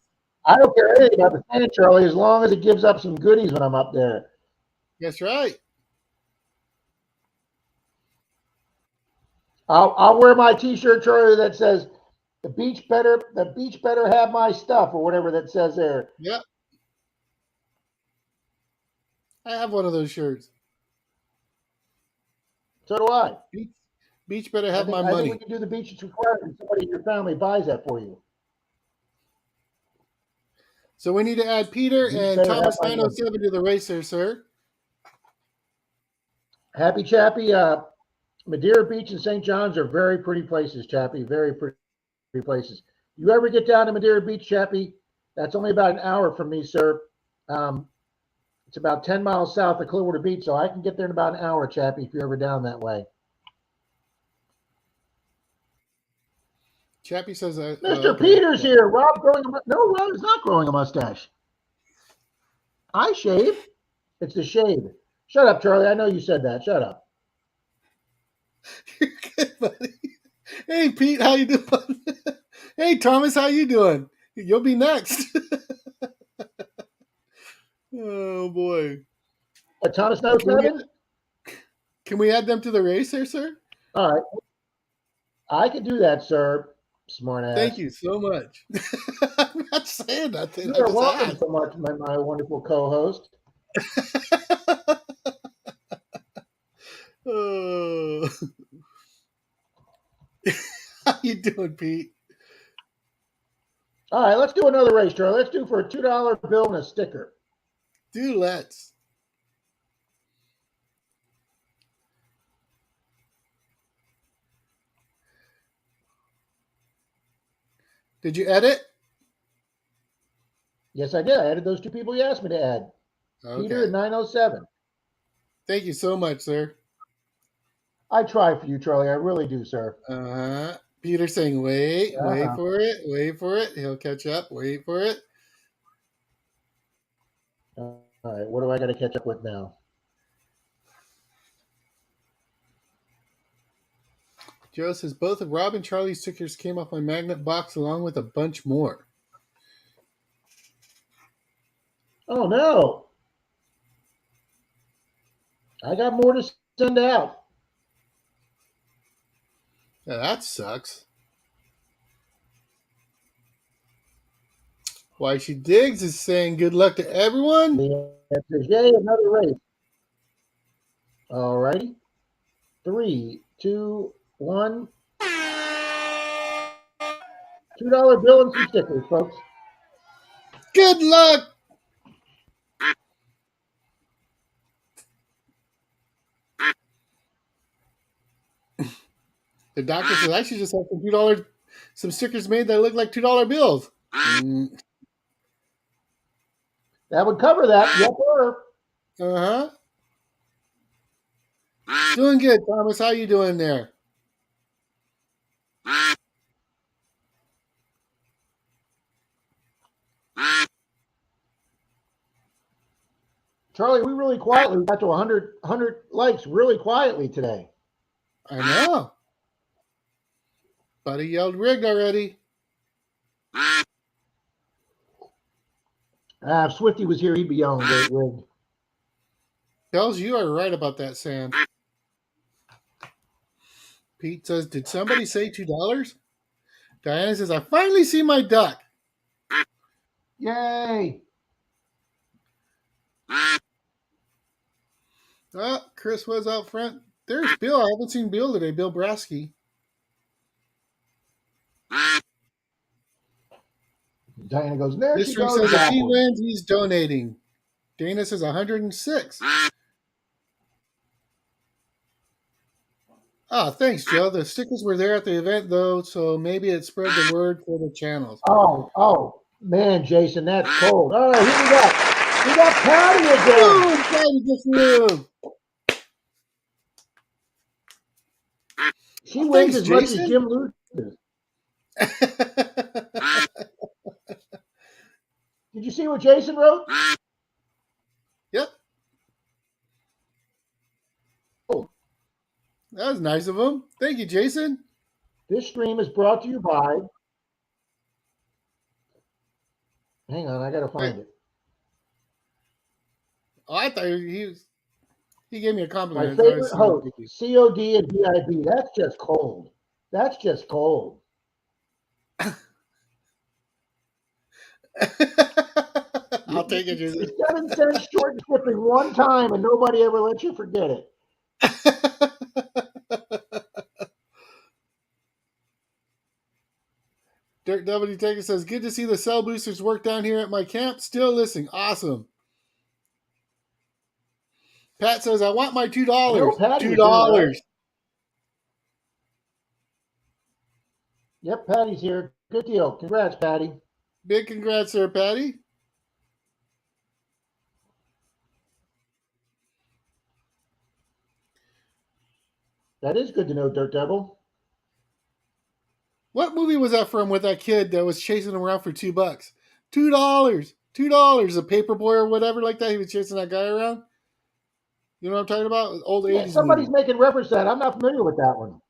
I don't care anything about the sand, Charlie, as long as it gives up some goodies when I'm up there. That's right. I'll wear my T-shirt, Charlie, that says the beach better have my stuff, or whatever that says there. Yep. I have one of those shirts. So do I. Beach better have my money. I think we can do the beach. It's required that somebody in your family buys that for you. So we need to add Peter and Thomas 907 to the racer, sir. Happy Chappie. Madeira Beach and St. John's are very pretty places, Chappie. Very pretty places. You ever get down to Madeira Beach, Chappie? That's only about an hour from me, sir. It's about 10 miles south of Clearwater Beach, so I can get there in about an hour, Chappie, if you're ever down that way. Chappie says, Mr. Peters here. Rob growing no, Rob is not growing a mustache. I shave. It's the shade. Shut up, Charlie. I know you said that. Shut up. You're good, buddy. Hey, Pete, how you doing? Hey, Thomas, how you doing? You'll be next. Oh, boy. Thomas 907? Can we add them to the race there, sir? All right. I can do that, sir. Smart ass. Thank you so much. I'm not saying nothing. You're welcome so much, my wonderful co-host. Oh. How you doing, Pete? All right, let's do another race, Charlie. Let's do for a $2 bill and a sticker. Let's. Did you edit? Yes, I did. I added those 2 people you asked me to add. Okay. Peter at 907. Thank you so much, sir. I try for you, Charlie. I really do, sir. Peter saying, wait Uh-huh. for it, wait for it. He'll catch up, wait for it. All right, what do I got to catch up with now? Joe says, both of Rob and Charlie's stickers came off my magnet box along with a bunch more. Oh, no. I got more to send out. Yeah, that sucks. Why She Digs is saying good luck to everyone. The answer is yay, another race. All righty. 3, 2, 1. $2 bill and some stickers, folks. Good luck. The doctor says I should just have some stickers made that look like $2 bills. That would cover that. Yes, sir. Doing good, Thomas. How you doing there? Charlie, we really quietly got to 100 likes really quietly today. I know. Buddy yelled rigged already. If Swifty was here, he'd be yelling rigged. Bells, you are right about that, Sam. Pete says, did somebody say $2? Diana says, I finally see my duck. Yay. Oh, Chris was out front. There's Bill. I haven't seen Bill today. Bill Brasky. Diana goes, there This she ring goes. says if he wins, he's donating. Dana says 106. Oh, thanks, Joe. The stickers were there at the event, though, so maybe it spread the word for the channels. Oh, man, Jason, that's cold. All right, here we go. We got Patty again. Patty just moved. She wins as much as Jim loses. Did you see what Jason wrote? Yep. Oh, that was nice of him. Thank you, Jason. This stream is brought to you by. Hang on, I gotta find it. Oh, I thought he gave me a compliment. My favorite host, COD and DIB. That's just cold. That's just cold. I'll take it, Jason. 7 cents short shipping one time, and nobody ever lets you forget it. Dirk W. Taker says, good to see the cell boosters work down here at my camp. Still listening. Awesome. Pat says, I want my $2. $2. Yep, Patty's here. Good deal. Congrats, Patty. Big congrats there, Patty. That is good to know, Dirt Devil. What movie was that from with that kid that was chasing him around for $2? $2. $2. A paper boy or whatever like that. He was chasing that guy around. You know what I'm talking about? Old 80s somebody's movie. making reference to that. I'm not familiar with that one.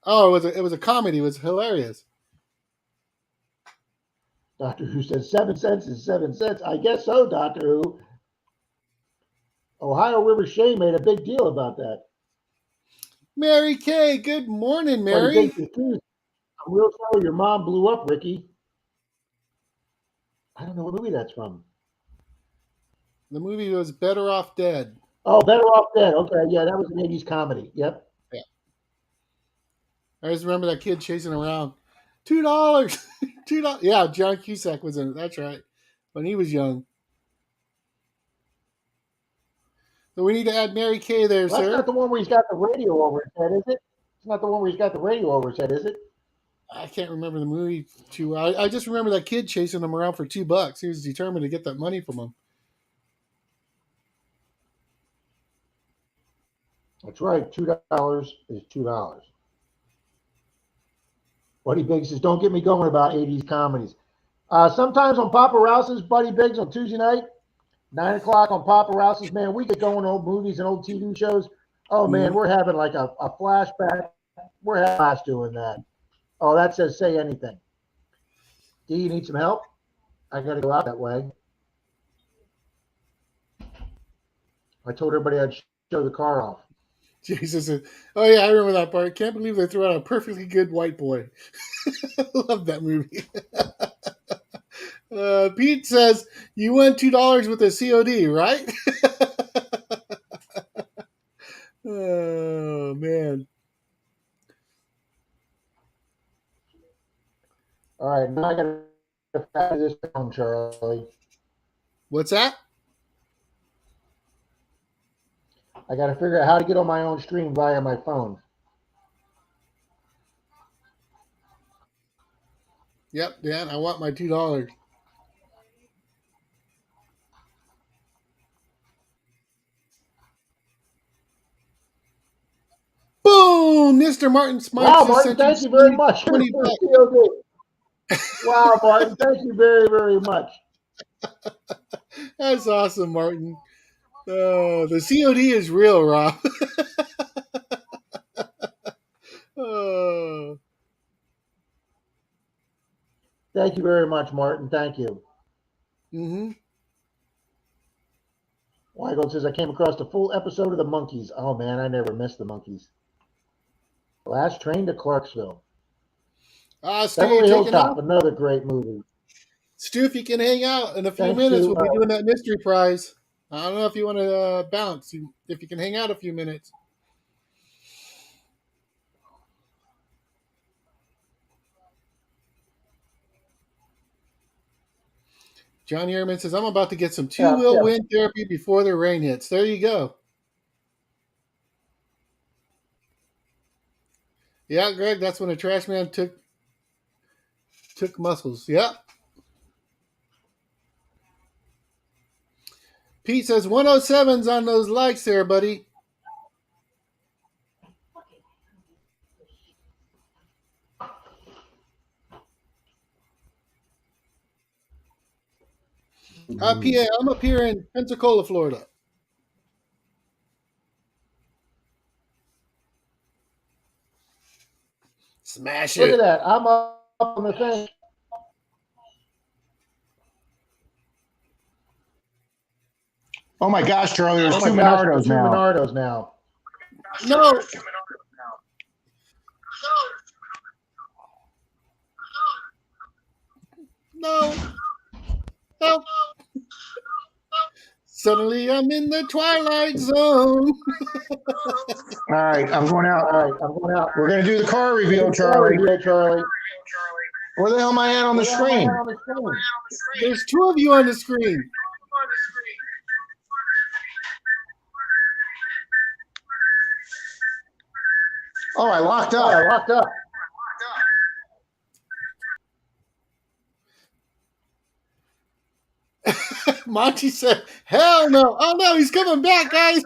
Oh, it was a comedy. It was hilarious. Doctor Who says 7 cents is 7 cents. I guess so, Doctor Who. Ohio River Shea made a big deal about that. Mary Kay, good morning, Mary. I'm real sorry your mom blew up, Ricky. I don't know what movie that's from. The movie was Better Off Dead. Oh, Better Off Dead. Okay, yeah, that was an 80s comedy. Yep. Yeah. I just remember that kid chasing around. $2. $2. Yeah, John Cusack was in it. That's right. When he was young. So we need to add Mary Kay there, sir. That's not the one where he's got the radio over his head, is it? It's not the one where he's got the radio over his head, is it? I can't remember the movie too well. I just remember that kid chasing him around for $2. He was determined to get that money from him. That's right. $2 is $2. Buddy Biggs says, don't get me going about 80s comedies. Sometimes on Papa Rouse's, Buddy Biggs, on Tuesday night, 9 o'clock on Papa Rouse's, man, we get going old movies and old TV shows. Oh, man, we're having like a flashback. We're having flash doing that. Oh, that says say anything. Do you need some help? I got to go out that way. I told everybody I'd show the car off. Jason said, oh, yeah, I remember that part. Can't believe they threw out a perfectly good white boy. Love that movie. Pete says, you won $2 with a COD, right? Oh, man. All right, now I got to fast this down, Charlie. What's that? I got to figure out how to get on my own stream via my phone. Yep, Dan, I want my $2. Boom! Mr. Martin Smarts. Wow, Martin, thank you very much. $20. Wow, Martin, thank you very, very much. That's awesome, Martin. The COD is real, Rob. Thank you very much, Martin. Thank you. Weigel says, I came across the full episode of The Monkees. Oh, man, I never missed The Monkees. Last Train to Clarksville. Beverly Hilltop, another great movie. Stu, if you can hang out in a few minutes, we'll be doing that mystery prize. I don't know if you want to bounce. If you can hang out a few minutes. Johnny Ehrman says, I'm about to get some two-wheel wind therapy before the rain hits. There you go. Yeah, Greg, that's when the trash man took muscles. Yeah. Pete says 107's on those likes there, buddy. PA, I'm up here in Pensacola, Florida. Smash it. Look at that. I'm up on the thing. Oh my gosh, Charlie, there's two Menardos now. Two Menardos now. No. No. Suddenly I'm in the twilight zone. All right, I'm going out. We're going to do the car reveal, Charlie. Where the hell am I at on the screen? There's two of you on the screen. Oh, I locked up. Monty said, hell no. Oh no, he's coming back, guys.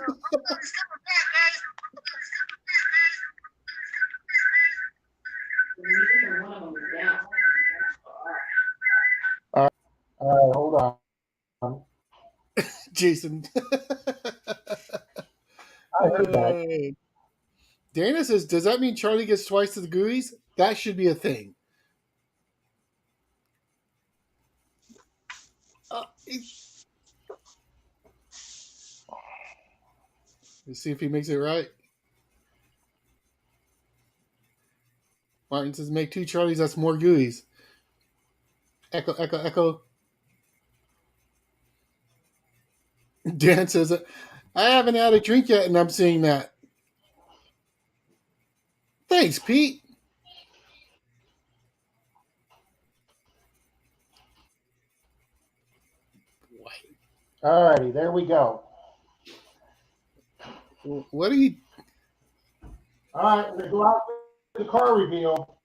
All right, hold on. Jason. I heard that. Dana says, does that mean Charlie gets twice to the GUIs? That should be a thing. Let's see if he makes it right. Martin says, make two Charlies, that's more GUIs. Echo. Dan says, I haven't had a drink yet and I'm seeing that. Thanks, Pete. All righty, there we go. What are you? All right, we're going to go out to the car reveal.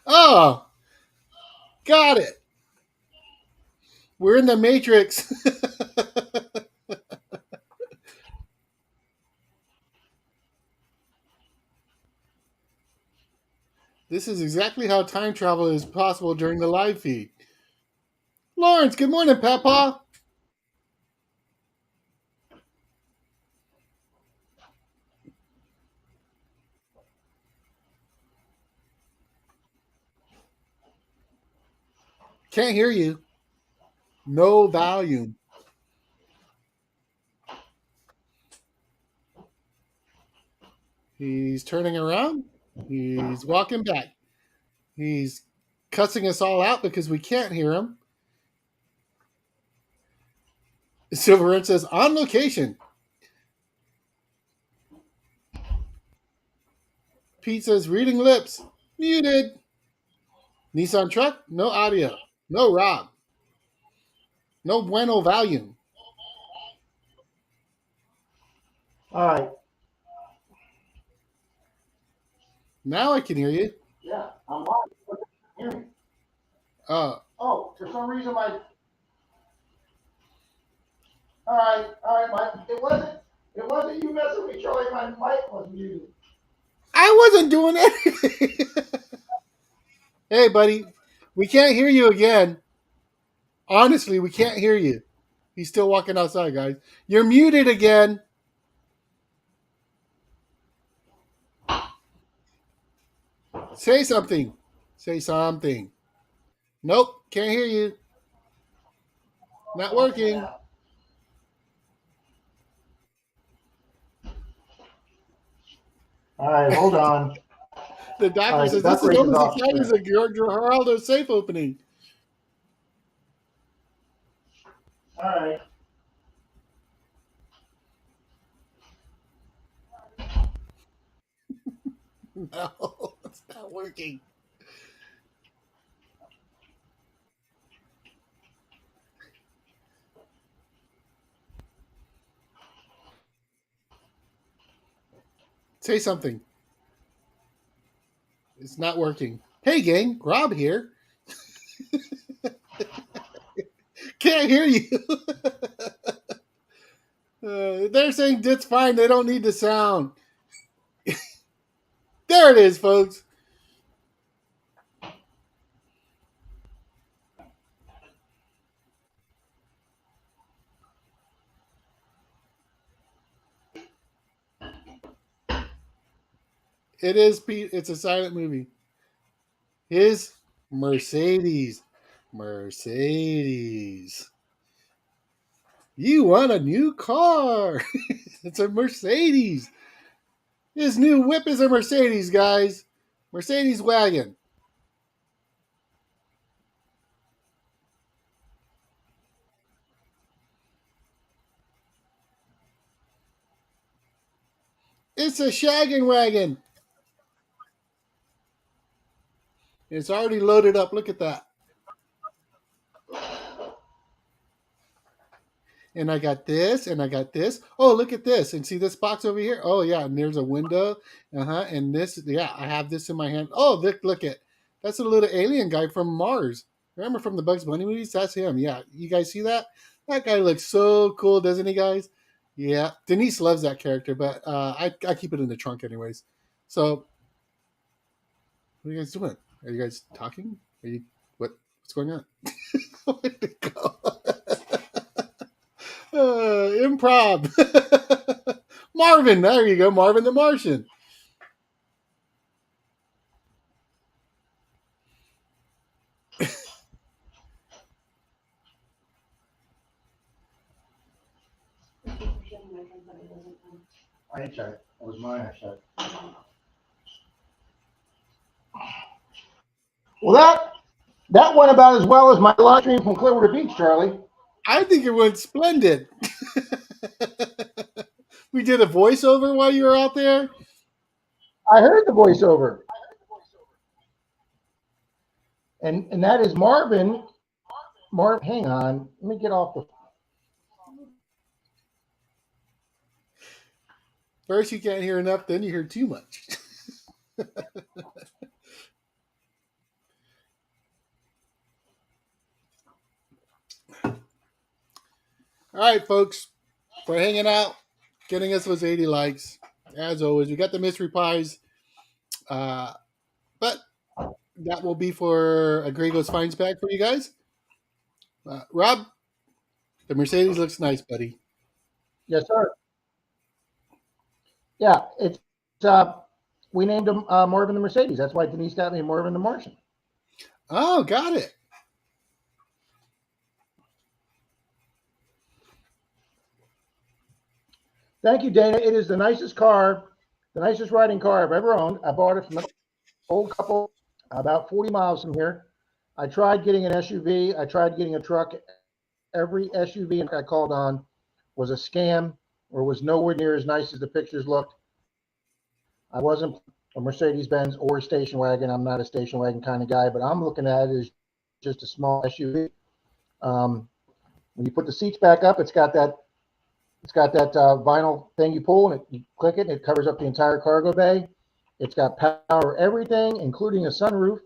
Oh, got it. We're in the Matrix. This is exactly how time travel is possible during the live feed. Lawrence, good morning, Papa. Can't hear you. No volume. He's turning around. He's walking back. He's cussing us all out because we can't hear him. Silverette says, on location. Pete says, reading lips. Muted. Nissan truck, no audio. No Rob. No bueno volume. All right. Now I can hear you. Yeah, I'm live. Hear me. Oh, For some reason my. All right. It wasn't you messing with me, Charlie. My mic was muted. I wasn't doing anything. Hey, buddy, we can't hear you again. Honestly, we can't hear you. He's still walking outside, guys. You're muted again. Say something. Say something. Nope, can't hear you. Not working. All right, hold on. The doctor All right, says the this is duck race is almost off. as exciting as a Geraldo safe opening. All right. No, it's not working. Say something. It's not working. Hey, gang, Rob here. Can't hear you. They're saying it's fine. They don't need the sound. There it is, folks. It is. It's a silent movie. His Mercedes. Mercedes. You want a new car. It's a Mercedes. His new whip is a Mercedes, guys. Mercedes wagon. It's a shaggin' wagon. It's already loaded up. Look at that. And I got this, and I got this. Oh, look at this. And see this box over here? Oh, yeah. And there's a window. And this, yeah, I have this in my hand. Oh, look at. That's a little alien guy from Mars. Remember from the Bugs Bunny movies? That's him. Yeah. You guys see that? That guy looks so cool, doesn't he, guys? Yeah. Denise loves that character, but I keep it in the trunk anyways. So, what are you guys doing? Are you guys talking? Are you, what's going on? Where'd it go? Improv. Marvin, there you go. Marvin the Martian. I checked. That was mine. I checked. Well, that went about as well as my live stream from Clearwater Beach, Charlie. I think it went splendid. We did a voiceover while you were out there. I heard the voiceover. And that is Marvin. Hang on. Let me get off the. First, you can't hear enough, then you hear too much. All right, folks, for hanging out, getting us those 80 likes. As always, we got the mystery pies. But that will be for a Gregos Finds bag for you guys. Rob, the Mercedes looks nice, buddy. Yes, sir. Yeah, it's we named him Marvin the Mercedes. That's why Denise got me Marvin the Martian. Oh, got it. Thank you, Dana. It is the nicest car, the nicest riding car I've ever owned. I bought it from an old couple about 40 miles from here. I tried getting an SUV. I tried getting a truck. Every SUV I called on was a scam or was nowhere near as nice as the pictures looked. I wasn't a Mercedes-Benz or a station wagon. I'm not a station wagon kind of guy, but I'm looking at it as just a small SUV. When you put the seats back up, it's got that vinyl thing you pull, and you click it, and it covers up the entire cargo bay. It's got power, everything, including a sunroof.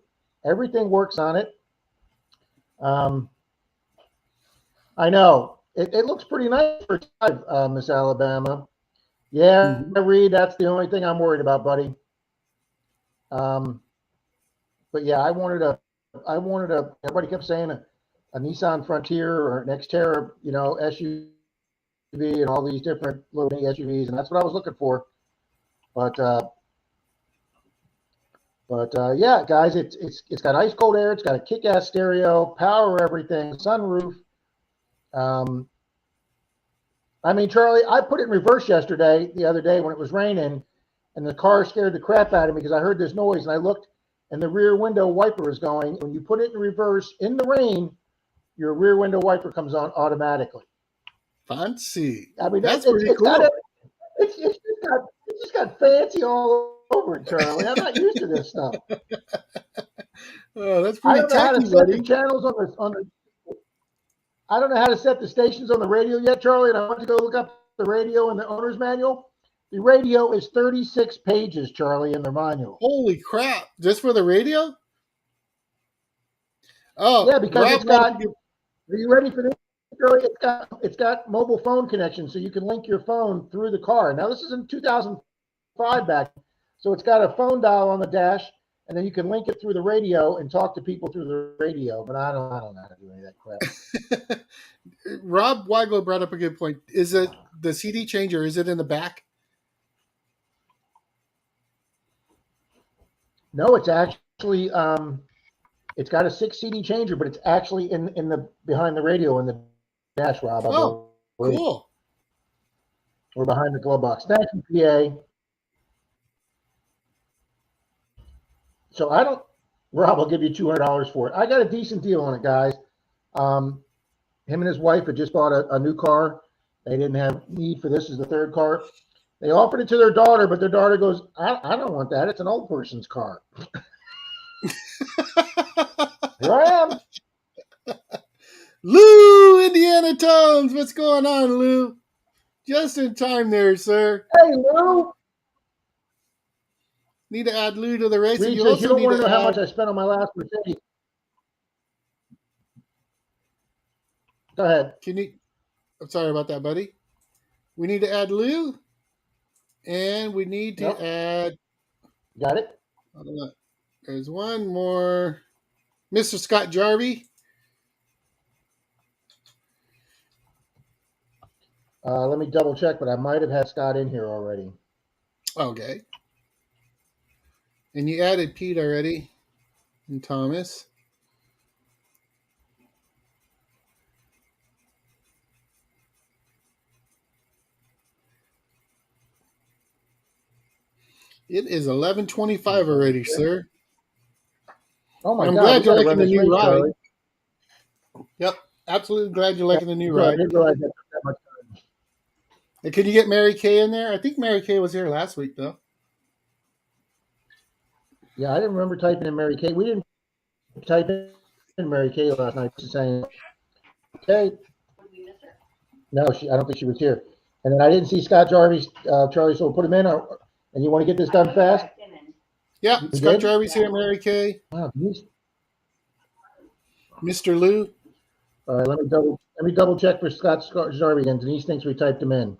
Everything works on it. I know it looks pretty nice for drive, Miss Alabama. Yeah, Reed, that's the only thing I'm worried about, buddy. But yeah, I wanted a. Everybody kept saying a Nissan Frontier or an Xterra, SUV and all these different little SUVs, and that's what I was looking for. But yeah, guys, it's got ice cold air. It's got a kick-ass stereo, power, everything, sunroof. I mean, Charlie, I put it in reverse the other day when it was raining, and the car scared the crap out of me because I heard this noise, and I looked, and the rear window wiper is going. When you put it in reverse in the rain, your rear window wiper comes on automatically. Fancy. I mean, that's pretty cool. It's just got fancy all over it, Charlie. I'm not used to this stuff. Oh, that's pretty techy, buddy. I don't know how to set the channels on the. I don't know how to set the stations on the radio yet, Charlie, and I want to go look up the radio in the owner's manual. The radio is 36 pages, Charlie, in the manual. Holy crap. Just for the radio? Oh, yeah, because it's got, are you ready for this, Charlie? It's got mobile phone connection, so you can link your phone through the car. Now, this is in 2005 back, so it's got a phone dial on the dash, and then you can link it through the radio and talk to people through the radio, but I don't know how to do any of that crap. Rob Weigler brought up a good point. Is it the CD changer? Is it in the back? No, it's actually it's got a 6 CD changer, but it's actually in the behind the radio in the dash, Rob. Oh, cool. We're behind the glove box. Thank you, PA. So Rob, I'll give you $200 for it. I got a decent deal on it, guys. Him and his wife had just bought a new car. They didn't have need for this as the third car. They offered it to their daughter, but their daughter goes, I don't want that. It's an old person's car. Here I am. Lou, Indiana Tones. What's going on, Lou? Just in time there, sir. Hey, Lou. Need to add Lou to the race. You don't want to know how much I spent on my last Mercedes. Go ahead. I'm sorry about that, buddy. We need to add Lou, and we need to add. Got it. There's one more, Mr. Scott Jarvie. Let me double check, but I might have had Scott in here already. Okay. And you added Pete already, and Thomas. It is 11:25 already, sir. Oh my God! I'm glad you're liking the new ride. Yep, absolutely glad you're liking the new ride. I didn't realize that much time. And can you get Mary Kay in there? I think Mary Kay was here last week, though. Yeah, I didn't remember typing in Mary Kay. We didn't type in Mary Kay last night. Just saying, okay. No, I don't think she was here. And then I didn't see Scott Jarvie, Charlie, so we'll put him in. And you want to get this done fast? Yeah, Scott Jarvie's here, Mary Kay. Wow, Mr. Lou. All right, let me double check for Scott Jarvie again. Denise thinks we typed him in.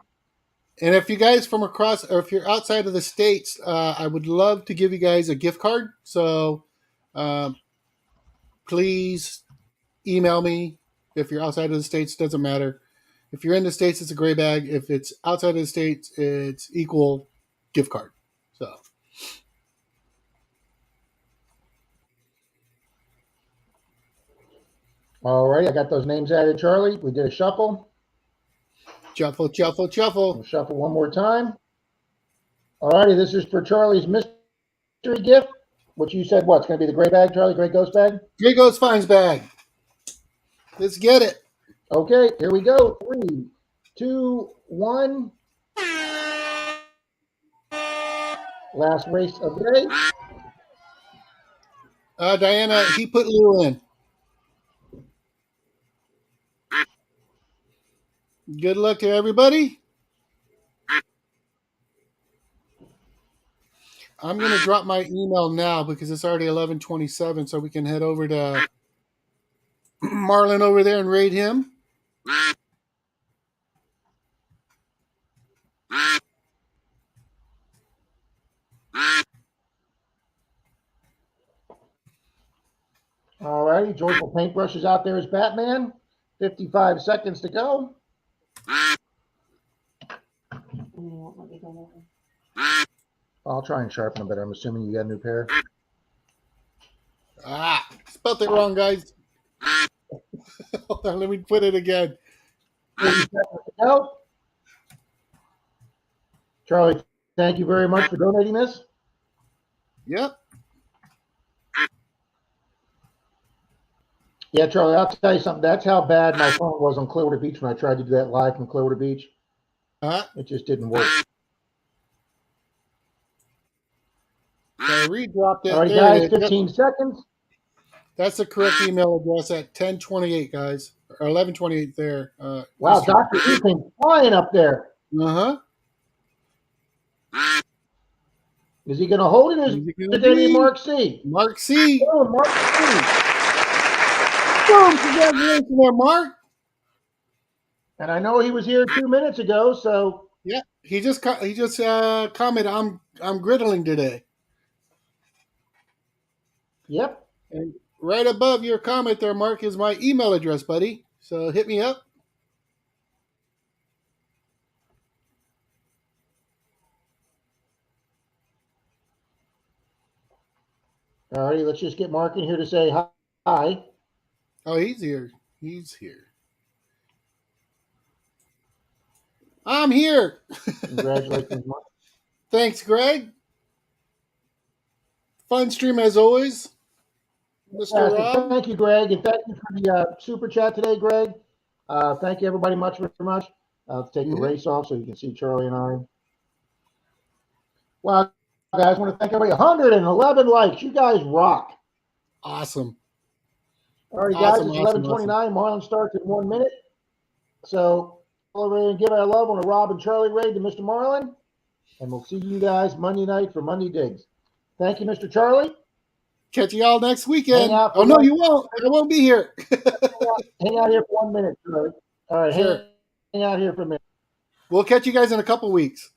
And if you guys from across, or if you're outside of the States, I would love to give you guys a gift card. So Please email me. If you're outside of the States, doesn't matter. If you're in the States, it's a gray bag. If it's outside of the States, it's equal gift card. So. All right, I got those names added, Charlie. We did a shuffle. Shuffle, shuffle, shuffle. We'll shuffle one more time. All righty, this is for Charlie's mystery gift, which you said what's going to be the gray bag, Charlie? Gray ghost bag? Gray Ghost Finds bag. Let's get it. Okay, here we go. 3, 2, 1. Last race of the day. Diana, he put Lou in. Good luck to everybody. I'm going to drop my email now because it's already 11:27, so we can head over to Marlon over there and raid him. All righty, Joyful Paintbrush is out there as Batman. 55 seconds to go. I'll try and sharpen them, but I'm assuming you got a new pair. Spelled it wrong, guys. Hold on, let me put it again. 30 seconds to go. Charlie, thank you very much for donating this. Yep. Yeah, Charlie, I'll tell you something. That's how bad my phone was on Clearwater Beach when I tried to do that live from Clearwater Beach. It just didn't work. So I redropped it. All right, guys, 15 seconds. That's the correct email address at 10:28, guys, or 11:28 there. Wow, Dr. E came flying up there. Uh-huh. Is he going to hold it, or is it going to be Mark C? Mark C. Oh, Mark C. Boom! Congratulations there, Mark. And I know he was here 2 minutes ago, so. Yeah, he just commented, I'm griddling today. Yep. And right above your comment there, Mark, is my email address, buddy. So hit me up. All righty, let's just get Mark in here to say hi. Oh, he's here. He's here. I'm here. Congratulations, Mark. Thanks, Greg. Fun stream as always, Mr. Rob. Thank you, Greg, and thank you for the super chat today, Greg. Thank you, everybody, much, very much. Let's take the race off so you can see Charlie and I. Wow, guys, I want to thank everybody. 111 likes. You guys rock. Awesome. All right, guys, it's 11:29. Marlon starts in 1 minute. So, over here and give our love on a Rob and Charlie raid to Mr. Marlon. And we'll see you guys Monday night for Monday Digs. Thank you, Mr. Charlie. Catch you all next weekend. Oh, no, you won't. I won't be here. Hang out here for 1 minute, Charlie. All right, sure. hang out here for a minute. We'll catch you guys in a couple weeks.